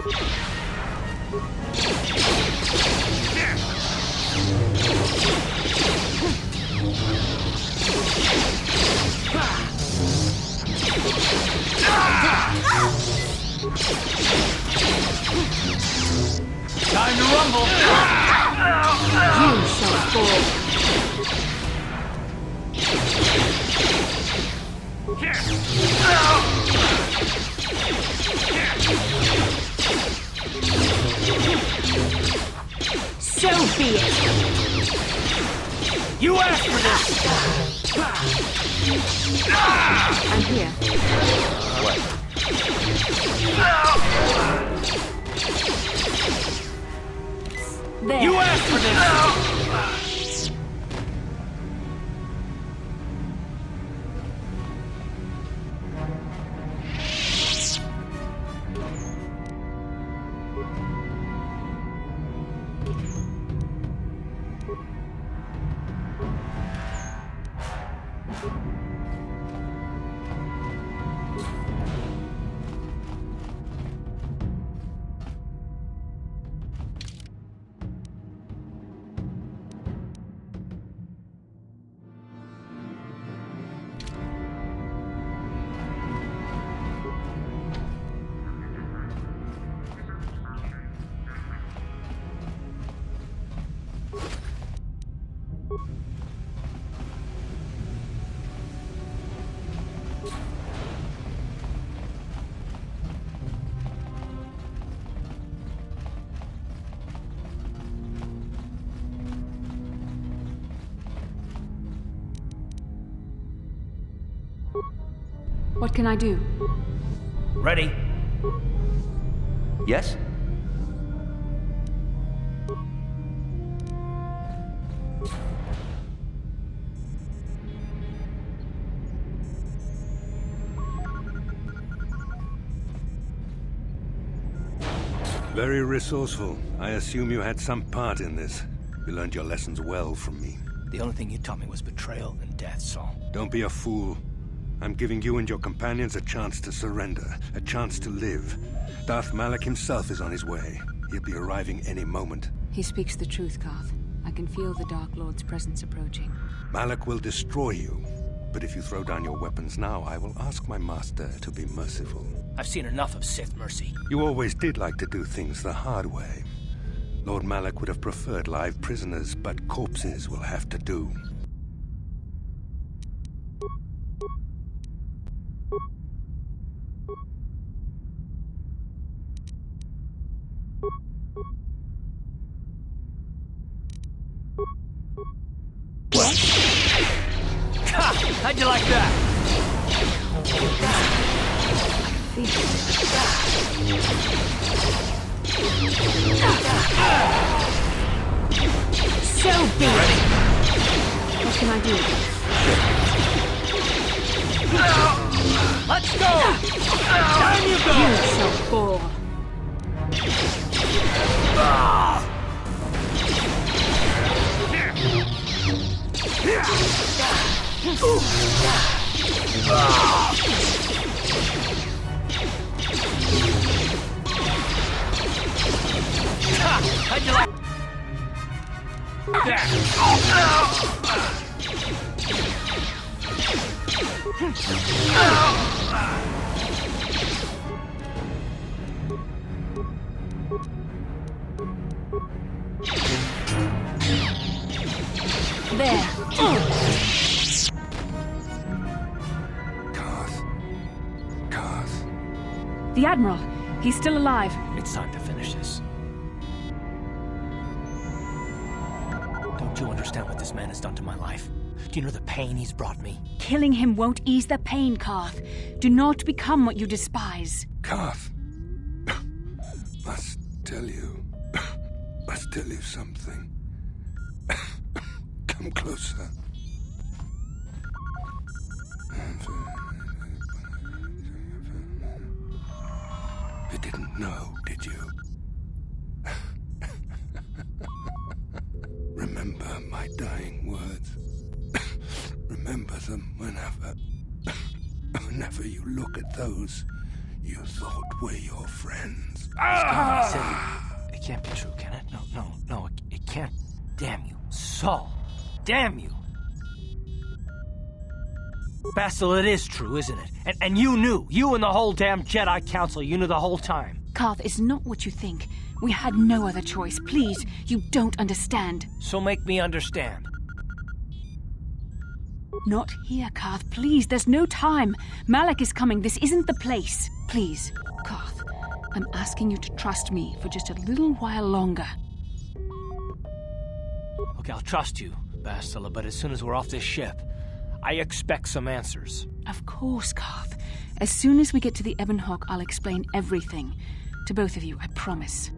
Time to rumble! You shall fall. So be it. You asked for this! I'm here. What? There. You asked for this! What can I do? Ready? Yes? Very resourceful. I assume you had some part in this. You learned your lessons well from me. The only thing you taught me was betrayal and death, Saul. Don't be a fool. I'm giving you and your companions a chance to surrender, a chance to live. Darth Malak himself is on his way. He'll be arriving any moment. He speaks the truth, Karth. I can feel the Dark Lord's presence approaching. Malak will destroy you. But if you throw down your weapons now, I will ask my master to be merciful. I've seen enough of Sith mercy. You always did like to do things the hard way. Lord Malak would have preferred live prisoners, but corpses will have to do. How'd you like that? So be it. What can I do? Let's go! Down you go! You shall fall. How'd you like There. The Admiral! He's still alive. It's time to finish this. Don't you understand what this man has done to my life? Do you know the pain he's brought me? Killing him won't ease the pain, Karth. Do not become what you despise. Karth, must tell you something. Come closer. You didn't know, did you? Remember my dying words. Remember them whenever you look at those You thought we're your friends. It can't be true, can it? No, it can't. Damn you. Saul. Damn you. Bastille, it is true, isn't it? And you knew. You and the whole damn Jedi Council, you knew the whole time. Karth, it's not what you think. We had no other choice. Please, you don't understand. So make me understand. Not here, Karth. Please, there's no time. Malak is coming. This isn't the place. Please, Karth, I'm asking you to trust me for just a little while longer. Okay, I'll trust you, Bastille, but as soon as we're off this ship, I expect some answers. Of course, Karth. As soon as we get to the Ebon Hawk, I'll explain everything. To both of you, I promise.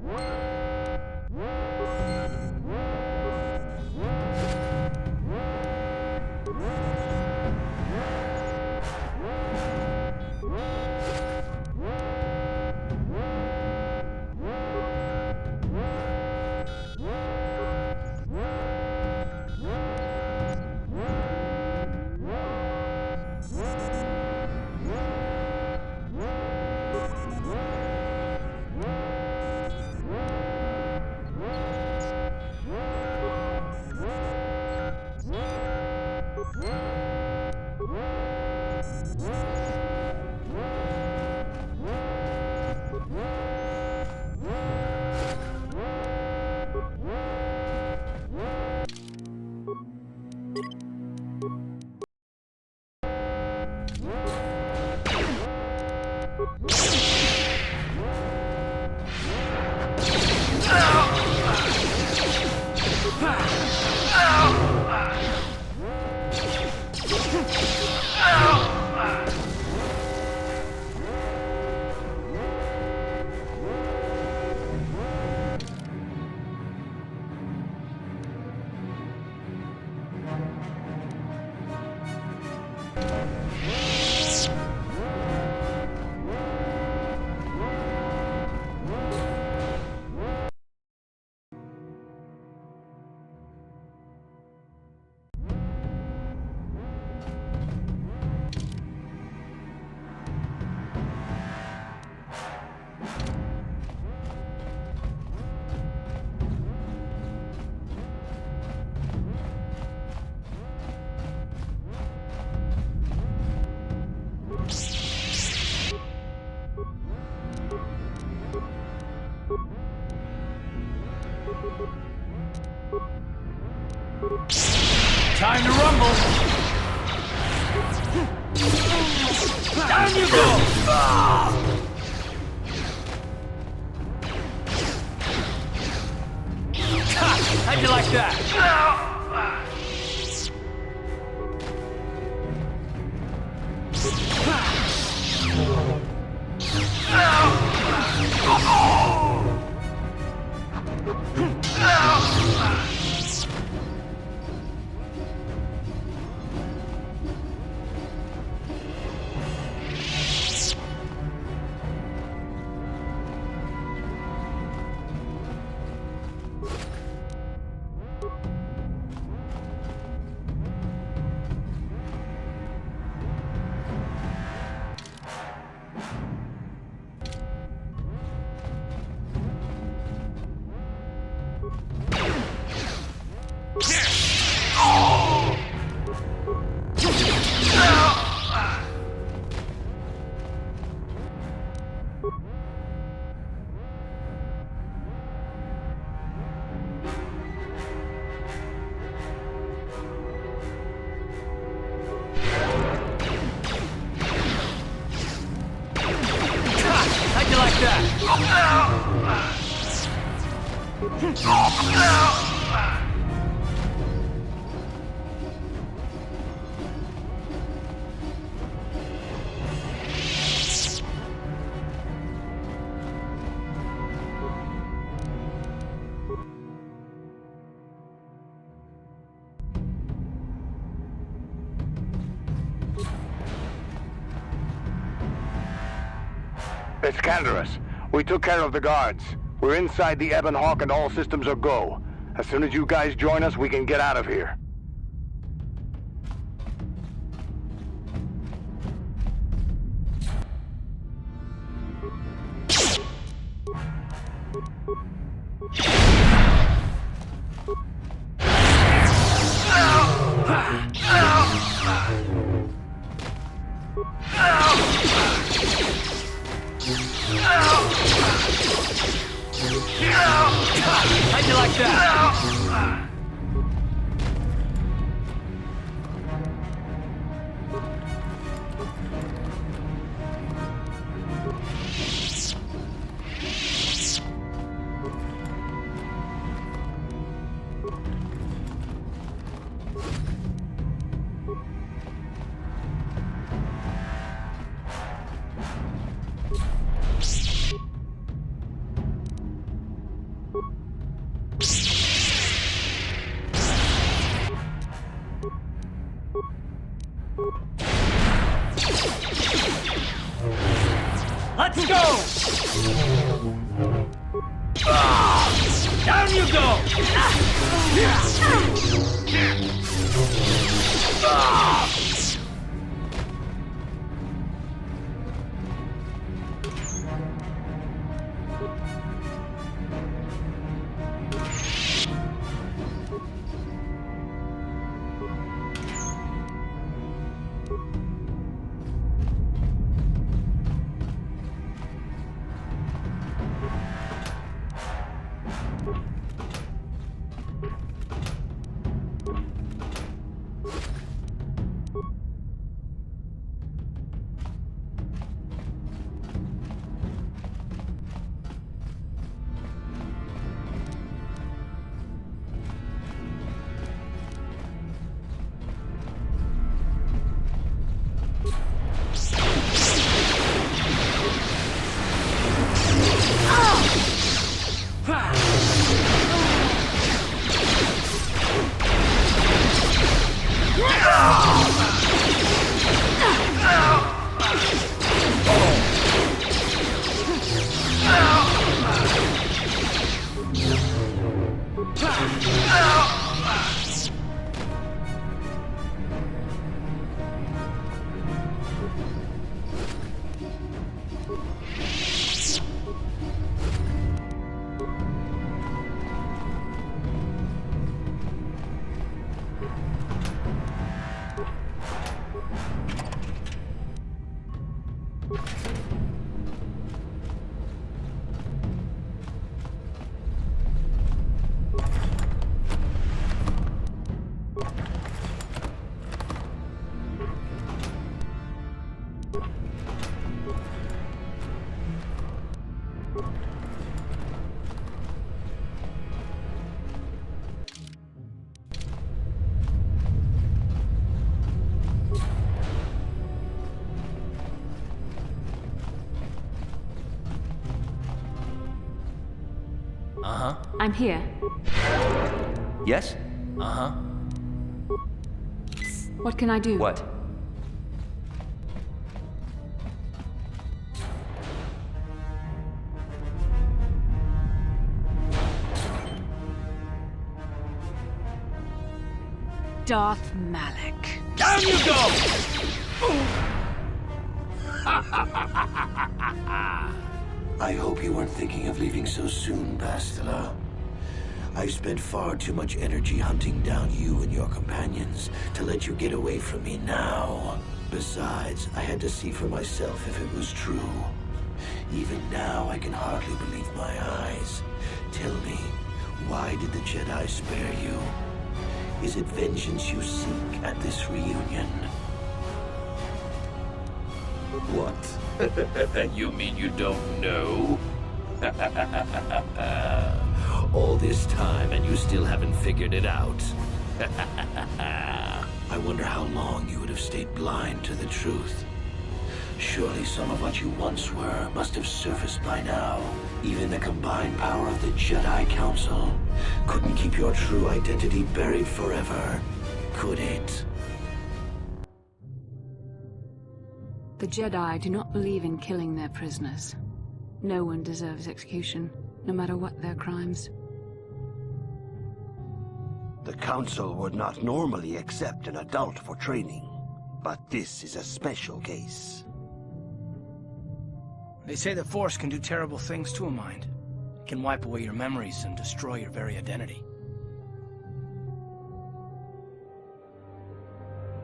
Time to rumble! Down you go! How'd you like that? It's Canderous. We took care of the guards. We're inside the Ebon Hawk and all systems are go. As soon as you guys join us, we can get out of here. How'd you like that? Let's go! Down you go! Uh-huh. I'm here. Yes? Uh-huh. What can I do? What? Darth Malak. Down you go! I hope you weren't thinking of leaving so soon, Bastila. I've spent far too much energy hunting down you and your companions to let you get away from me now. Besides, I had to see for myself if it was true. Even now, I can hardly believe my eyes. Tell me, why did the Jedi spare you? Is it vengeance you seek at this reunion? What? You mean you don't know? All this time and you still haven't figured it out. I wonder how long you would have stayed blind to the truth. Surely some of what you once were must have surfaced by now. Even the combined power of the Jedi Council couldn't keep your true identity buried forever, could it? The Jedi do not believe in killing their prisoners. No one deserves execution, no matter what their crimes. The Council would not normally accept an adult for training, but this is a special case. They say the Force can do terrible things to a mind. It can wipe away your memories and destroy your very identity.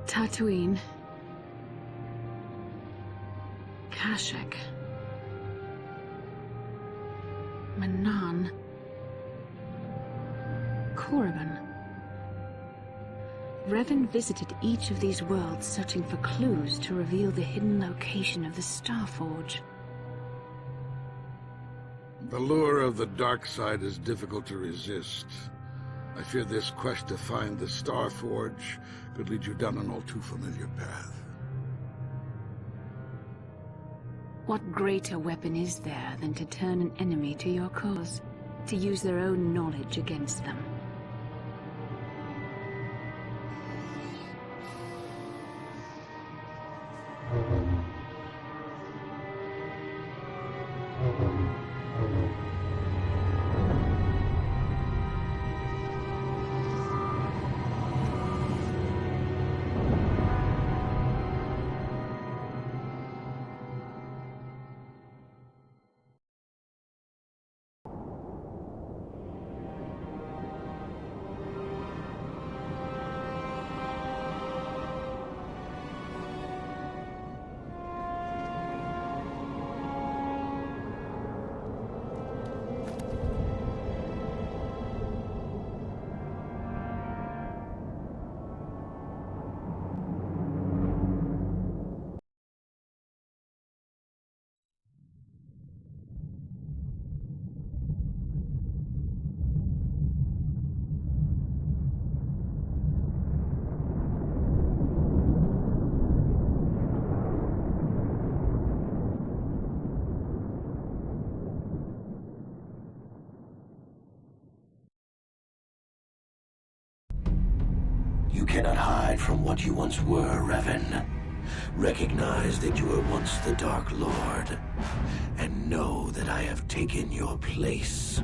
Tatooine. Kashyyyk. Manaan. Korriban. Revan visited each of these worlds searching for clues to reveal the hidden location of the Starforge. The lure of the dark side is difficult to resist. I fear this quest to find the Starforge could lead you down an all too familiar path. What greater weapon is there than to turn an enemy to your cause, to use their own knowledge against them? You cannot hide from what you once were, Revan. Recognize that you were once the Dark Lord, and know that I have taken your place.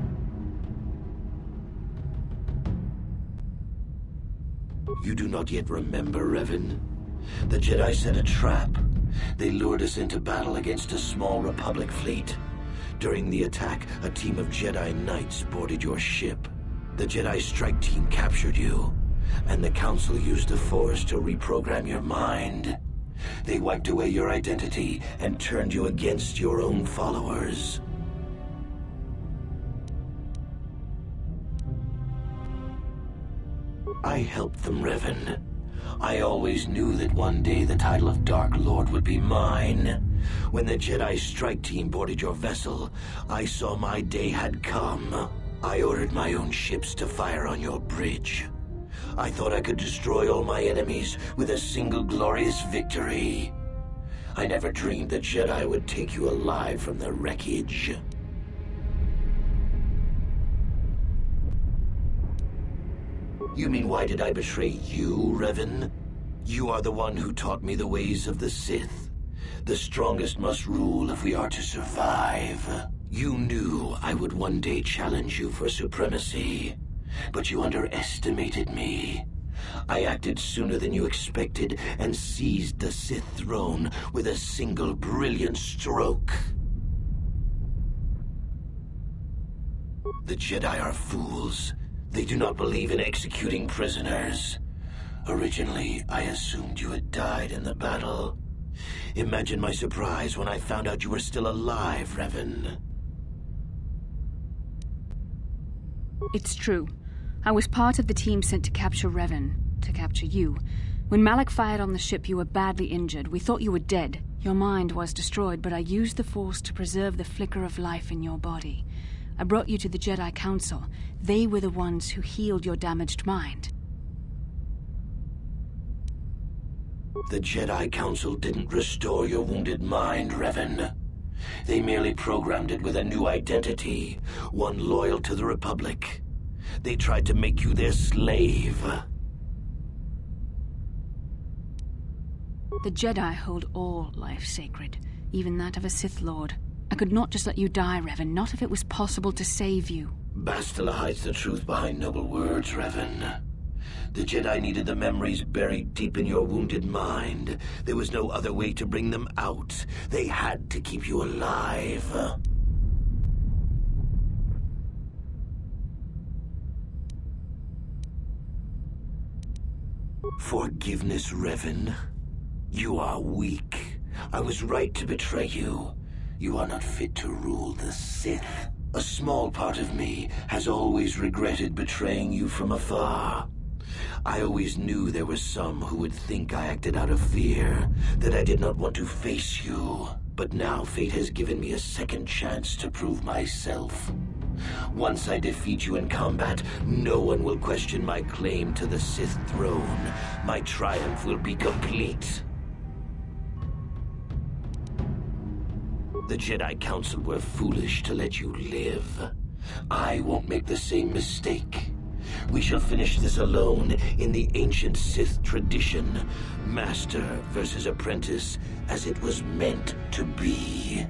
You do not yet remember, Revan? The Jedi set a trap. They lured us into battle against a small Republic fleet. During the attack, a team of Jedi Knights boarded your ship. The Jedi strike team captured you, and the Council used the Force to reprogram your mind. They wiped away your identity and turned you against your own followers. I helped them, Revan. I always knew that one day the title of Dark Lord would be mine. When the Jedi strike team boarded your vessel, I saw my day had come. I ordered my own ships to fire on your bridge. I thought I could destroy all my enemies with a single glorious victory. I never dreamed the Jedi would take you alive from the wreckage. You mean, why did I betray you, Revan? You are the one who taught me the ways of the Sith. The strongest must rule if we are to survive. You knew I would one day challenge you for supremacy, but you underestimated me. I acted sooner than you expected and seized the Sith throne with a single brilliant stroke. The Jedi are fools. They do not believe in executing prisoners. Originally, I assumed you had died in the battle. Imagine my surprise when I found out you were still alive, Revan. It's true. I was part of the team sent to capture Revan, to capture you. When Malak fired on the ship, you were badly injured. We thought you were dead. Your mind was destroyed, but I used the Force to preserve the flicker of life in your body. I brought you to the Jedi Council. They were the ones who healed your damaged mind. The Jedi Council didn't restore your wounded mind, Revan. They merely programmed it with a new identity, one loyal to the Republic. They tried to make you their slave. The Jedi hold all life sacred, even that of a Sith Lord. I could not just let you die, Revan, not if it was possible to save you. Bastila hides the truth behind noble words, Revan. The Jedi needed the memories buried deep in your wounded mind. There was no other way to bring them out. They had to keep you alive. Forgiveness, Revan? You are weak. I was right to betray you. You are not fit to rule the Sith. A small part of me has always regretted betraying you from afar. I always knew there were some who would think I acted out of fear, that I did not want to face you. But now fate has given me a second chance to prove myself. Once I defeat you in combat, no one will question my claim to the Sith throne. My triumph will be complete. The Jedi Council were foolish to let you live. I won't make the same mistake. We shall finish this alone in the ancient Sith tradition. Master versus apprentice, as it was meant to be.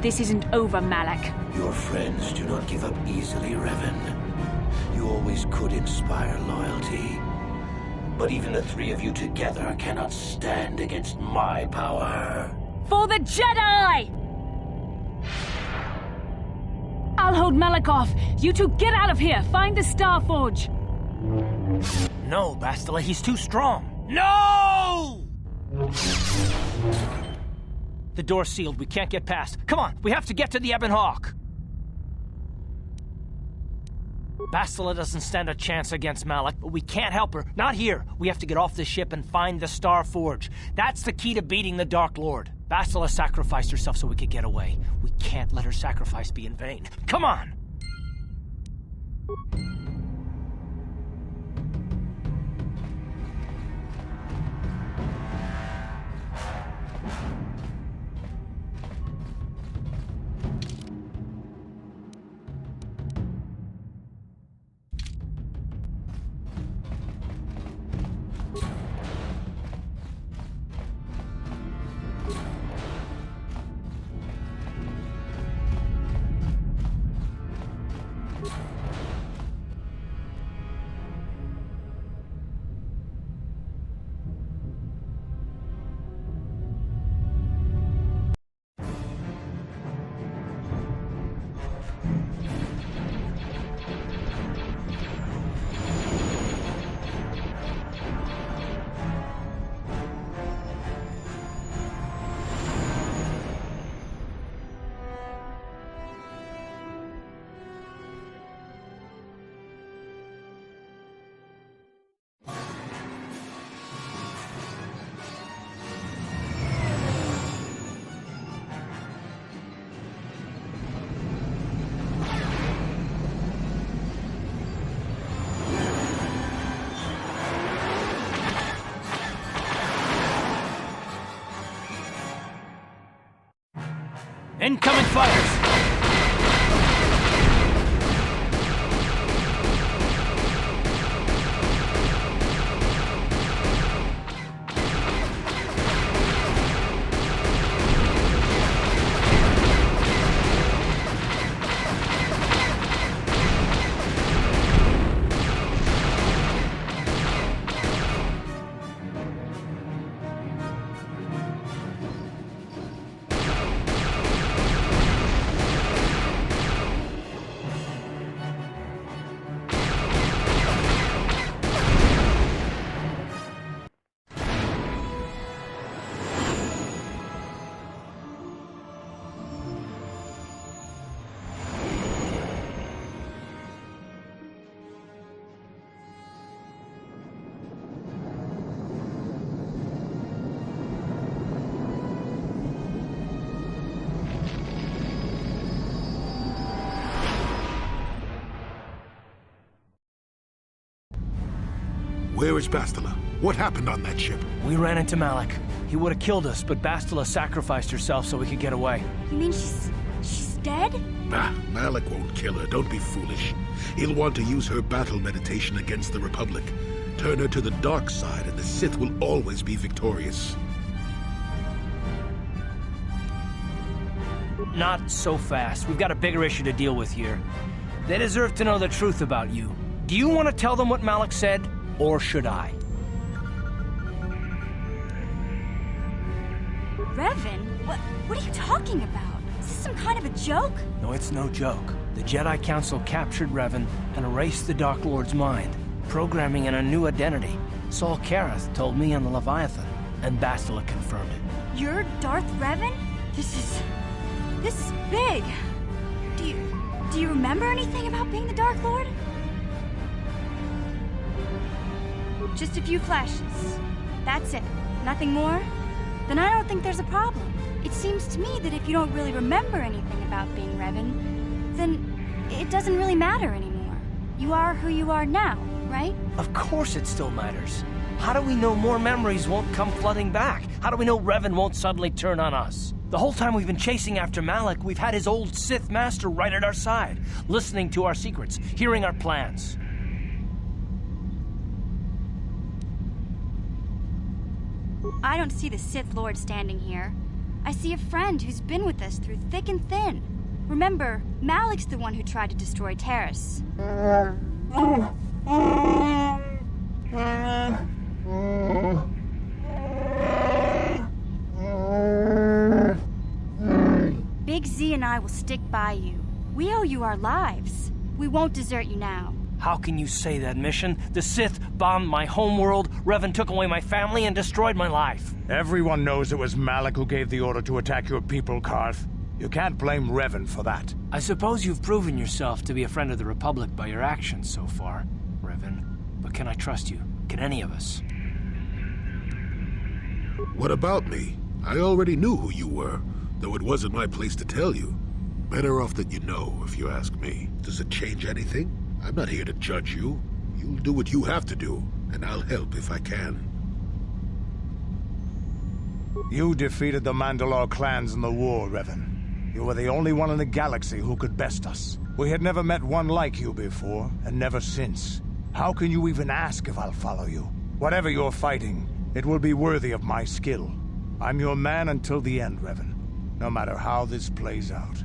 This isn't over, Malak. Your friends do not give up easily, Revan. You always could inspire loyalty. But even the three of you together cannot stand against my power. For the Jedi! I'll hold Malak off. You two get out of here. Find the Star Forge. No, Bastila, he's too strong. No! The door's sealed. We can't get past. Come on, we have to get to the Ebon Hawk. Bastila doesn't stand a chance against Malak, but we can't help her. Not here. We have to get off the ship and find the Star Forge. That's the key to beating the Dark Lord. Bastila sacrificed herself so we could get away. We can't let her sacrifice be in vain. Come on! Incoming fighters! Where is Bastila? What happened on that ship? We ran into Malik. He would have killed us, but Bastila sacrificed herself so we could get away. You mean she's dead? Bah, Malik won't kill her. Don't be foolish. He'll want to use her battle meditation against the Republic. Turn her to the dark side, and the Sith will always be victorious. Not so fast. We've got a bigger issue to deal with here. They deserve to know the truth about you. Do you want to tell them what Malik said, or should I? Revan? What are you talking about? Is this some kind of a joke? No, it's no joke. The Jedi Council captured Revan and erased the Dark Lord's mind, programming in a new identity. Saul Karath told me on the Leviathan, and Bastila confirmed it. You're Darth Revan? This is big. Do you remember anything about being the Dark Lord? Just a few flashes. That's it. Nothing more? Then I don't think there's a problem. It seems to me that if you don't really remember anything about being Revan, then it doesn't really matter anymore. You are who you are now, right? Of course it still matters. How do we know more memories won't come flooding back? How do we know Revan won't suddenly turn on us? The whole time we've been chasing after Malik, we've had his old Sith master right at our side, listening to our secrets, hearing our plans. I don't see the Sith Lord standing here. I see a friend who's been with us through thick and thin. Remember, Malik's the one who tried to destroy Terrace. Big Z and I will stick by you. We owe you our lives. We won't desert you now. How can you say that, Mission? The Sith bombed my homeworld, Revan took away my family, and destroyed my life. Everyone knows it was Malik who gave the order to attack your people, Karth. You can't blame Revan for that. I suppose you've proven yourself to be a friend of the Republic by your actions so far, Revan. But can I trust you? Can any of us? What about me? I already knew who you were, though it wasn't my place to tell you. Better off that you know, if you ask me. Does it change anything? I'm not here to judge you. You'll do what you have to do, and I'll help if I can. You defeated the Mandalore clans in the war, Revan. You were the only one in the galaxy who could best us. We had never met one like you before, and never since. How can you even ask if I'll follow you? Whatever you're fighting, it will be worthy of my skill. I'm your man until the end, Revan. No matter how this plays out.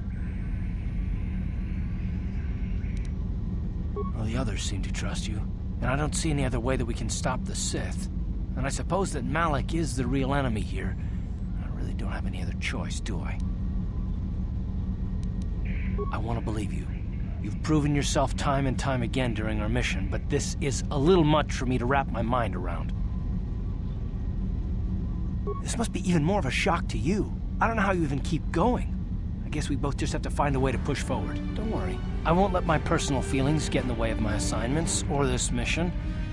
Well, the others seem to trust you, and I don't see any other way that we can stop the Sith. And I suppose that Malik is the real enemy here. I really don't have any other choice, do I? I want to believe you. You've proven yourself time and time again during our mission, but this is a little much for me to wrap my mind around. This must be even more of a shock to you. I don't know how you even keep going. I guess we both just have to find a way to push forward. Don't worry. I won't let my personal feelings get in the way of my assignments or this mission.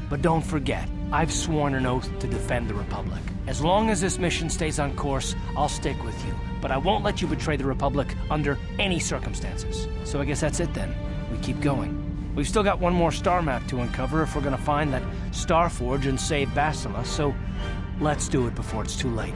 But don't forget, I've sworn an oath to defend the Republic. As long as this mission stays on course, I'll stick with you. But I won't let you betray the Republic under any circumstances. So I guess that's it then. We keep going. We've still got one more star map to uncover if we're gonna find that Starforge and save Bastila, so let's do it before it's too late.